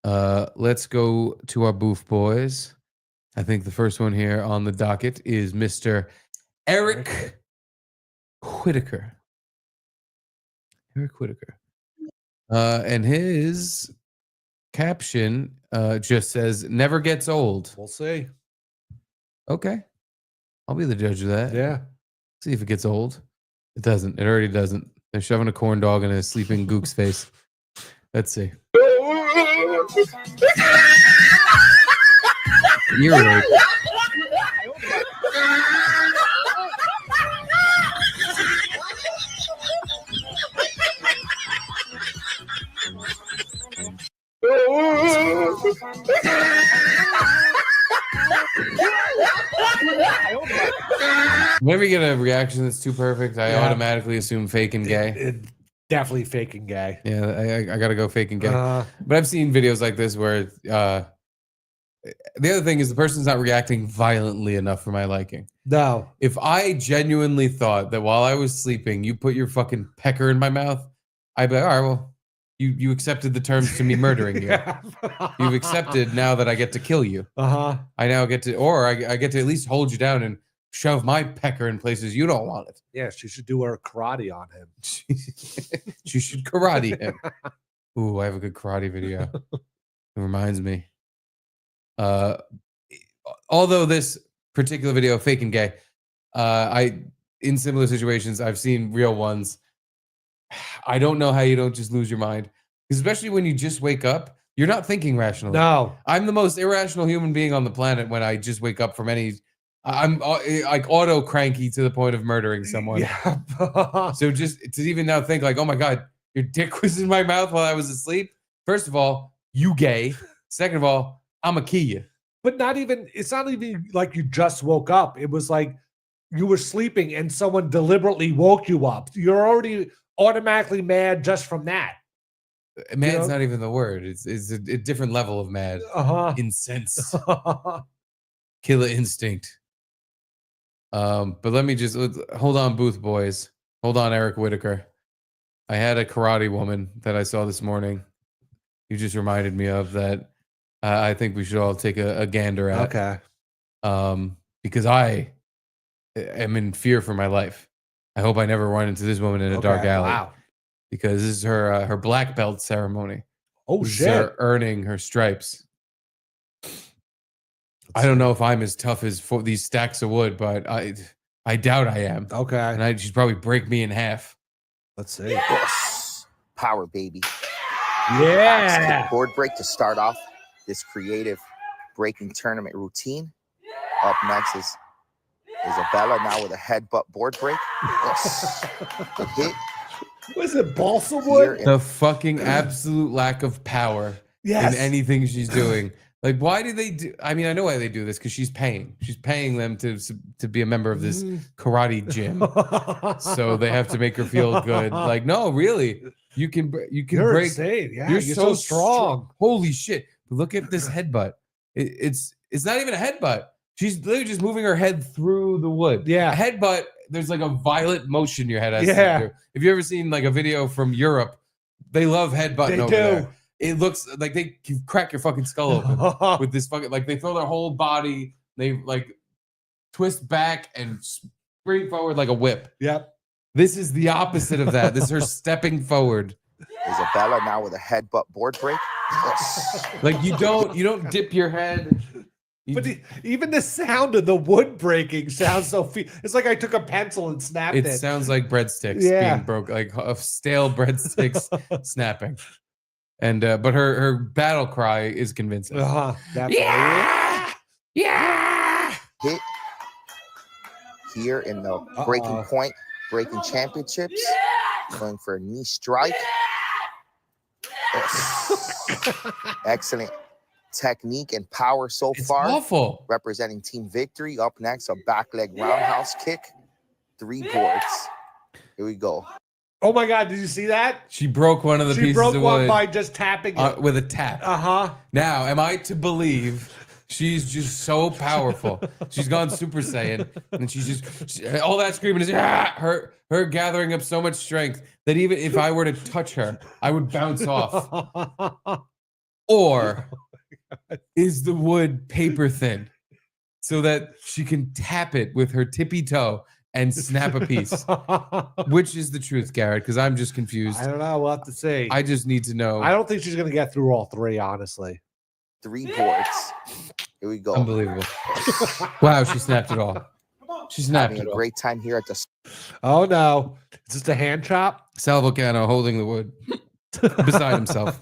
Let's go to our Boof boys. I think the first one here on the docket is Mr. Eric Whitaker. Eric Whitaker. And his caption just says, never gets old. We'll see. Okay. I'll be the judge of that. Yeah. See if it gets old. It doesn't. It already doesn't. They're shoving a corn dog in a sleeping gook's face. Let's see. You're right. Whenever you get a reaction that's too perfect, I automatically assume fake and gay. Definitely fake and gay. Yeah, I gotta go fake and gay. But I've seen videos like this where the other thing is the person's not reacting violently enough for my liking. No. If I genuinely thought that while I was sleeping, you put your fucking pecker in my mouth, I'd be like, all right, well, you accepted the terms to me murdering you. You've accepted now that I get to kill you. I now get to, or I get to at least hold you down and shove my pecker in places you don't want it. Yeah, she should do her karate on him. She should karate him. Ooh, I have a good karate video. It reminds me. Although this particular video, fake and gay, in similar situations, I've seen real ones. I don't know how you don't just lose your mind, especially when you just wake up. You're not thinking rationally. No, I'm the most irrational human being on the planet when I just wake up from any. I'm like auto cranky to the point of murdering someone. Yeah. So just to even now think like, oh my God, your dick was in my mouth while I was asleep. First of all, you gay. Second of all, I'm a key you. But it's not even like you just woke up. It was like you were sleeping and someone deliberately woke you up. You're already automatically mad just from that. Mad's not even the word. It's a different level of mad. Incense. Killer instinct. But let me just hold on, Booth boys. Hold on, Eric Whitaker. I had a karate woman that I saw this morning. You just reminded me of that. I think we should all take a gander at. Okay. Because I am in fear for my life. I hope I never run into this woman in a dark alley. Wow. Because this is her black belt ceremony. Oh, this shit. Is her earning her stripes. I don't know if I'm as tough as for these stacks of wood, but I doubt I am. Okay. And she'd probably break me in half. Let's see. Yes. Power, baby. Yeah. Board break to start off this creative breaking tournament routine. Up next is Isabella now with a headbutt board break. Yes. The hit. Was it balsa wood? The fucking absolute lack of power in anything she's doing. Like, why do they do? I mean, I know why they do this because she's paying. She's paying them to be a member of this karate gym, so they have to make her feel good. Like, no, really, you can You're break. insane. Yeah, you're so strong. Holy shit! Look at this headbutt. It's not even a headbutt. She's literally just moving her head through the wood. Yeah, a headbutt. There's like a violent motion your head has to do. If you ever seen like a video from Europe, they love headbutting over there. It looks like they can crack your fucking skull open with this fucking, like they throw their whole body, they like twist back and spring forward like a whip. Yep. This is the opposite of that. This is her stepping forward. Isabella now with a headbutt board break. Yes. Like you don't dip your head. But even the sound of the wood breaking sounds so. It's like I took a pencil and snapped it. It sounds like breadsticks being broke, like stale breadsticks snapping. And but her battle cry is convincing. Yeah. Hit here in the breaking point, breaking championships. Going for a knee strike. Yes. Excellent technique and power so far. Awful. Representing Team Victory. Up next, a back leg roundhouse kick. 3 boards. Here we go. Oh my God! Did you see that? She broke one of the pieces of wood. She broke one by just tapping it with a tap. Now, am I to believe she's just so powerful? She's gone Super Saiyan, and she's just all that screaming is her gathering up so much strength that even if I were to touch her, I would bounce off. Or is the wood paper thin so that she can tap it with her tippy toe and snap a piece? Which is the truth, Garrett? Because I'm just confused. I don't know. We'll have to see. I just need to know. I don't think she's going to get through all 3, honestly. 3 boards. Here we go. Unbelievable. Wow, she snapped it all. She snapped Having it all. a great time here at the... Oh, no. Is this a hand chop? Sal Volcano holding the wood beside himself.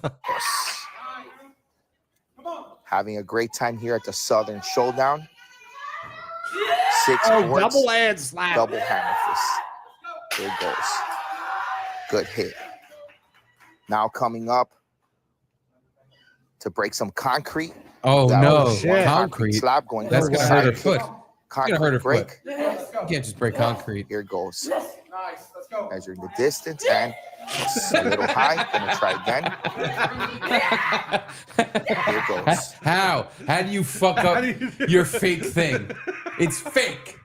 Having a great time here at the Southern Showdown. 6 boards. Double hand slap. Double hand fist. There it goes. Good hit. Now coming up to break some concrete. Oh That no, was one concrete. slab going That's down gonna the hurt her side. foot. Concrete Gonna hurt her break. foot. You can't just break concrete. Here goes. Measuring the distance and a little high. Gonna try again. Here goes. How? How do you fuck up your fake thing? It's fake.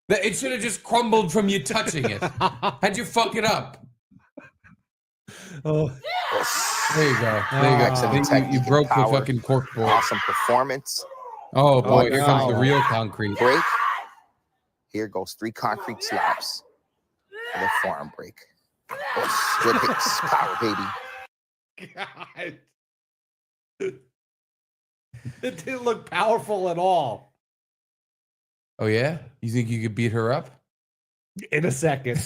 It should have just crumbled from you touching it. How'd you fuck it up? Oh, there you go. There you go. Excellent You broke the power. fucking cork board. Awesome performance. Oh boy, here no. comes the real concrete. Break. Here goes 3 concrete slabs. And a forearm break. Oh, good hits. Power, baby. God. It didn't look powerful at all. Oh yeah? You think you could beat her up? In a second.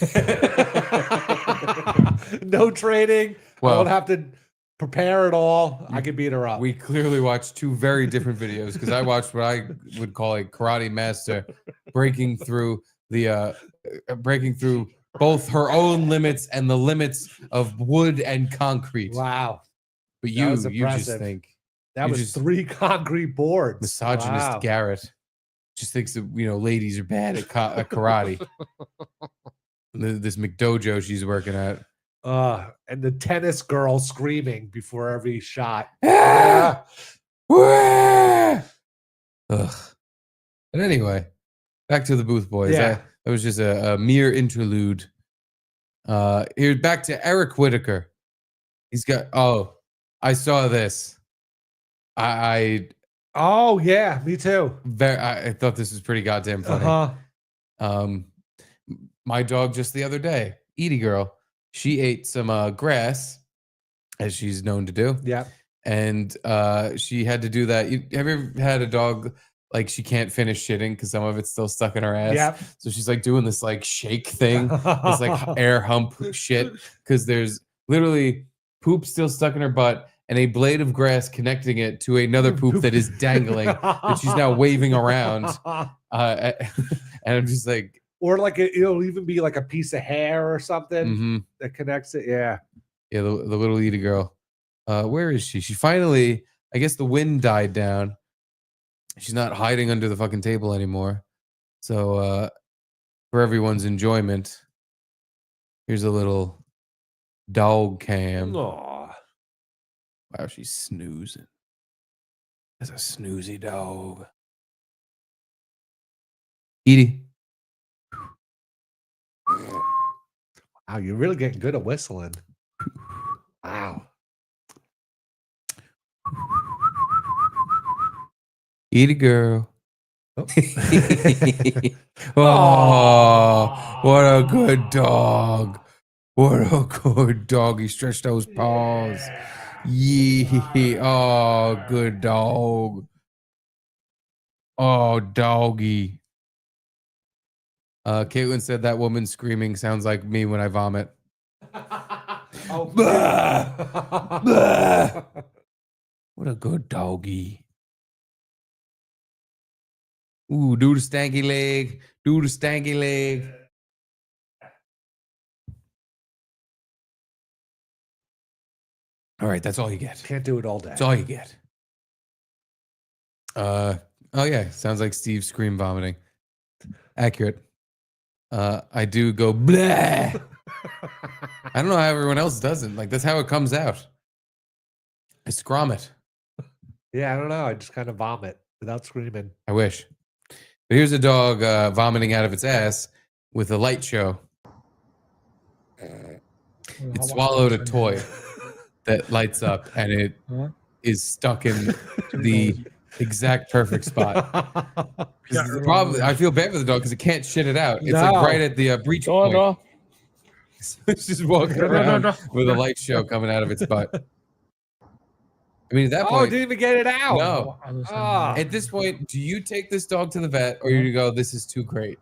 No training. I don't have to prepare at all. I could beat her up. We clearly watched 2 very different videos because I watched what I would call a karate master breaking through both her own limits and the limits of wood and concrete. Wow. But That you was just impressive. think That you was just 3 concrete boards. misogynist Wow. Garrett just thinks that ladies are bad at karate. This McDojo she's working at. And the tennis girl screaming before every shot. Ah! Ugh. But anyway, back to the Booth Boys. Yeah. That was just a mere interlude. Here, back to Eric Whitaker. He's got. Oh, I saw this. Oh yeah, me too. I thought this was pretty goddamn funny. My dog just the other day, Edie girl, she ate some grass, as she's known to do. Yeah. And she had to do that. Have you ever had a dog like she can't finish shitting because some of it's still stuck in her ass? Yep. So she's like doing this like shake thing, this like air hump shit, because there's literally poop still stuck in her butt and a blade of grass connecting it to another poop that is dangling that she's now waving around. And I'm just like, or like it'll even be like a piece of hair or something that connects it. Yeah. Yeah, the little Edie girl. Where is she? She finally, I guess the wind died down. She's not hiding under the fucking table anymore. So for everyone's enjoyment, here's a little dog cam. Aw. Wow, she's snoozing. That's a snoozy dog. Edie. Wow, you're really getting good at whistling. Wow. Edie girl. Oh. Oh, what a good dog. What a good dog. He stretched those paws. Yeah. Oh, good dog. Oh, doggy. Caitlin said that woman screaming sounds like me when I vomit. Oh, What a good doggy. Ooh, do the stanky leg. Do the stanky leg. All right, that's all you get. Can't do it all day. That's all you get. Oh yeah, sounds like Steve scream vomiting. Accurate. I do go bleh. I don't know how everyone else doesn't. Like that's how it comes out. I scrum it. Yeah, I don't know. I just kind of vomit without screaming. I wish. But here's a dog vomiting out of its ass with a light show. It swallowed a toy that lights up and it is stuck in the exact perfect spot. I feel bad for the dog because it can't shit it out. It's like right at the breach point. It's just walking around with a light show coming out of its butt. I mean, at that point, it didn't even get it out. No. At this point, do you take this dog to the vet or you go, this is too great?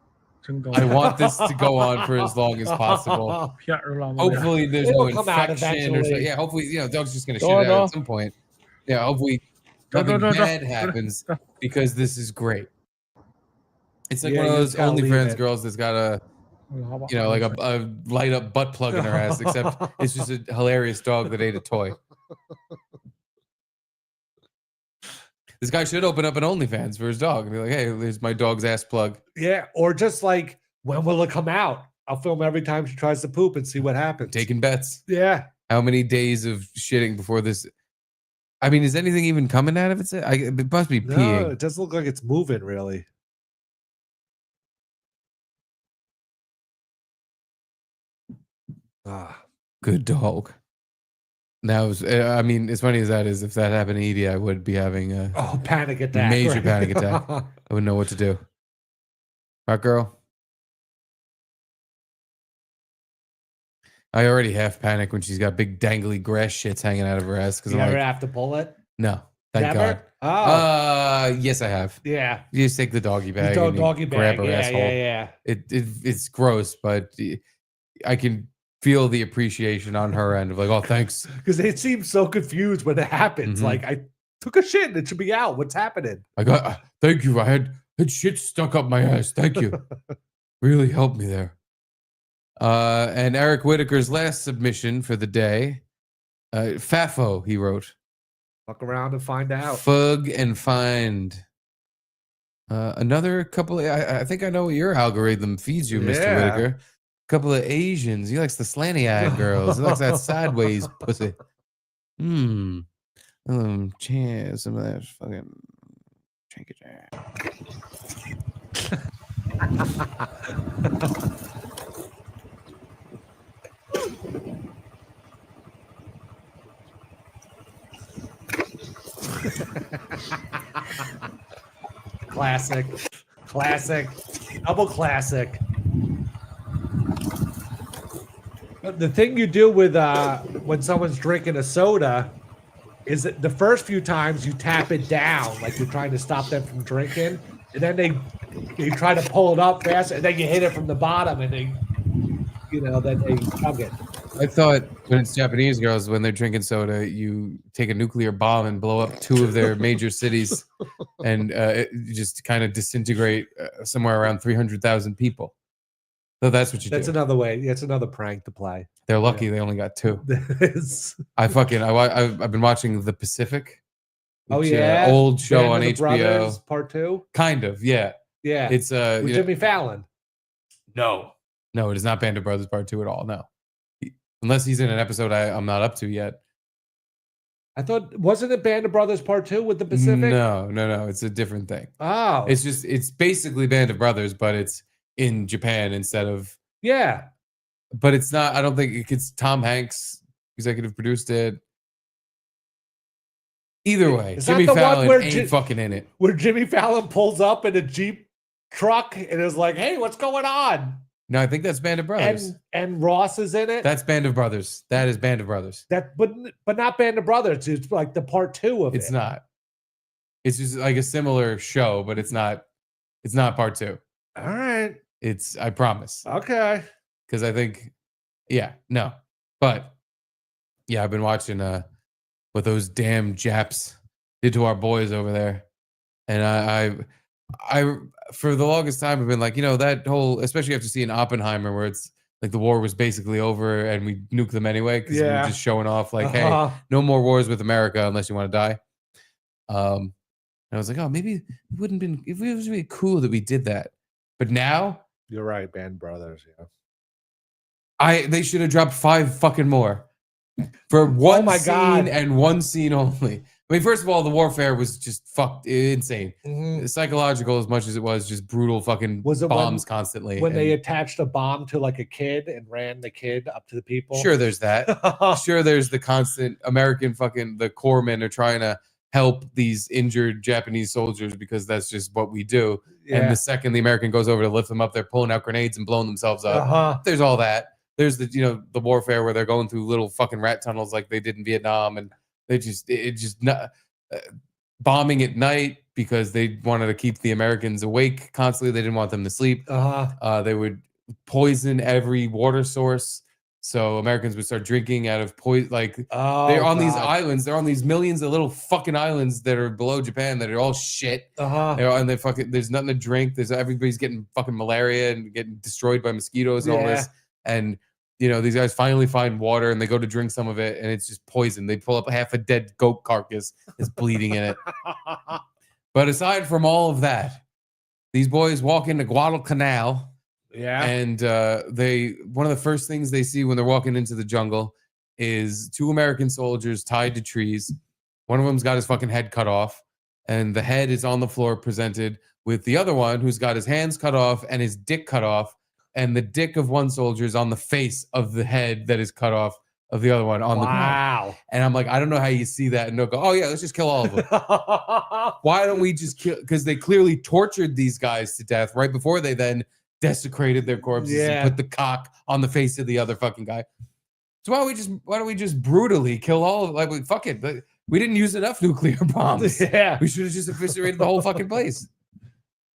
I want this to go on for as long as possible. Hopefully there's no infection or so. Yeah, hopefully, dog's just going to shit it out at some point. Yeah, hopefully nothing bad happens because this is great. It's like one of those OnlyFans girls that's got a light up butt plug in her ass, except it's just a hilarious dog that ate a toy. This guy should open up an OnlyFans for his dog and be like, hey, there's my dog's ass plug. Yeah, or just like, when will it come out? I'll film every time she tries to poop and see what happens. Taking bets. Yeah. How many days of shitting before this? I mean, is anything even coming out of it? It must be No, peeing. it doesn't look like it's moving, really. Good dog. Now, I mean, as funny as that is, if that happened to Edie, I would be having a panic attack. major right? panic attack. I wouldn't know what to do. Right, girl? I already half panic when she's got big dangly grass shits hanging out of her ass. You never have to pull it? No, thank Never? God. Oh. Yes, I have. Yeah. You just take the doggy bag The and doggy you grab bag. her Yeah, asshole. yeah. It's gross, but I can feel the appreciation on her end of like, oh, thanks. Because they seem so confused when it happens. Mhm. Like, I took a shit and it should be out. What's happening? I got, thank you. I had shit stuck up my ass. Thank you. Really helped me there. And Eric Whitaker's last submission for the day, Fafo, he wrote. Fuck around and find out. Fug and find. Another couple of, I think I know what your algorithm feeds you, Mr. Yeah. Whitaker. Couple of Asians. He likes the slanty-eyed girls. He likes that sideways pussy. Chance some of that fucking drink Classic. Double classic. The thing you do with when someone's drinking a soda is that the first few times you tap it down like you're trying to stop them from drinking, and then they try to pull it up fast, and then you hit it from the bottom, and then they chug it. I thought when it's Japanese girls, when they're drinking soda, you take a nuclear bomb and blow up 2 of their major cities and just kind of disintegrate somewhere around 300,000 people. So that's what you do. That's another way. That's another prank to play. They're lucky they only got 2. I've been watching The Pacific. Oh which, yeah, old show Band on of the HBO. Brothers, Part 2. Kind of, yeah. Yeah, It's with Jimmy Fallon. No, it is not Band of Brothers Part 2 at all. No, unless he's in an episode I'm not up to yet. I thought, wasn't it Band of Brothers Part 2 with the Pacific? No, it's a different thing. Oh, It's basically Band of Brothers, but it's in Japan instead of. Yeah, but it's not. I don't think it's Tom Hanks executive produced it. Either way, is that Jimmy the Fallon one where ain't fucking in it. Where Jimmy Fallon pulls up in a Jeep truck and is like, "Hey, what's going on?" No, I think that's Band of Brothers. And Ross is in it. That's Band of Brothers. That is Band of Brothers. But not Band of Brothers. It's like the Part 2 of it. It's not. It's just like a similar show, but it's not. It's not Part 2. All right. I promise. Okay. Because I think, but I've been watching what those damn Japs did to our boys over there, and I for the longest time I've been like, that whole, especially after seeing Oppenheimer, where it's like the war was basically over and we nuke them anyway because we were just showing off like, hey, no more wars with America unless you want to die. And I was like, oh, maybe it wouldn't been. It was really cool that we did that, but now. You're right, Band Brothers. Yeah. They should have dropped 5 fucking more for one scene God. and one scene only. I mean, first of all, the warfare was just insane. Mm-hmm. Psychological as much as it was just brutal fucking bombs constantly. When they attached a bomb to like a kid and ran the kid up to the people. Sure, there's that. Sure, there's the constant American the corpsmen are trying to help these injured Japanese soldiers because that's just what we do. Yeah. And the second the American goes over to lift them up, they're pulling out grenades and blowing themselves up. There's all that. There's the warfare where they're going through little fucking rat tunnels like they did in Vietnam, and they bombing at night because they wanted to keep the Americans awake constantly. They didn't want them to sleep. They would poison every water source. So Americans would start drinking out of poison. Like they're on these islands. They're on these millions of little fucking islands that are below Japan that are all shit. And they fucking, there's nothing to drink. Everybody's getting fucking malaria and getting destroyed by mosquitoes and all this. And these guys finally find water and they go to drink some of it and it's just poison. They pull up half a dead goat carcass that's bleeding in it. But aside from all of that, these boys walk into Guadalcanal. Yeah. And one of the first things they see when they're walking into the jungle is 2 American soldiers tied to trees. One of them's got his fucking head cut off, and the head is on the floor presented with the other one who's got his hands cut off and his dick cut off, and the dick of one soldier is on the face of the head that is cut off of the other one on the ground. Wow. And I'm like, I don't know how you see that and don't go, oh yeah, let's just kill all of them. Why don't we just kill? Because they clearly tortured these guys to death right before they then desecrated their corpses and put the cock on the face of the other fucking guy. So why don't we just brutally kill all of, like, fuck it. We didn't use enough nuclear bombs. Yeah. We should have just eviscerated the whole fucking place.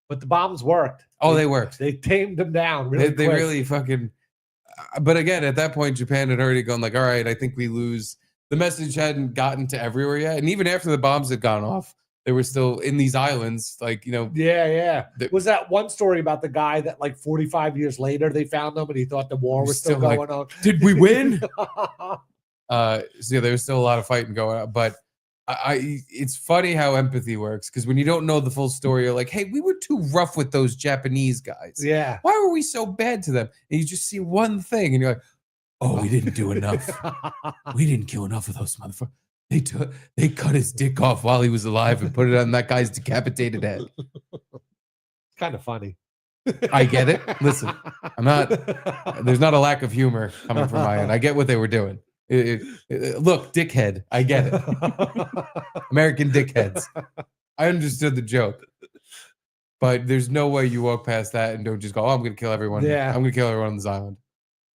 But the bombs worked. Oh, they worked. They tamed them down They quick. really fucking. But again, at that point, Japan had already gone like, all right, I think we lose. The message hadn't gotten to everywhere yet. And even after the bombs had gone off, they were still in these islands, like, you know. Yeah. Was that one story about the guy that like 45 years later they found him and he thought the war was still going on? Did we win? So yeah, there's still a lot of fighting going on. But it's funny how empathy works, because when you don't know the full story, you're like, hey, we were too rough with those Japanese guys. Yeah. Why were we so bad to them? And you just see one thing and you're like, oh, we didn't do enough. We didn't kill enough of those motherfuckers. They cut his dick off while he was alive and put it on that guy's decapitated head. Kind of funny. I get it. Listen, there's not a lack of humor coming from my end. I get what they were doing. Look, dickhead. I get it. American dickheads. I understood the joke. But there's no way you walk past that and don't just go, oh, I'm going to kill everyone. Yeah. I'm going to kill everyone on this island.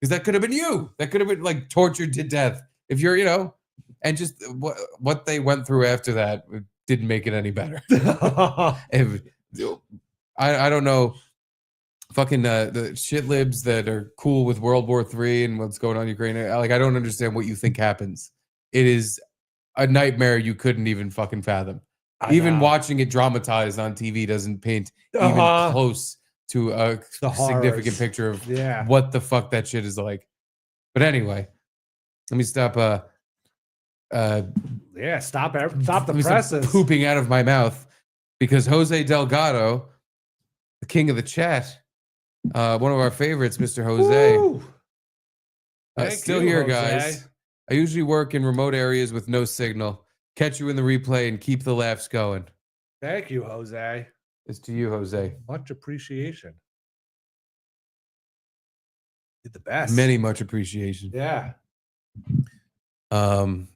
Because that could have been you. That could have been like tortured to death. If you're, you know, and just what they went through after that didn't make it any better. I don't know. Fucking the shit libs that are cool with World War III and what's going on in Ukraine. Like, I don't understand what you think happens. It is a nightmare you couldn't even fucking fathom. Even watching it dramatized on TV doesn't paint even close to a significant picture of what the fuck that shit is like. But anyway, let me stop. Stop the presses. Pooping out of my mouth, because Jose Delgado, the king of the chat, one of our favorites, Mr. Jose. Still here, guys. I usually work in remote areas with no signal. Catch you in the replay and keep the laughs going. Thank you, Jose. It's to you, Jose. Much appreciation. You're the best. Much appreciation. Yeah. But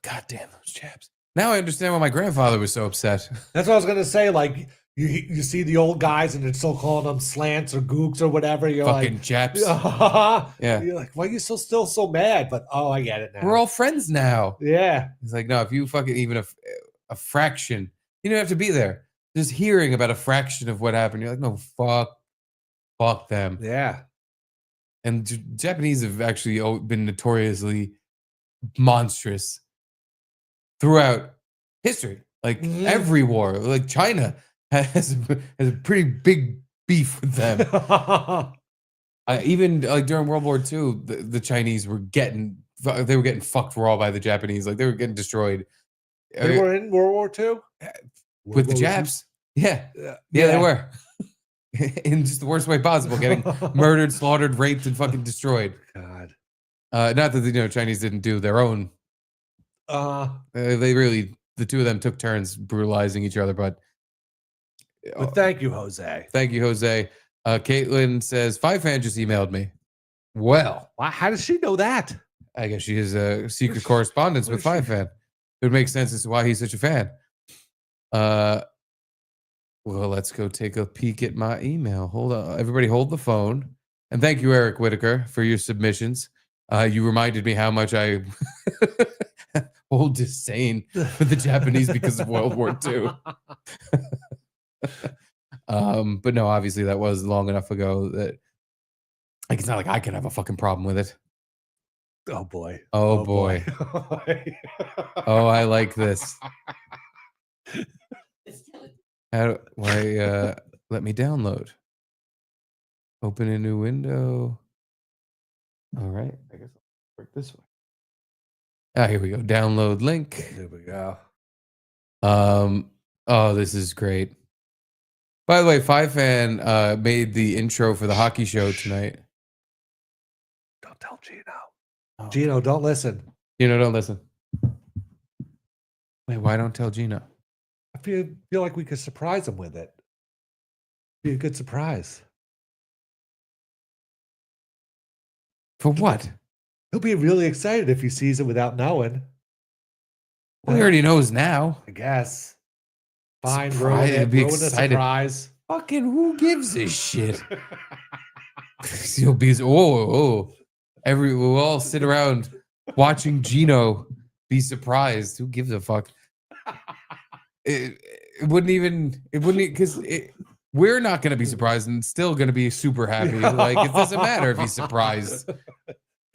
goddamn those chaps. Now I understand why my grandfather was so upset. That's what I was gonna say. Like, you see the old guys and they're still calling them slants or gooks or whatever. You're fucking like, chaps. Yeah. You're like, why are you still so mad? But I get it now. We're all friends now. Yeah. It's like, no, if you fucking even a fraction, you don't have to be there. Just hearing about a fraction of what happened, you're like, no, fuck them. Yeah. And Japanese have actually been notoriously monstrous throughout history. Like every war, like China has a pretty big beef with them. Even like during World War II, the Chinese were getting fucked raw by the Japanese. Like, they were getting destroyed. They were in World War II with the Japs. Yeah, they were. In just the worst way possible, getting murdered, slaughtered, raped, and fucking destroyed. God. Not that Chinese didn't do their own. They really, the two of them took turns brutalizing each other. But thank you, Jose. Thank you, Jose. Caitlin says 5fan just emailed me. Well, how does she know that? I guess she has a secret correspondence with 5fan. It would make sense as to why he's such a fan. Well, let's go take a peek at my email. Hold on. Everybody hold the phone. And thank you, Eric Whitaker, for your submissions. You reminded me how much I hold disdain for the Japanese because of World War II. But no, obviously that was long enough ago that, like, it's not like I can have a fucking problem with it. Oh boy. Oh boy. Oh, I like this. Let me download. Open a new window. All right. I guess I'll work this way. Here we go. Download link. There we go. Oh, this is great. By the way, Five Fan made the intro for the hockey show tonight. Don't tell Gino. Oh. Gino, don't listen. Gino, don't listen. Wait, why don't tell Gino? I feel like we could surprise him with it. Be a good surprise. For what? He'll be really excited if he sees it without knowing. Well, he already knows now. I guess. Fine, Surprise, ruin it. be Ruin excited. the surprise. Fucking who gives a shit? He'll be we'll all sit around watching Gino be surprised. Who gives a fuck? It wouldn't because we're not going to be surprised and still going to be super happy. Like, it doesn't matter if he's surprised.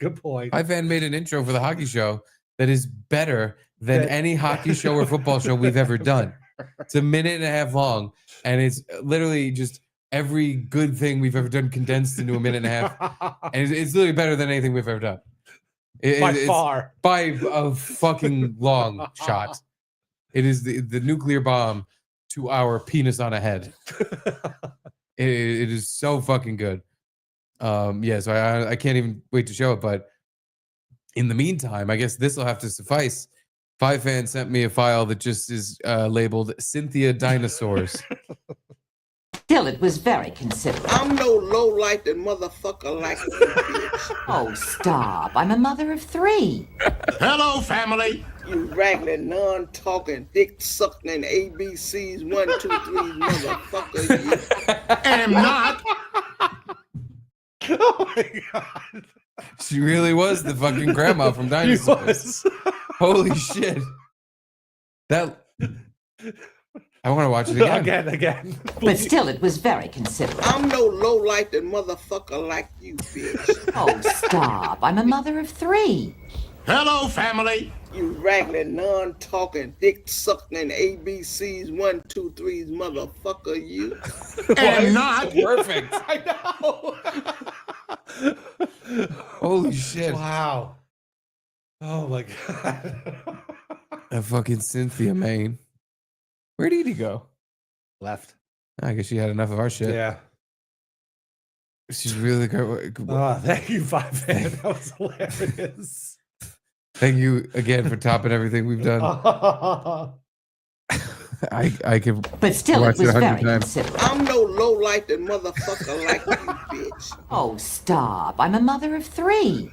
Good point. My fan made an intro for the hockey show that is better than any hockey show or football show we've ever done. It's a minute and a half long, and it's literally just every good thing we've ever done condensed into a minute and a half. And it's literally better than anything we've ever done. By far. By a fucking long shot. It is the nuclear bomb to our penis on a head. It is so fucking good. Yeah, so I can't even wait to show it. But in the meantime, I guess this will have to suffice. Five Fan sent me a file that just is labeled Cynthia Dinosaurs. Still, it was very considerate. I'm no low-life motherfucker like you, bitch. Oh, stop. I'm a mother of 3. Hello, family. You raggedy, non-talking, dick-sucking ABCs 1, 2, 3 motherfucker. You. Am not. Oh my god. She really was the fucking grandma from Dinosaurs. Holy shit. That I want to watch it again. But still, it was very considerate. I'm no low-life motherfucker like you, bitch. Oh, stop. I'm a mother of 3. Hello, family. You raggedy, non-talking, dick-sucking ABCs 1, 2, 3 motherfucker. You. Am not. Perfect. I know. Holy shit. Wow. Oh my god. That fucking Cynthia, man. Where did he go? Left. I guess she had enough of our shit. Yeah. She's really good. Oh, thank you, Five Fan. That was hilarious. Thank you again for topping everything we've done. I could. But still, it was very considerate. I'm no low-life motherfucker like you, bitch. Oh, stop. I'm a mother of 3.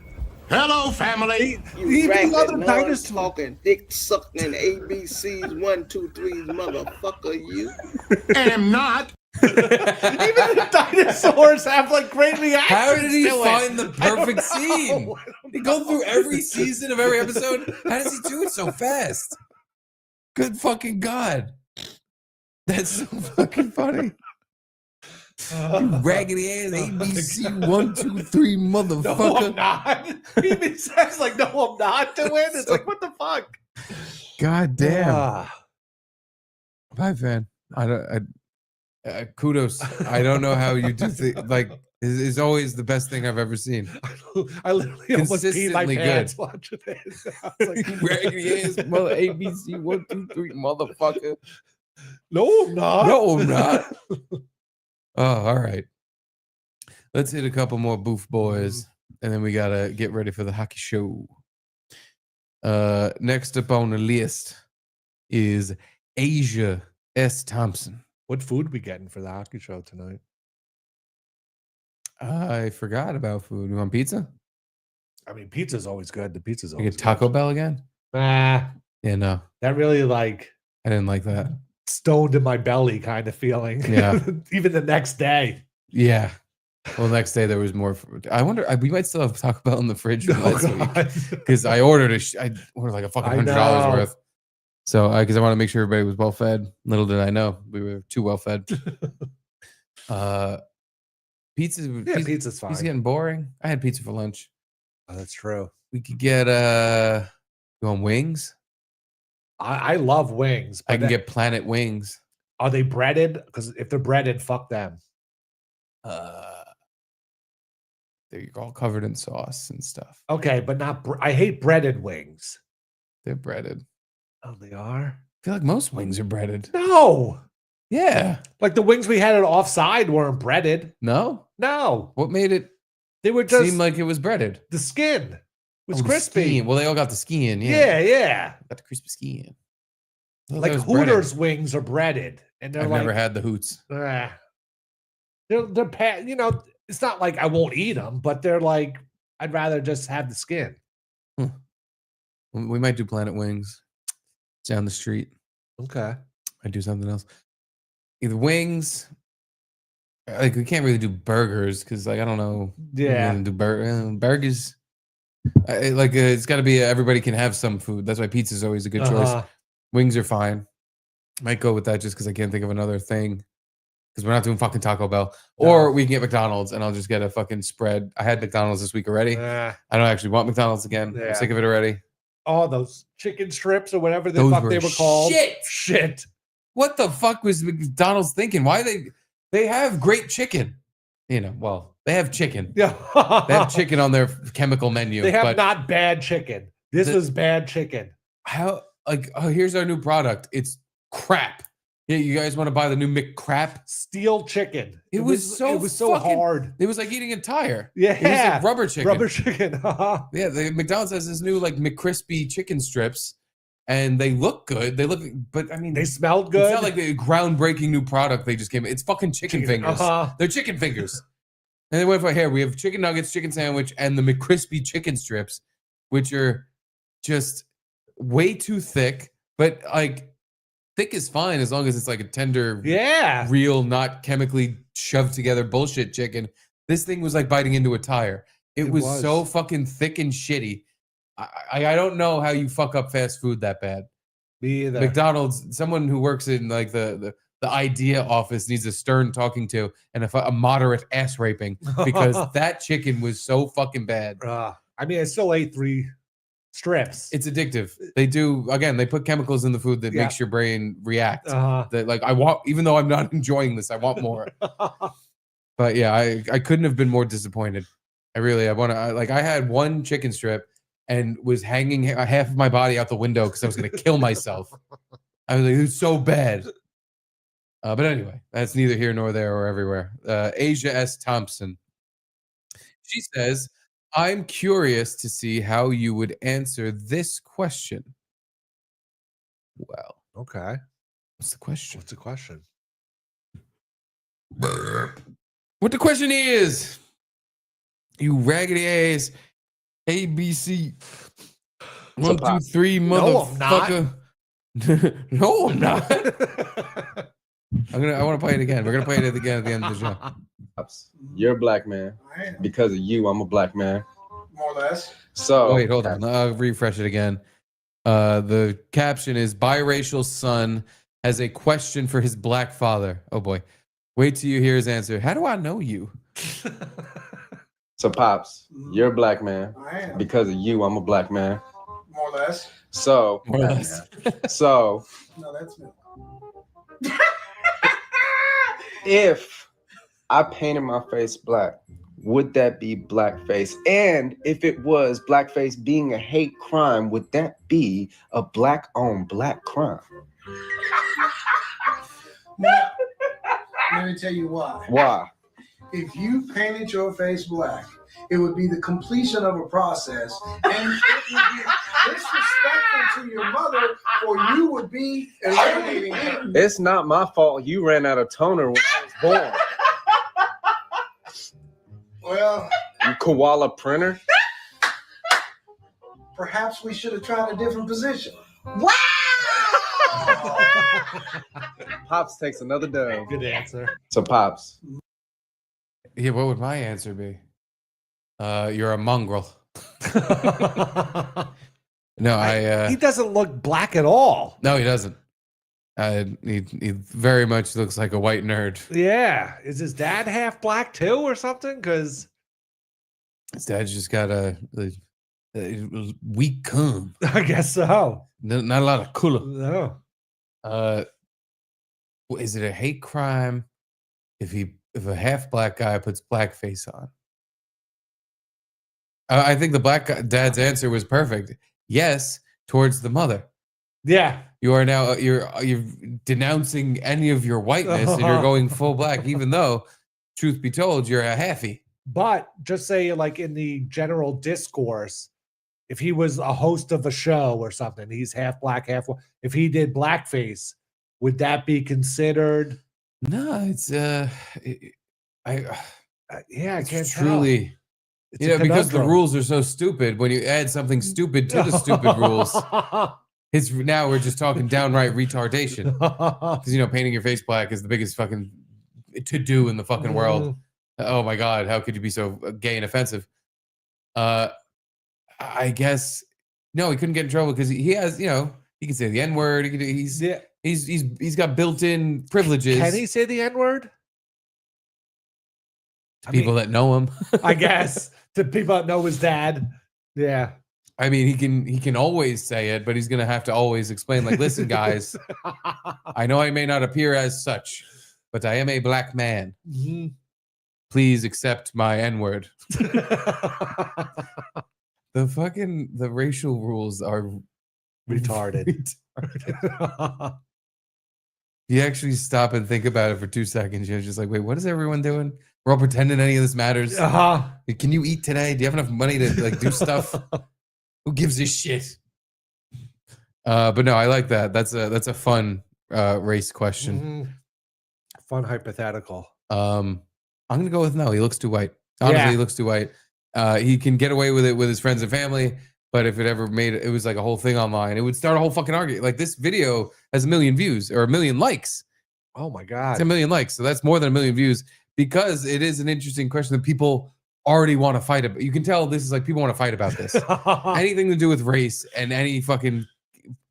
Hello, family. You raggedy, non-talking, dick-sucking ABCs 1, 2, 3 motherfucker. You. Am not. Even the dinosaurs have like great reactions. How did he to find it? the perfect scene? He go through every season of every episode. How does he do it so fast? Good fucking God. That's so fucking funny. You raggedy ass ABC 1, 2, 3 motherfucker. No, I'm not. He even says like, no, I'm not doing. It's like, what the fuck? God damn. Five Fan. Kudos. I don't know how you do things. Like, it's always the best thing I've ever seen. I literally almost peed my pants watching this. I was like, raggedy ass mother ABC 1, 2, 3 motherfucker. No, I'm not. No, I'm not. Oh, all right. Let's hit a couple more boof boys, and then we gotta get ready for the hockey show. Next up on the list is Asia S. Thompson. What food we getting for the hockey show tonight? I forgot about food. You want pizza? I mean, pizza's always good. The pizza's You always get Taco Bell again? Nah. Yeah, no. That really like I didn't like that. Stoned in my belly kind of feeling. Yeah. Even the next day. Yeah. Well, next day there was more. I wonder. We might still have Taco Bell in the fridge because I ordered I ordered like a fucking $100 worth. So because I want to make sure everybody was well fed. Little did I know we were too well fed. Pizza's fine. Pizza's getting boring. I had pizza for lunch. Oh, that's true. We could get you want wings? I love wings. I can get Planet Wings. Are they breaded? Because if they're breaded, fuck them. They're all covered in sauce and stuff. Okay, but not. I hate breaded wings. They're breaded. Oh, they are. feel like most wings are breaded. No. Yeah. Like the wings we had at Offside weren't breaded. No? No. What made it They were just seem like it was breaded? the skin was Oh, the crispy. skin. Well, they all got the skin. Yeah, Yeah. yeah. Got the crispy skin. Well, Like that was Hooters breaded. wings are breaded, and they're I've like, never had the Hoots. they're you know, it's not like I won't eat them, but they're like, I'd rather just have the skin. We might do Planet Wings down the street. Okay. Might do something else. Either wings. Like we can't really do burgers because like I don't know. Yeah. Do burgers. It's got to be everybody can have some food. That's why pizza is always a good choice. Wings are fine. Might go with that just because I can't think of another thing. Because we're not doing fucking Taco Bell. No. Or we can get McDonald's and I'll just get a fucking spread. I had McDonald's this week already. I don't actually want McDonald's again. Yeah. I'm sick of it already. Oh, those chicken strips or whatever the Those fuck were they were called. shit. What the fuck was McDonald's thinking? Why they have great chicken? You know, well, they have chicken. Yeah. They have chicken on their chemical menu. They have but not bad chicken. This was bad chicken. how here's our new product. It's crap. Yeah, you guys want to buy the new McCrap? Steel chicken. It was so fucking hard. It was like eating a tire. Yeah. It was like rubber chicken. Rubber chicken. Yeah, McDonald's has this new like McCrispy chicken strips, and they look good. They look, but I mean, they smelled good. It's not like a groundbreaking new product they just came. It's fucking chicken fingers. They're chicken fingers. And they went for here. We have chicken nuggets, chicken sandwich, and the McCrispy chicken strips, which are just way too thick. But like, thick is fine as long as it's like a tender, real, not chemically shoved together bullshit chicken. This thing was like biting into a tire. It was so fucking thick and shitty. I don't know how you fuck up fast food that bad. Me either. McDonald's, someone who works in like the idea office needs a stern talking to and a moderate ass raping because that chicken was so fucking bad. I mean, I still ate 3 strips. It's addictive. They do, again, they put chemicals in the food that makes your brain react. That like I want, even though I'm not enjoying this, I want more. But yeah, I couldn't have been more disappointed. I had one chicken strip and was hanging half of my body out the window because I was going to kill myself. I was like, it was so bad. But anyway, that's neither here nor there or everywhere. Asia S. Thompson. She says, I'm curious to see how you would answer this question. Well, okay. What's the question? What's the question? What the question is, you raggedy ass ABC 1, 2, 3 motherfucker. No, I'm not. I want to play it again. We're gonna play it again at the end of the show. You're a black man. Because of you, I'm a black man. More or less. So wait, hold on. I'll refresh it again. The caption is biracial son has a question for his black father. Oh boy. Wait till you hear his answer. How do I know you? So Pops, you're a black man. I am. Because of you, I'm a black man. More or less. So More or less. So No, that's me. if I painted my face black, would that be blackface? And if it was blackface being a hate crime, would that be a black on black crime? Now, let me tell you why. Why? If you painted your face black, it would be the completion of a process, and it would be disrespectful to your mother, or you would be eliminating her. It's not my fault you ran out of toner when I was born. Well, You koala printer. perhaps we should have tried a different position. Wow! Pops takes another dub. Good answer. So Pops. Yeah, what would my answer be? You're a mongrel. No, he doesn't look black at all. No, he doesn't. He very much looks like a white nerd. Yeah. Is his dad half black too or something? Because his dad's just got a weak cum. I guess so. Not a lot of color. No. Is it a hate crime if a half black guy puts blackface on? I think the dad's answer was perfect. Yes, towards the mother. Yeah. You are now you're denouncing any of your whiteness and you're going full black, even though, truth be told, you're a halfie. But just say, like, in the general discourse, if he was a host of a show or something, he's half black, half white. If he did blackface, would that be considered? No, it's I can't truly. tell. Because the rules are so stupid. When you add something stupid to the stupid rules, it's now we're just talking downright retardation. Because painting your face black is the biggest fucking to do in the fucking world. Oh my god, how could you be so gay and offensive? I guess no, he couldn't get in trouble because he has, he can say the N-word. He's got built-in privileges. Can he say the N-word? To people that know him, I guess. To people that know his dad. Yeah. I mean, he can always say it, but he's gonna have to always explain, like, listen, guys, I know I may not appear as such, but I am a black man. Mm-hmm. Please accept my N-word. The racial rules are retarded. You actually stop and think about it for 2 seconds. You're just like, wait, what is everyone doing? We're all pretending any of this matters. Can you eat today? Do you have enough money to like do stuff? Who gives a shit? But no, I like that. That's a fun race question. Mm-hmm. Fun hypothetical. I'm gonna go with no. He looks too white. Honestly, he looks too white. He can get away with it with his friends and family, but if it ever made it was like a whole thing online, it would start a whole fucking argument. Like this video has 1 million views or 1 million likes. Oh my god, it's 1 million likes, so that's more than 1 million views because it is an interesting question that people already want to fight about. You can tell this is like people want to fight about this. Anything to do with race and any fucking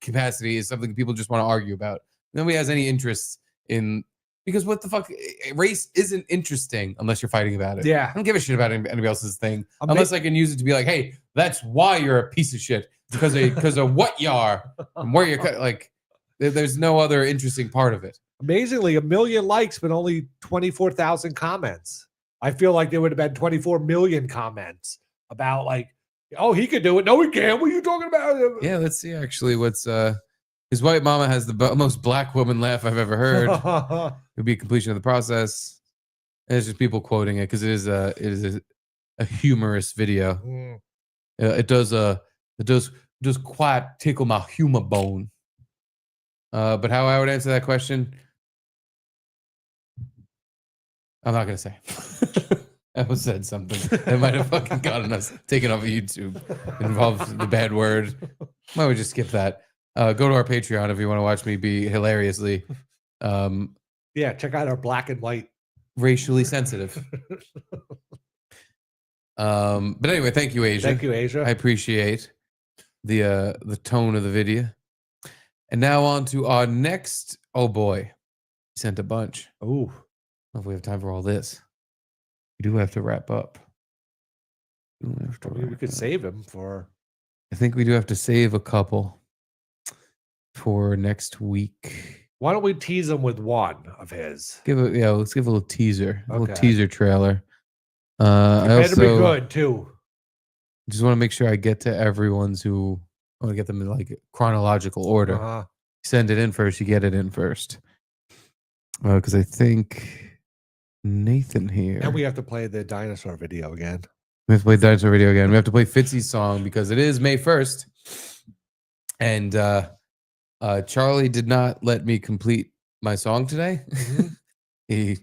capacity is something people just want to argue about. Nobody has any interest in. Because what the fuck, race isn't interesting unless you're fighting about it. Yeah. I don't give a shit about anybody else's thing unless I can use it to be like, hey, that's why you're a piece of shit because of what you are and where you're like. There's no other interesting part of it. Amazingly, 1 million likes, but only 24,000 comments. I feel like there would have been 24 million comments about like, oh, he could do it. No, he can't. What are you talking about? Yeah, let's see actually what's his white mama has the most black woman laugh I've ever heard. It would be a completion of the process. And it's just people quoting it because it is a humorous video. It does quite tickle my humor bone. But how I would answer that question, I'm not gonna say. I almost said something that might have fucking gotten us taken off of YouTube. It involved the bad word. Why would just skip that? Go to our Patreon if you want to watch me be hilariously. Yeah, check out our black and white. Racially sensitive. But anyway, thank you, Asia. Thank you, Asia. I appreciate the tone of the video. And now on to our next. Oh boy, he sent a bunch. Oh, I don't know if we have time for all this. We do have to wrap up. We could save him for. I think we do have to save a couple for next week. Why don't we tease him with one of his? Let's give a little teaser, a little teaser trailer. It better be good too. Just want to make sure I get to everyone's who I want to get them in like chronological order. Send it in first. You get it in first. Because I think Nathan here. And we have to play the dinosaur video again. We have to play the dinosaur video again. We have to play Fitzy's song because it is May 1st. And Charlie did not let me complete my song today. Mm-hmm. He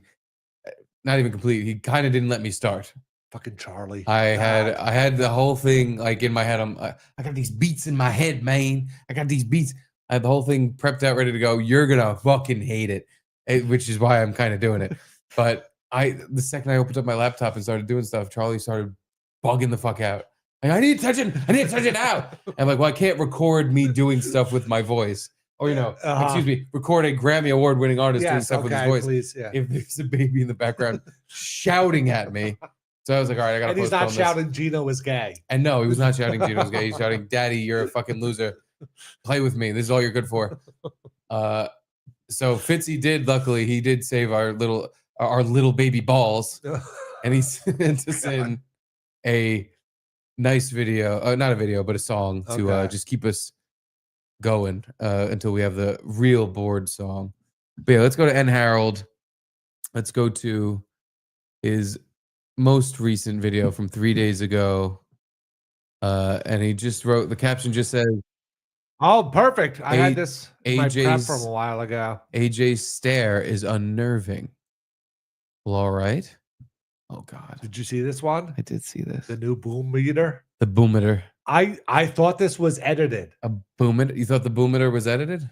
not even complete. He kind of didn't let me start. Fucking Charlie. I had the whole thing like in my head. I got these beats in my head, man. I got these beats. I had the whole thing prepped out, ready to go. You're gonna fucking hate it, which is why I'm kind of doing it. But the second I opened up my laptop and started doing stuff, Charlie started bugging the fuck out. Like, I need to touch it now. I'm like, well, I can't record me doing stuff with my voice. Or, excuse me, record a Grammy Award winning artist doing stuff with his voice. Please, yeah. If there's a baby in the background shouting at me. So I was like, all right, I got to postpone And he's not shouting Gino is gay. And no, he was not shouting Gino is gay. He's shouting, Daddy, you're a fucking loser. Play with me. This is all you're good for. So Fitzy did, luckily, he did save our little baby balls. And he sent us in a nice video, not a video, but a song to just keep us going until we have the real board song. But yeah, let's go to N. Harold. Let's go to his most recent video from 3 days ago. And he just wrote, the caption just says, oh, perfect. I had this in my prep AJ's from a while ago. AJ's stare is unnerving. Well, all right. Oh, God. Did you see this one? I did see this. The new boom meter. The boometer. I thought this was edited. A boometer? You thought the boometer was edited?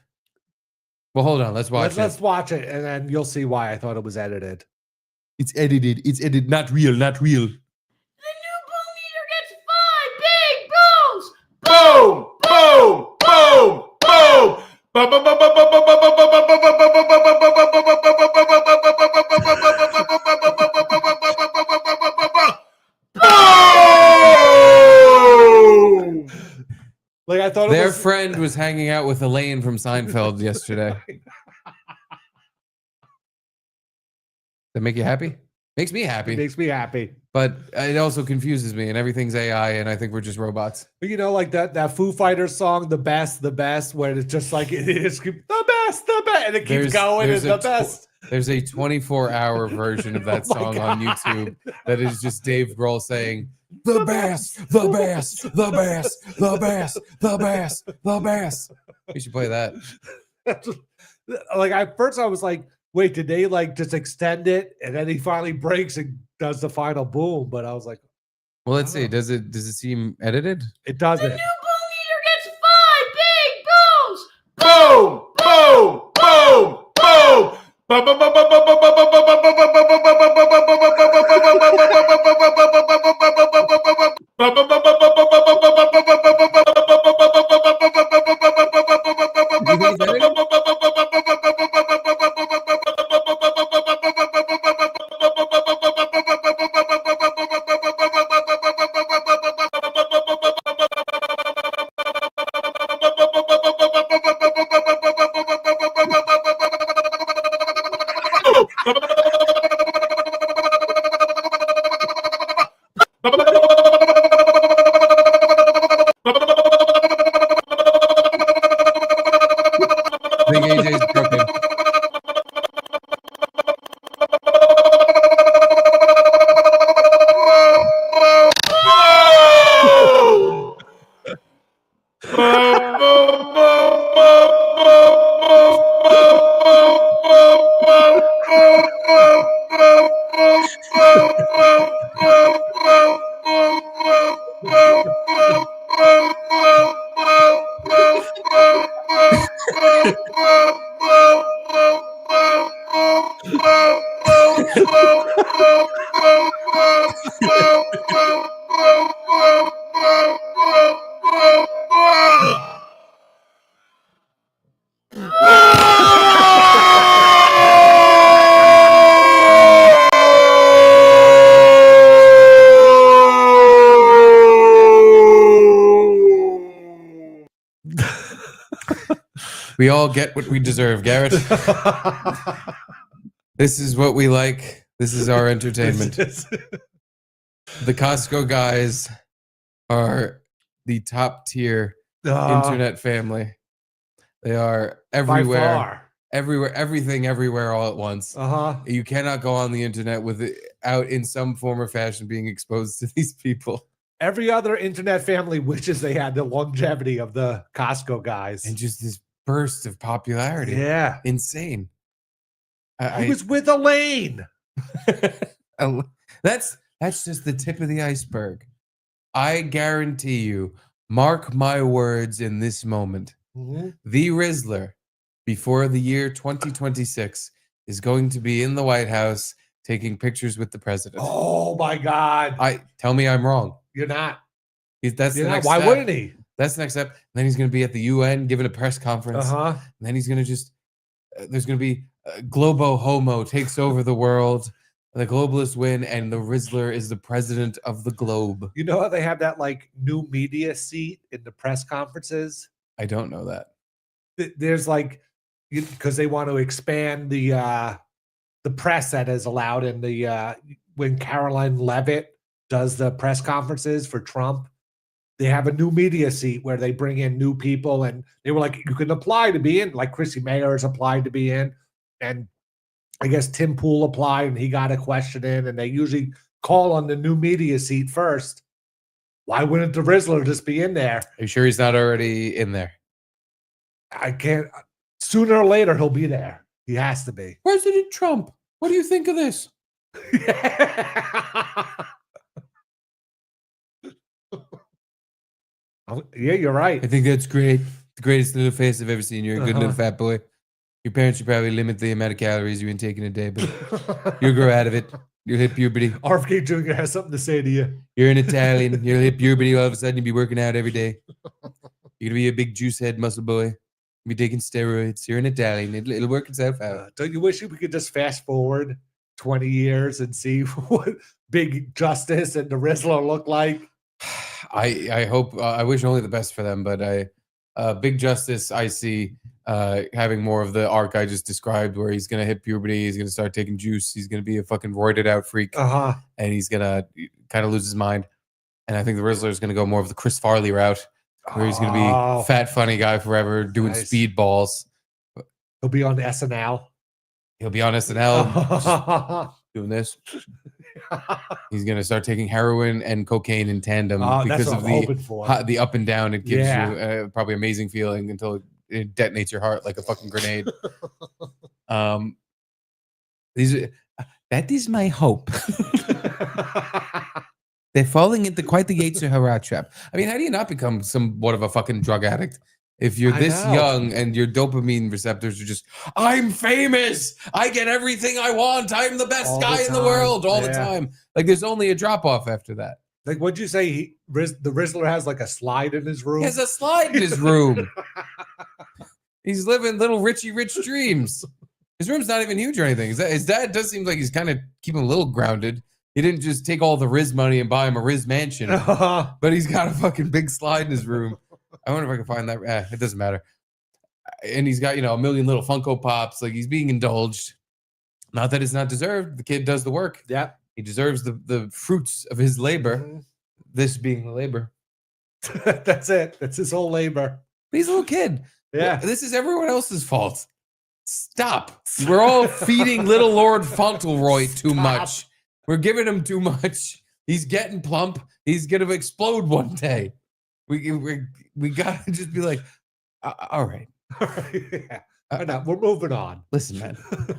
Well, hold on. Let's watch it. Let's watch it, and then you'll see why I thought it was edited. It's edited. It's edited. Not real. Not real. Boom, boom, boom, boom. Ba, ba, ba, ba, ba, ba, ba, ba, ba, ba, ba, ba, ba, ba, ba, like I thought their friend was hanging out with Elaine from Seinfeld yesterday. That make you happy? Makes me happy. It makes me happy. But it also confuses me, and everything's AI, and I think we're just robots. But you know, like that Foo Fighters song, the best, where it's just like it is the best, and it keeps going, and the best. There's a 24-hour version of that song on YouTube that is just Dave Grohl saying, the best, the best, the best, the best, the best, the best. We should play that. Like at first I was like, wait, did they like just extend it? And then he finally breaks and does the final boom. But I was like, well, let's see. Does it seem edited? It doesn't. The new boom meter gets 5 big booms. Boom, boom, boom, boom. Ba, ba, ba, ba, ba, ba, ba, ba, ba, ba, ba, ba, ba, ba, ba, I think AJ's broken. We all get what we deserve, Garrett. This is what we like. This is our entertainment. The Costco guys are the top tier internet family. They are everywhere, everywhere, everything, everywhere, all at once. You cannot go on the internet without, in some form or fashion, being exposed to these people. Every other internet family wishes they had the longevity of the Costco guys. And just this burst of popularity. Yeah. Insane. I was with Elaine. That's just the tip of the iceberg. I guarantee you, mark my words in this moment, the Rizzler, before the year 2026, is going to be in the White House taking pictures with the president. Oh my God. Tell me I'm wrong. You're not. That's the next Why step. wouldn't he? That's the next step. And then he's going to be at the UN giving a press conference. And then he's going to just, there's going to be Globo Homo takes over the world. The globalists win, and the Rizzler is the president of the globe. You know how they have that like new media seat in the press conferences? I don't know that. There's like, because they want to expand the press that is allowed in the when Caroline Leavitt does the press conferences for Trump. they have a new media seat where they bring in new people, and they were like, you can apply to be in. Like Chrissy Mayer has applied to be in, and I guess Tim Pool applied and he got a question in, and they usually call on the new media seat first. Why wouldn't the Rizzler just be in there? Are you sure he's not already in there? I can't. Sooner or later, he'll be there. He has to be. President Trump, what do you think of this? Yeah, you're right. I think that's great. The greatest little face I've ever seen. You're a good little fat boy. Your parents should probably limit the amount of calories you intake in a day, but you'll grow out of it. You'll hit puberty. RFK Jr. has something to say to you. You're an Italian. You'll hit puberty. All of a sudden, you'll be working out every day. You're going to be a big juice head muscle boy. You'll be taking steroids. You're an Italian. It'll work itself out. Don't you wish we could just fast forward 20 years and see what Big Justice and the Rizzler look like? I hope, I wish only the best for them, but Big Justice, I see having more of the arc I just described, where he's going to hit puberty, he's going to start taking juice, he's going to be a fucking roided out freak, and he's going to kind of lose his mind. And I think the Rizzler is going to go more of the Chris Farley route, where he's going to be fat, funny guy forever, doing speedballs. He'll be on SNL. He'll be on SNL doing this. He's going to start taking heroin and cocaine in tandem because of the up and down it gives you. Probably amazing feeling until it detonates your heart like a fucking grenade. That is my hope. They're falling into quite the Yetzer Hara trap. I mean, how do you not become somewhat of a fucking drug addict if you're this young and your dopamine receptors are just, I'm famous, I get everything I want, I'm the best guy in the world all the time. Like, there's only a drop off after that. Like, what'd you say? The Rizzler has like a slide in his room? He has a slide in his room. He's living little Richie Rich dreams. His room's not even huge or anything. His dad does seem like he's kind of keeping a little grounded. He didn't just take all the Riz money and buy him a Riz mansion, but he's got a fucking big slide in his room. I wonder if I can find that. It doesn't matter. And he's got, a million little Funko Pops. Like, he's being indulged. Not that it's not deserved. The kid does the work. Yeah. He deserves the fruits of his labor. Mm-hmm. This being the labor. That's it. That's his whole labor. But he's a little kid. Yeah. This is everyone else's fault. Stop. We're all feeding little Lord Fauntleroy too much. We're giving him too much. He's getting plump. He's going to explode one day. We got to just be like, all right. Yeah. We're moving on. Listen, man.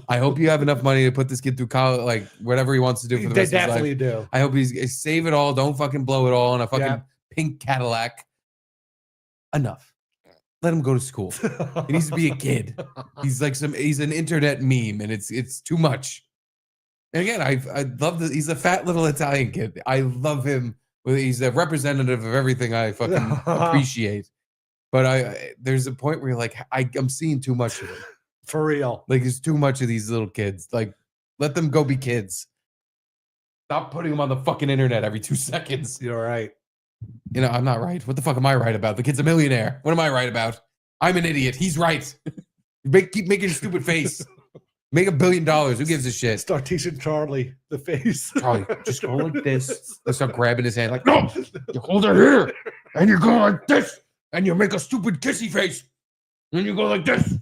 I hope you have enough money to put this kid through college, like whatever he wants to do for the rest of his life. They definitely do. I hope he's save it all. Don't fucking blow it all on a fucking pink Cadillac. Enough. Let him go to school. He needs to be a kid. He's an internet meme, and it's too much. And again, I love that he's a fat little Italian kid. I love him. He's a representative of everything I fucking appreciate. But there's a point where you're like, I'm seeing too much of him. For real. Like, there's too much of these little kids. Like, let them go be kids. Stop putting them on the fucking internet every 2 seconds. You're right. I'm not right. What the fuck am I right about? The kid's a millionaire. What am I right about? I'm an idiot. He's right. Keep making your stupid face. Make $1 billion. Who gives a shit? Start teaching Charlie the face. Charlie, just go like this. Let's start grabbing his hand like, no, you hold it here. And you go like this. And you make a stupid kissy face. And you go like this.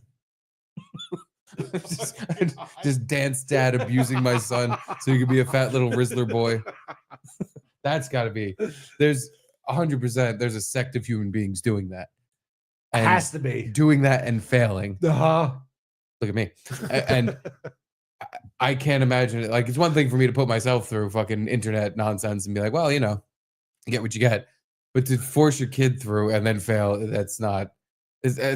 just dance dad abusing my son so you can be a fat little Rizzler boy. That's got to be. There's 100%. There's a sect of human beings doing that. And has to be. Doing that and failing. Look at me. And I can't imagine it. Like, it's one thing for me to put myself through fucking internet nonsense and be like, well, you get what you get. But to force your kid through and then fail, it's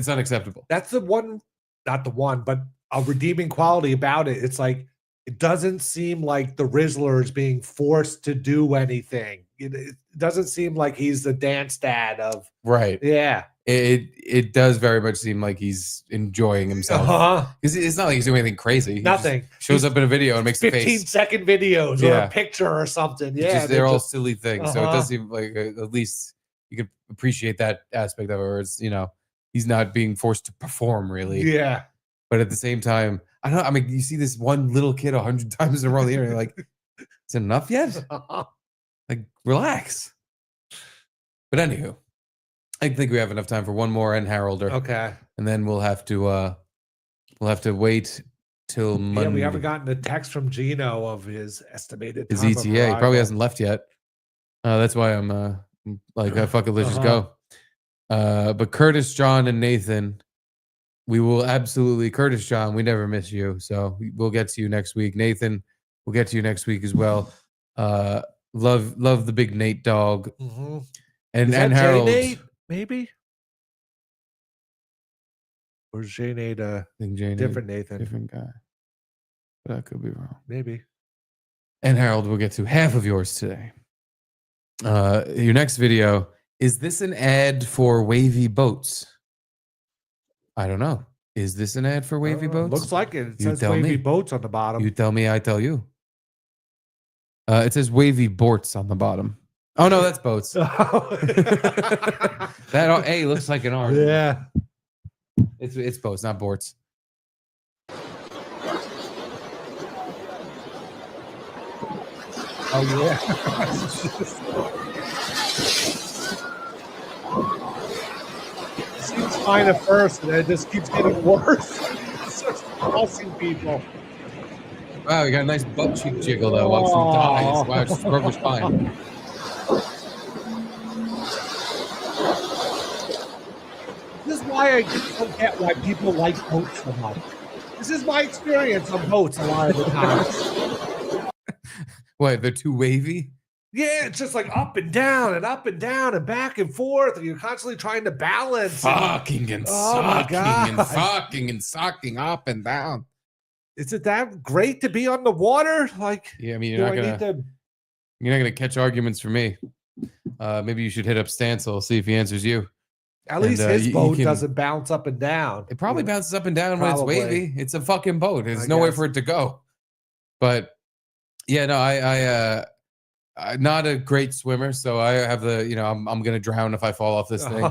unacceptable. That's not the one, but a redeeming quality about it. It's like, it doesn't seem like the Rizzler is being forced to do anything. It doesn't seem like he's the dance dad of. Right. Yeah. It does very much seem like he's enjoying himself. Because it's not like he's doing anything crazy. Nothing. Shows up in a video and makes a face. 15-second videos or a picture or something. Yeah. They're all silly things. So it does seem like at least you could appreciate that aspect of it, where it's, he's not being forced to perform really. Yeah. But at the same time, I don't know. I mean, you see this one little kid 100 times in a row on the internet, you're like, is it enough yet? Like, relax. But anywho, I think we have enough time for one more and Harolder. Okay. And then we'll have to wait till Monday. Yeah, we haven't gotten a text from Gino of his estimated His time ETA. of He probably arrival. hasn't left yet. That's why I'm like, fuck it, let's just go. But Curtis, John, and Nathan, we will absolutely. Curtis, John, we never miss you, so we'll get to you next week. Nathan, we'll get to you next week as well. Love the big Nate dog, and Is that Harold. J-Nate, maybe? Or is J-Nate a different Nathan? Different guy. But I could be wrong. Maybe. And Harold, we'll get to half of yours today. Your next video, is this an ad for Wavy Boats? I don't know. Is this an ad for Wavy Boats? Looks like it. It You says tell Wavy me. Boats on the bottom. You tell me, I tell you. It says Wavy Borts on the bottom. Oh no, that's boats. That A looks like an R. Yeah. It's boats, not borts. Oh yeah. Seems fine at first, and it just keeps getting worse. It starts tossing people. Wow, you got a nice butt cheek jiggle though. Watch them dies. Wow, just broke her spine. This is why I just don't get why people like boats so much. This is my experience on boats a lot of the time. What, they're too wavy? Yeah, it's just like up and down and up and down and back and forth, and you're constantly trying to balance. Fucking and Oh my sucking and God. fucking and sucking up and down. Is it that great to be on the water? Like, Yeah, I mean, do I need to? you're not gonna catch arguments from me. Maybe you should hit up Stancil, see if he answers you. At least And, his you boat can- doesn't bounce up and down. It probably bounces up and down when it's Probably. wavy. It's a fucking boat. There's I nowhere guess. for it to go. But yeah, no, I'm not a great swimmer, so I have I'm gonna drown if I fall off this thing.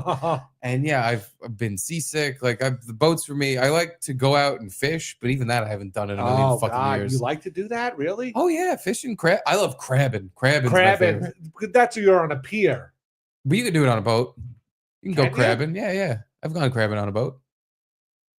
And yeah, I've been seasick. Like the boats for me, I like to go out and fish, but even that I haven't done in a million fucking God, years. you like to do that? Really? Oh yeah, fishing crab. I love crabbing. Crabbing's my favorite. That's you're on a pier. But you can do it on a boat. You can Can go you? crabbing. Yeah. I've gone crabbing on a boat.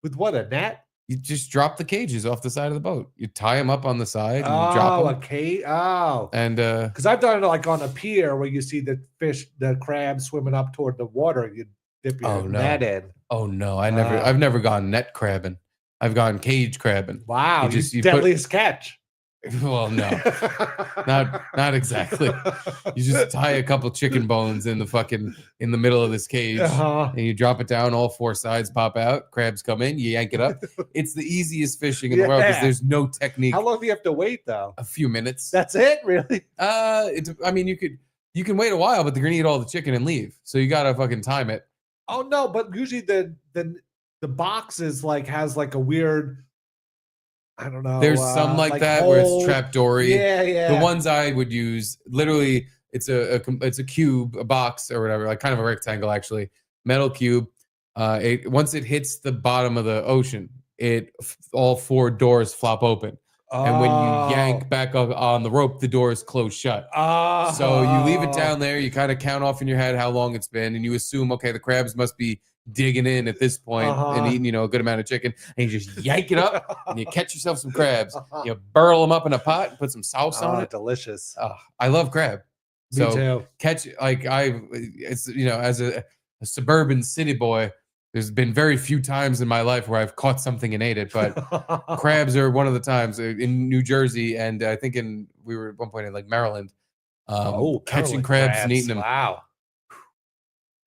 With what, a net? You just drop the cages off the side of the boat. You tie them up on the side and Oh, drop a them. cage. Oh, And because I've done it like on a pier where you see the fish, the crab swimming up toward the water. You dip your Oh, no. net in. oh no, I've never gone net crabbing. I've gone cage crabbing. Wow, You you put- deadliest catch. Well, no, not exactly. You just tie a couple chicken bones in the middle of this cage, Uh-huh. and you drop it down. All four sides pop out. Crabs come in. You yank it up. It's the easiest fishing in the world because Yeah. there's no technique. How long do you have to wait though? A few minutes. That's it, really? I mean, you can wait a while, but they're gonna eat all the chicken and leave. So you gotta fucking time it. Oh no, but usually the box is like has like a weird. I don't know. There's some like that where it's hole. trapdoory. Yeah. The ones I would use, literally, it's a cube, a box or whatever, like kind of a rectangle actually, metal cube. Once it hits the bottom of the ocean, all four doors flop open, and when you yank back up on the rope, the doors close shut. So you leave it down there. You kind of count off in your head how long it's been, and you assume, okay, the crabs must be digging in at this point and eating, a good amount of chicken, and you just yank it up and you catch yourself some crabs. You burl them up in a pot and put some sauce on it. Delicious. I love crab. Me too. Catch it's as a suburban city boy, there's been very few times in my life where I've caught something and ate it, but crabs are one of the times in New Jersey, and I think we were at one point in like Maryland, catching Maryland crabs and eating them. Wow.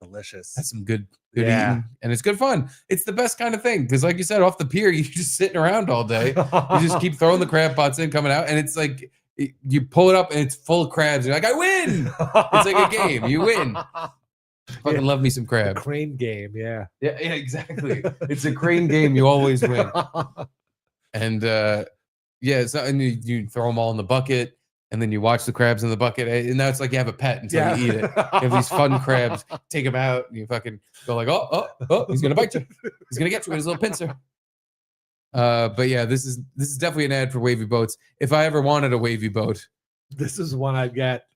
Delicious. That's some good eating, and it's good fun. It's the best kind of thing because, like you said, off the pier, you're just sitting around all day. You just keep throwing the crab pots in, coming out, and it's like you pull it up and it's full of crabs. You're like, I win! It's like a game. You win. Fucking love me some crab. Crane game, yeah. Yeah, exactly. It's a crane game. You always win. And so and you throw them all in the bucket. And then you watch the crabs in the bucket, and now it's like you have a pet until you eat it. You have these fun crabs. Take them out, and you fucking go like, oh, he's gonna bite you. He's gonna get you with his little pincer. But yeah, this is definitely an ad for wavy boats. If I ever wanted a wavy boat, this is one I'd get.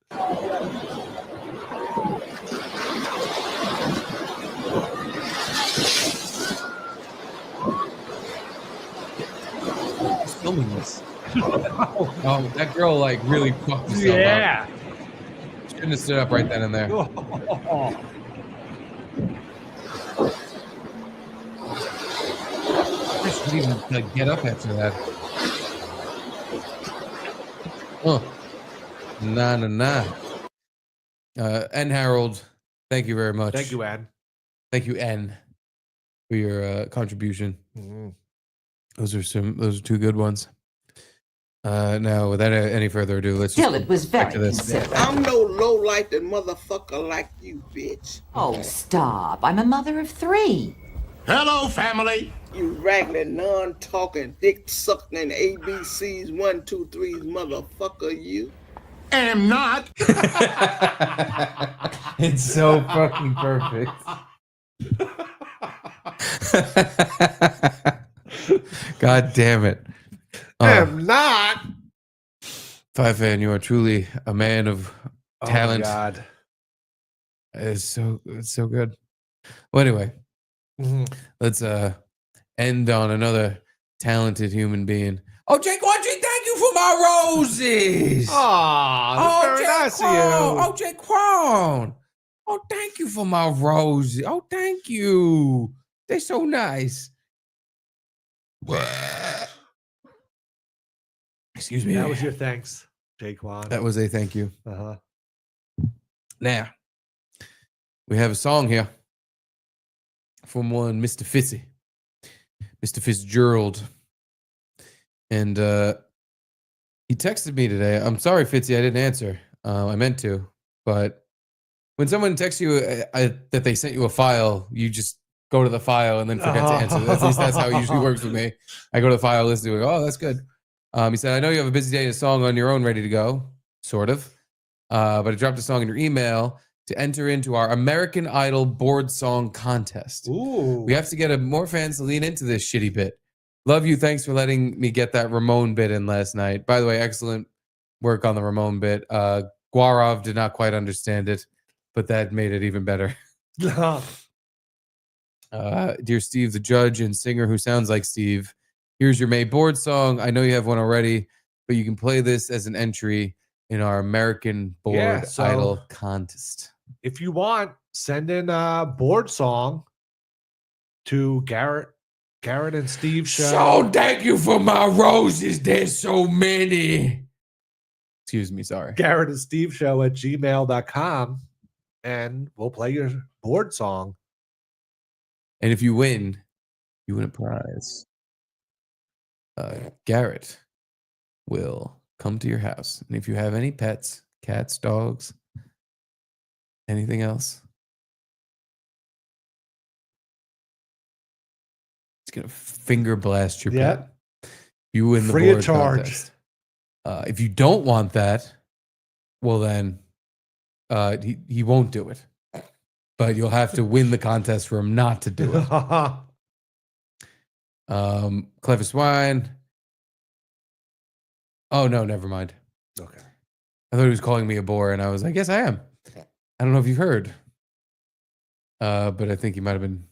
filming this? Oh, that girl like really fucked herself up. Shouldn't have stood up right then and there. I shouldn't even like, get up after that. Oh, nah. N. Harold, thank you very much. Thank you, N. Thank you, N, for your contribution. Mm-hmm. Those are two good ones. Now, without any further ado, let's Still, just it was back very to this. considerate. I'm no low-life motherfucker like you, bitch. Oh, stop. I'm a mother of 3. Hello, family. You raggedy, non-talking, dick-sucking ABCs 1, 2, 3's motherfucker, you. Am not. It's so fucking perfect. God damn it. I'm not. Five Fan, you are truly a man of talent. Oh, God. It's so good. Well, anyway, let's end on another talented human being. Oh, Jake Watson, thank you for my roses. Oh, very nice of you. Oh, Jake Crown. Oh, thank you for my roses. Oh, thank you. They're so nice. Excuse me. That was your thanks, Jaquan. That was a thank you. Uh-huh. Now, we have a song here from one Mr. Fitzy, Mr. Fitzgerald. And he texted me today. I'm sorry, Fitzy, I didn't answer. I meant to. But when someone texts you that they sent you a file, you just go to the file and then forget to answer. At least that's how it usually works with me. I go to the file, listen to it. Oh, that's good. He said, I know you have a busy day and a song on your own ready to go. Sort of. But I dropped a song in your email to enter into our American Idol board song contest. Ooh. We have to get more fans to lean into this shitty bit. Love you. Thanks for letting me get that Ramon bit in last night. By the way, excellent work on the Ramon bit. Guarov did not quite understand it, but that made it even better. Dear Steve, the judge and singer who sounds like Steve, here's your May board song. I know you have one already, but you can play this as an entry in our American Board Idol contest. If you want, send in a board song to Garrett and Steve show. So thank you for my roses. There's so many. Excuse me, sorry. Garrett and Steve show at gmail.com, and we'll play your board song. And if you win a prize. Garrett will come to your house. And if you have any pets, cats, dogs, anything else, he's going to finger blast your pet. You win the free board of charge. contest. If you don't want that, well then he won't do it. But you'll have to win the contest for him not to do it. Clever Swine. Oh no, never mind. Okay. I thought he was calling me a bore, and I was like, yes, I am. I don't know if you've heard. But I think he might have been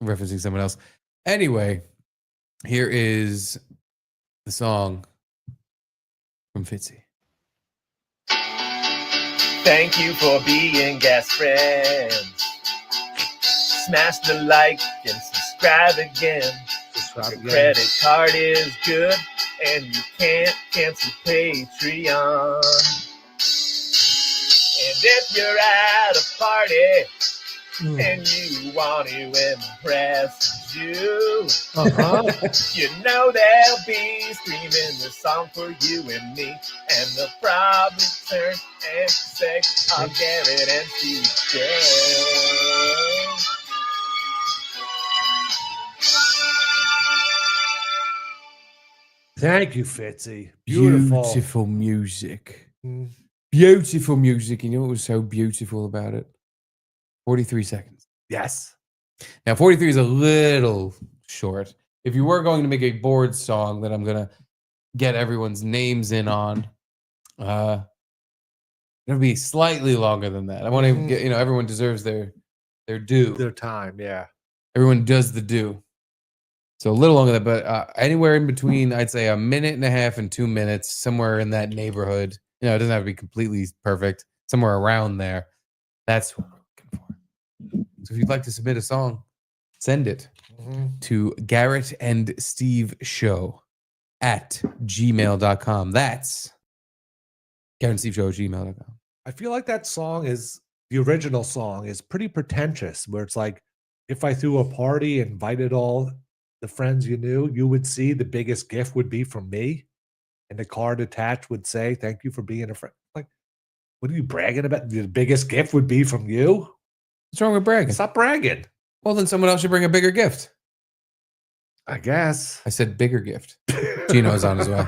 referencing someone else. Anyway, here is the song from Fitzy. Thank you for being guest friends. Smash the like and subscribe again. Your credit card is good and you can't cancel Patreon. And if you're at a party and you want to impress you, you know they'll be screaming the song for you and me, and they'll probably turn and say, "I'm Garrett and Steve." Thank you, Fitzy. Beautiful music. Beautiful music. You know what was so beautiful about it? 43 seconds. Yes. Now, 43 is a little short. If you were going to make a board song that I'm going to get everyone's names in on, it'll be slightly longer than that. I want to get, everyone deserves their due. Their time, yeah. Everyone does the due. So a little longer than that, but anywhere in between, I'd say 1.5 minutes and 2 minutes, somewhere in that neighborhood. You know, it doesn't have to be completely perfect. Somewhere around there. That's what we're looking for. So if you'd like to submit a song, send it to Garrett and Steve Show at gmail.com. That's Garrett and Steve Show at gmail.com. I feel like that song is the original song is pretty pretentious, where it's like, if I threw a party, invited all the friends you knew, you would see the biggest gift would be from me. And the card attached would say, thank you for being a friend. Like, what are you bragging about? The biggest gift would be from you? What's wrong with bragging? Stop bragging. Well, then someone else should bring a bigger gift. I guess. I said bigger gift. Gino's on his way.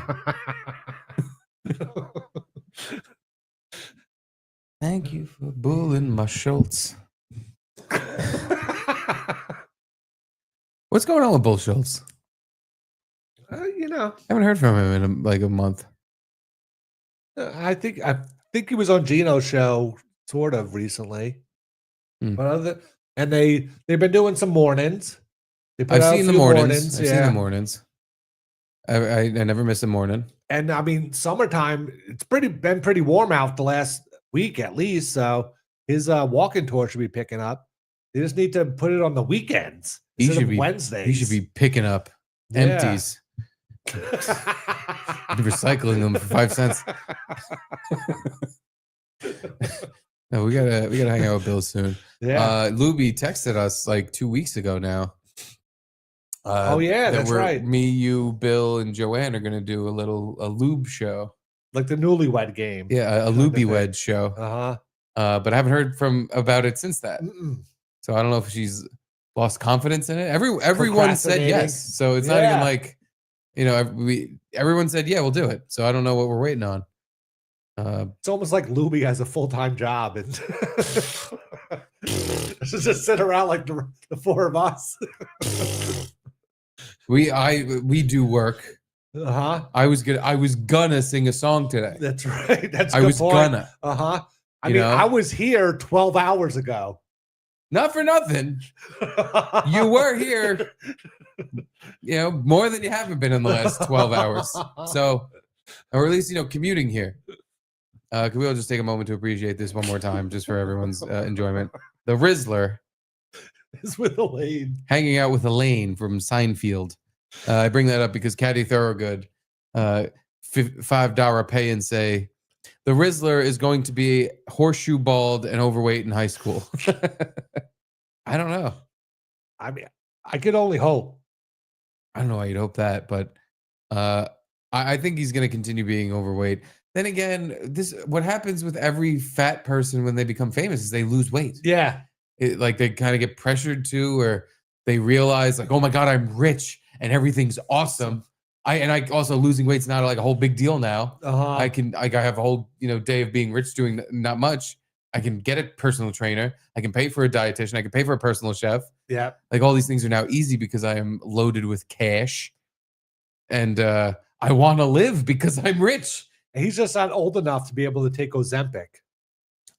Thank you for bullying my Schultz. What's going on with Bull Schultz? You know, I haven't heard from him in like a month. I think he was on Gino's show sort of recently. But they've been doing some mornings. I've seen the mornings. I've seen the mornings. I never miss a morning. And I mean, summertime, it's been pretty warm out the last week at least. So his walking tour should be picking up. They just need to put it on the weekends. He should be Wednesdays. He should be picking up empties. Recycling them for 5 cents. No, we gotta hang out with Bill soon. Yeah. Luby texted us like 2 weeks ago now. That's right. Me, you, Bill, and Joanne are gonna do a lube show. Like the newlywed game. Yeah, a lubey wed show. But I haven't heard about it since that. So I don't know if she's lost confidence in it. Everyone said yes. So it's not even like, you know, everyone said, yeah, we'll do it. So I don't know what we're waiting on. It's almost like Luby has a full-time job and just sit around like the four of us. We do work. I was gonna sing a song today. That's right. That's a I good was point. gonna. I mean, I was here 12 hours ago. Not for nothing. You were here, you know, more than you haven't been in the last 12 hours. So, or at least, you know, commuting here. Can we all just take a moment to appreciate this one more time, just for everyone's enjoyment? The Rizzler is with Elaine. Hanging out with Elaine from Seinfeld. I bring that up because Caddy Thorogood, $5 pay and say, the Rizzler is going to be horseshoe bald and overweight in high school. I don't know. I mean, I could only hope. I don't know why you'd hope that, but I think he's going to continue being overweight. Then again, what happens with every fat person when they become famous is they lose weight. Yeah. Like they kind of get pressured to, or they realize like, oh my God, I'm rich and everything's awesome. I also losing weight's not like a whole big deal now. I have a whole, you know, day of being rich doing not much. I can get a personal trainer. I can pay for a dietitian. I can pay for a personal chef. Yeah. Like all these things are now easy because I am loaded with cash. And I want to live because I'm rich. He's just not old enough to be able to take Ozempic.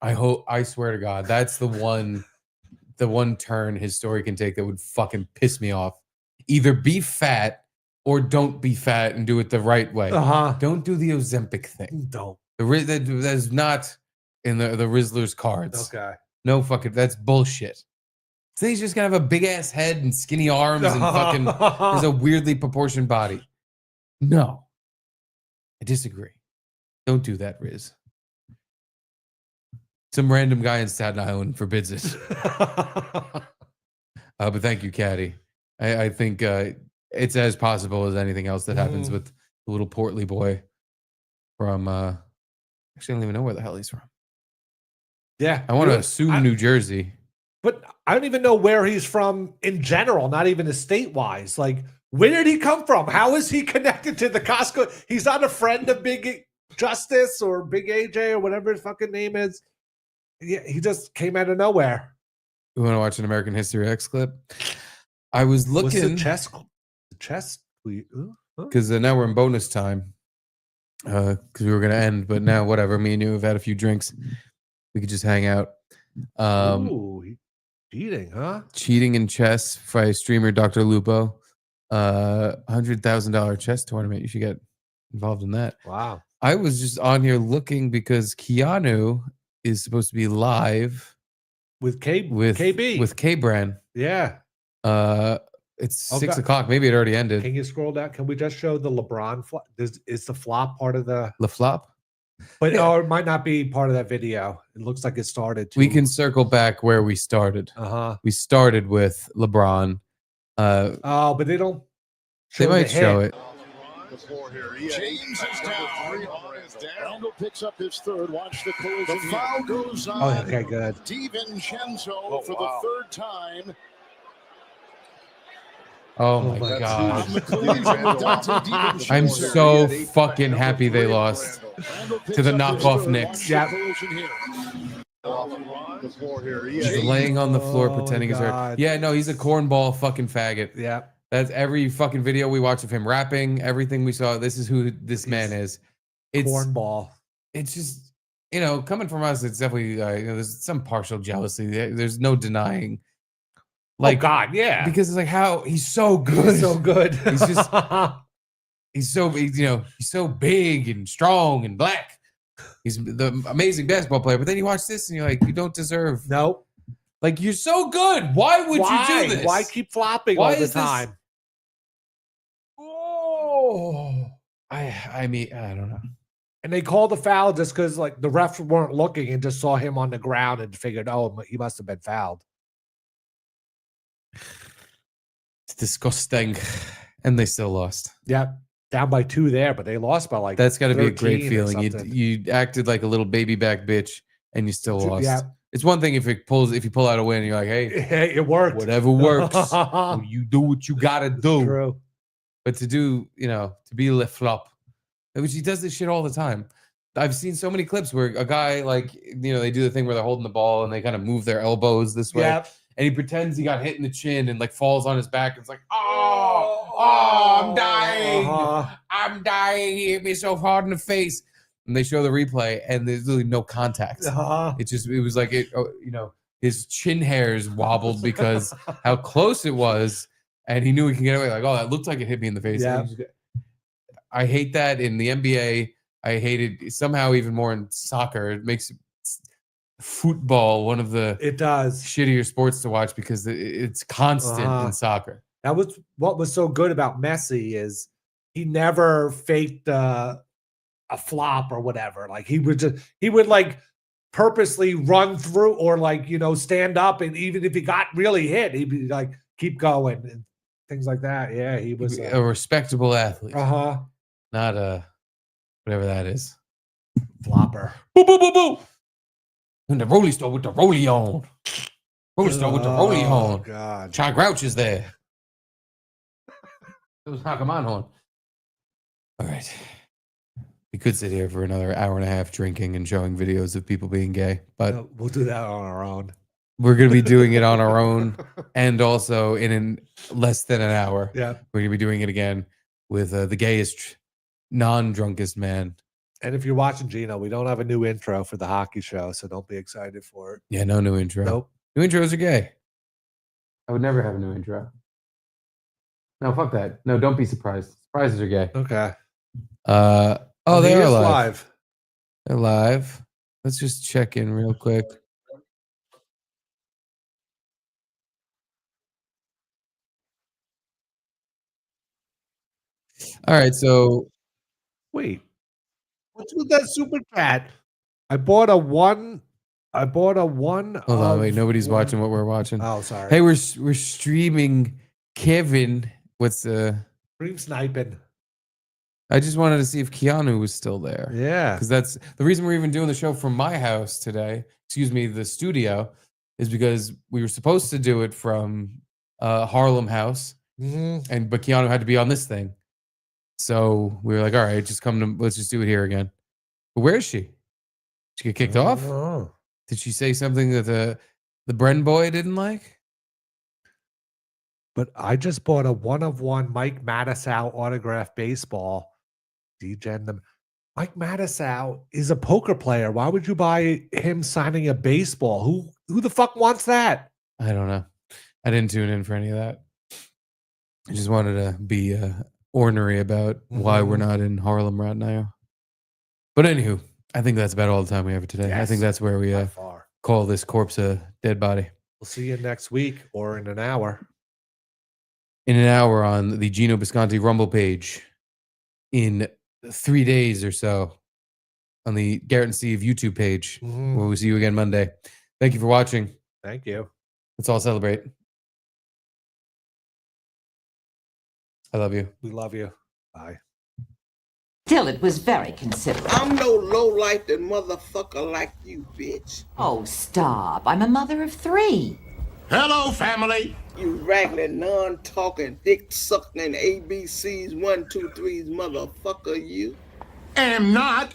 I swear to God, that's the one turn his story can take that would fucking piss me off. Either be fat or don't be fat and do it the right way. Don't do the Ozempic thing. Don't. That's not in the Rizzler's cards. Okay. No fucking, that's bullshit. So he's just gonna have a big ass head and skinny arms and fucking has a weirdly proportioned body. No. I disagree. Don't do that, Riz. Some random guy in Staten Island forbids it. But thank you, Caddy. I think it's as possible as anything else that happens with the little portly boy from actually I don't even know where the hell he's from. Yeah. I want to assume New Jersey. But I don't even know where he's from in general, not even estate-wise. Like, where did he come from? How is he connected to the Costco? He's not a friend of Big Justice or Big AJ or whatever his fucking name is. Yeah, he just came out of nowhere. You want to watch an American History X clip? I was looking. What's the chess? Because now we're in bonus time. Because we were going to end, but now whatever. Me and you have had a few drinks. We could just hang out. Ooh, cheating, huh? Cheating in chess by streamer Dr. Lupo. $100,000 chess tournament. You should get involved in that. Wow. I was just on here looking because Keanu is supposed to be live with KB. With K-Brand. Yeah. It's 6 o'clock. Maybe it already ended. Can you scroll down? Can we just show the LeBron flop? Is the flop part of the flop? But or it might not be part of that video. It looks like it started. We can circle back where we started. We started with LeBron. Oh, but they don't. They might show it. James is down. Randall picks up his third. Watch the collision. The foul goes on. Oh, okay, good. DiVincenzo for the third time. Oh my God. I'm so fucking happy they lost to the knockoff Knicks. Yeah. He's laying on the floor pretending he's hurt. Yeah, no, he's a cornball fucking faggot. Yeah. That's every fucking video we watch of him rapping, everything we saw. This is who this man is. It's cornball. It's just, coming from us, it's definitely, there's some partial jealousy. There's no denying. Like, God, yeah. Because it's like how he's so good. He's so good. He's just, he's so big and strong and black. He's the amazing basketball player. But then you watch this and you're like, you don't deserve. Nope. Like, you're so good. Why would you do this? Why keep flopping all the time? Oh, I mean, I don't know. And they called the foul just because, like, the refs weren't looking and just saw him on the ground and figured, oh, he must have been fouled. It's disgusting. And they still lost. Yeah. Down by 2 there, but they lost by like. That's got to be a great feeling. You acted like a little baby back bitch and you still lost. Yeah. It's one thing if you pull out a win and you're like, hey, it worked. Whatever works. You do what you got to do. True. But to do, to be a flop, which he does this shit all the time. I've seen so many clips where a guy, like, they do the thing where they're holding the ball and they kind of move their elbows this way. Yep. And he pretends he got hit in the chin and like falls on his back. And it's like, I'm dying. I'm dying. He hit me so hard in the face. And they show the replay and there's literally no contact. It was like, his chin hairs wobbled because how close it was. And he knew he could get away. Like, oh, that looked like it hit me in the face. Yeah. I hate that in the NBA. I hate it somehow even more in soccer. It makes football one of the shittier sports to watch because it's constant in soccer. That was what was so good about Messi is he never faked a flop or whatever. Like he would like purposely run through or like, stand up. And even if he got really hit, he'd be like, keep going and things like that. Yeah, he was a respectable athlete. Not whatever that is. Flopper. Boo, boo, boo, boo. And the rollie store with the rollie on. Rollie store with the rollie on. God. Chai Grouch is there. It was Hakaman horn. All right. We could sit here for another hour and a half drinking and showing videos of people being gay, but we'll do that on our own. We're going to be doing it on our own and also in less than an hour. Yeah. We're going to be doing it again with the gayest, non-drunkest man. And if you're watching Gino, we don't have a new intro for the hockey show, so don't be excited for it. Yeah, no new intro. Nope. New intros are gay. I would never have a new intro. No, fuck that. No, don't be surprised. Surprises are gay. Okay. They are live. They're live. Let's just check in real quick. All right, so wait. What's with that super chat? I bought a one. Hold on, wait. Nobody's watching what we're watching. Oh, sorry. Hey, we're streaming Kevin. What's the stream sniping? I just wanted to see if Keanu was still there. Yeah, because that's the reason we're even doing the show from my house today. Excuse me, the studio, is because we were supposed to do it from Harlem house, but Keanu had to be on this thing. So we were like, all right, let's just do it here again. But where is she? Did she get kicked off? Know. Did she say something that the Bren boy didn't like? But I just bought a 1-of-1 Mike Matusow autograph baseball. Degen them. Mike Matusow is a poker player. Why would you buy him signing a baseball? Who the fuck wants that? I don't know. I didn't tune in for any of that. I just wanted to be ornery about why we're not in Harlem right now. But anywho, I think that's about all the time we have for today. I think that's where we call this corpse a dead body. We'll see you next week or in an hour. In an hour on the Gino Bisconti Rumble page. In 3 days or so on the Garrett and Steve YouTube page. Where we'll see you again Monday. Thank you for watching. Thank you. Let's all celebrate. I love you. We love you. Bye. Still, it was very considerate. I'm no low-life-ed motherfucker like you, bitch. Oh, stop. I'm a mother of 3. Hello, family. You raggedy, non-talking, dick-sucking ABCs 1, 2, 3s motherfucker, you. Am not.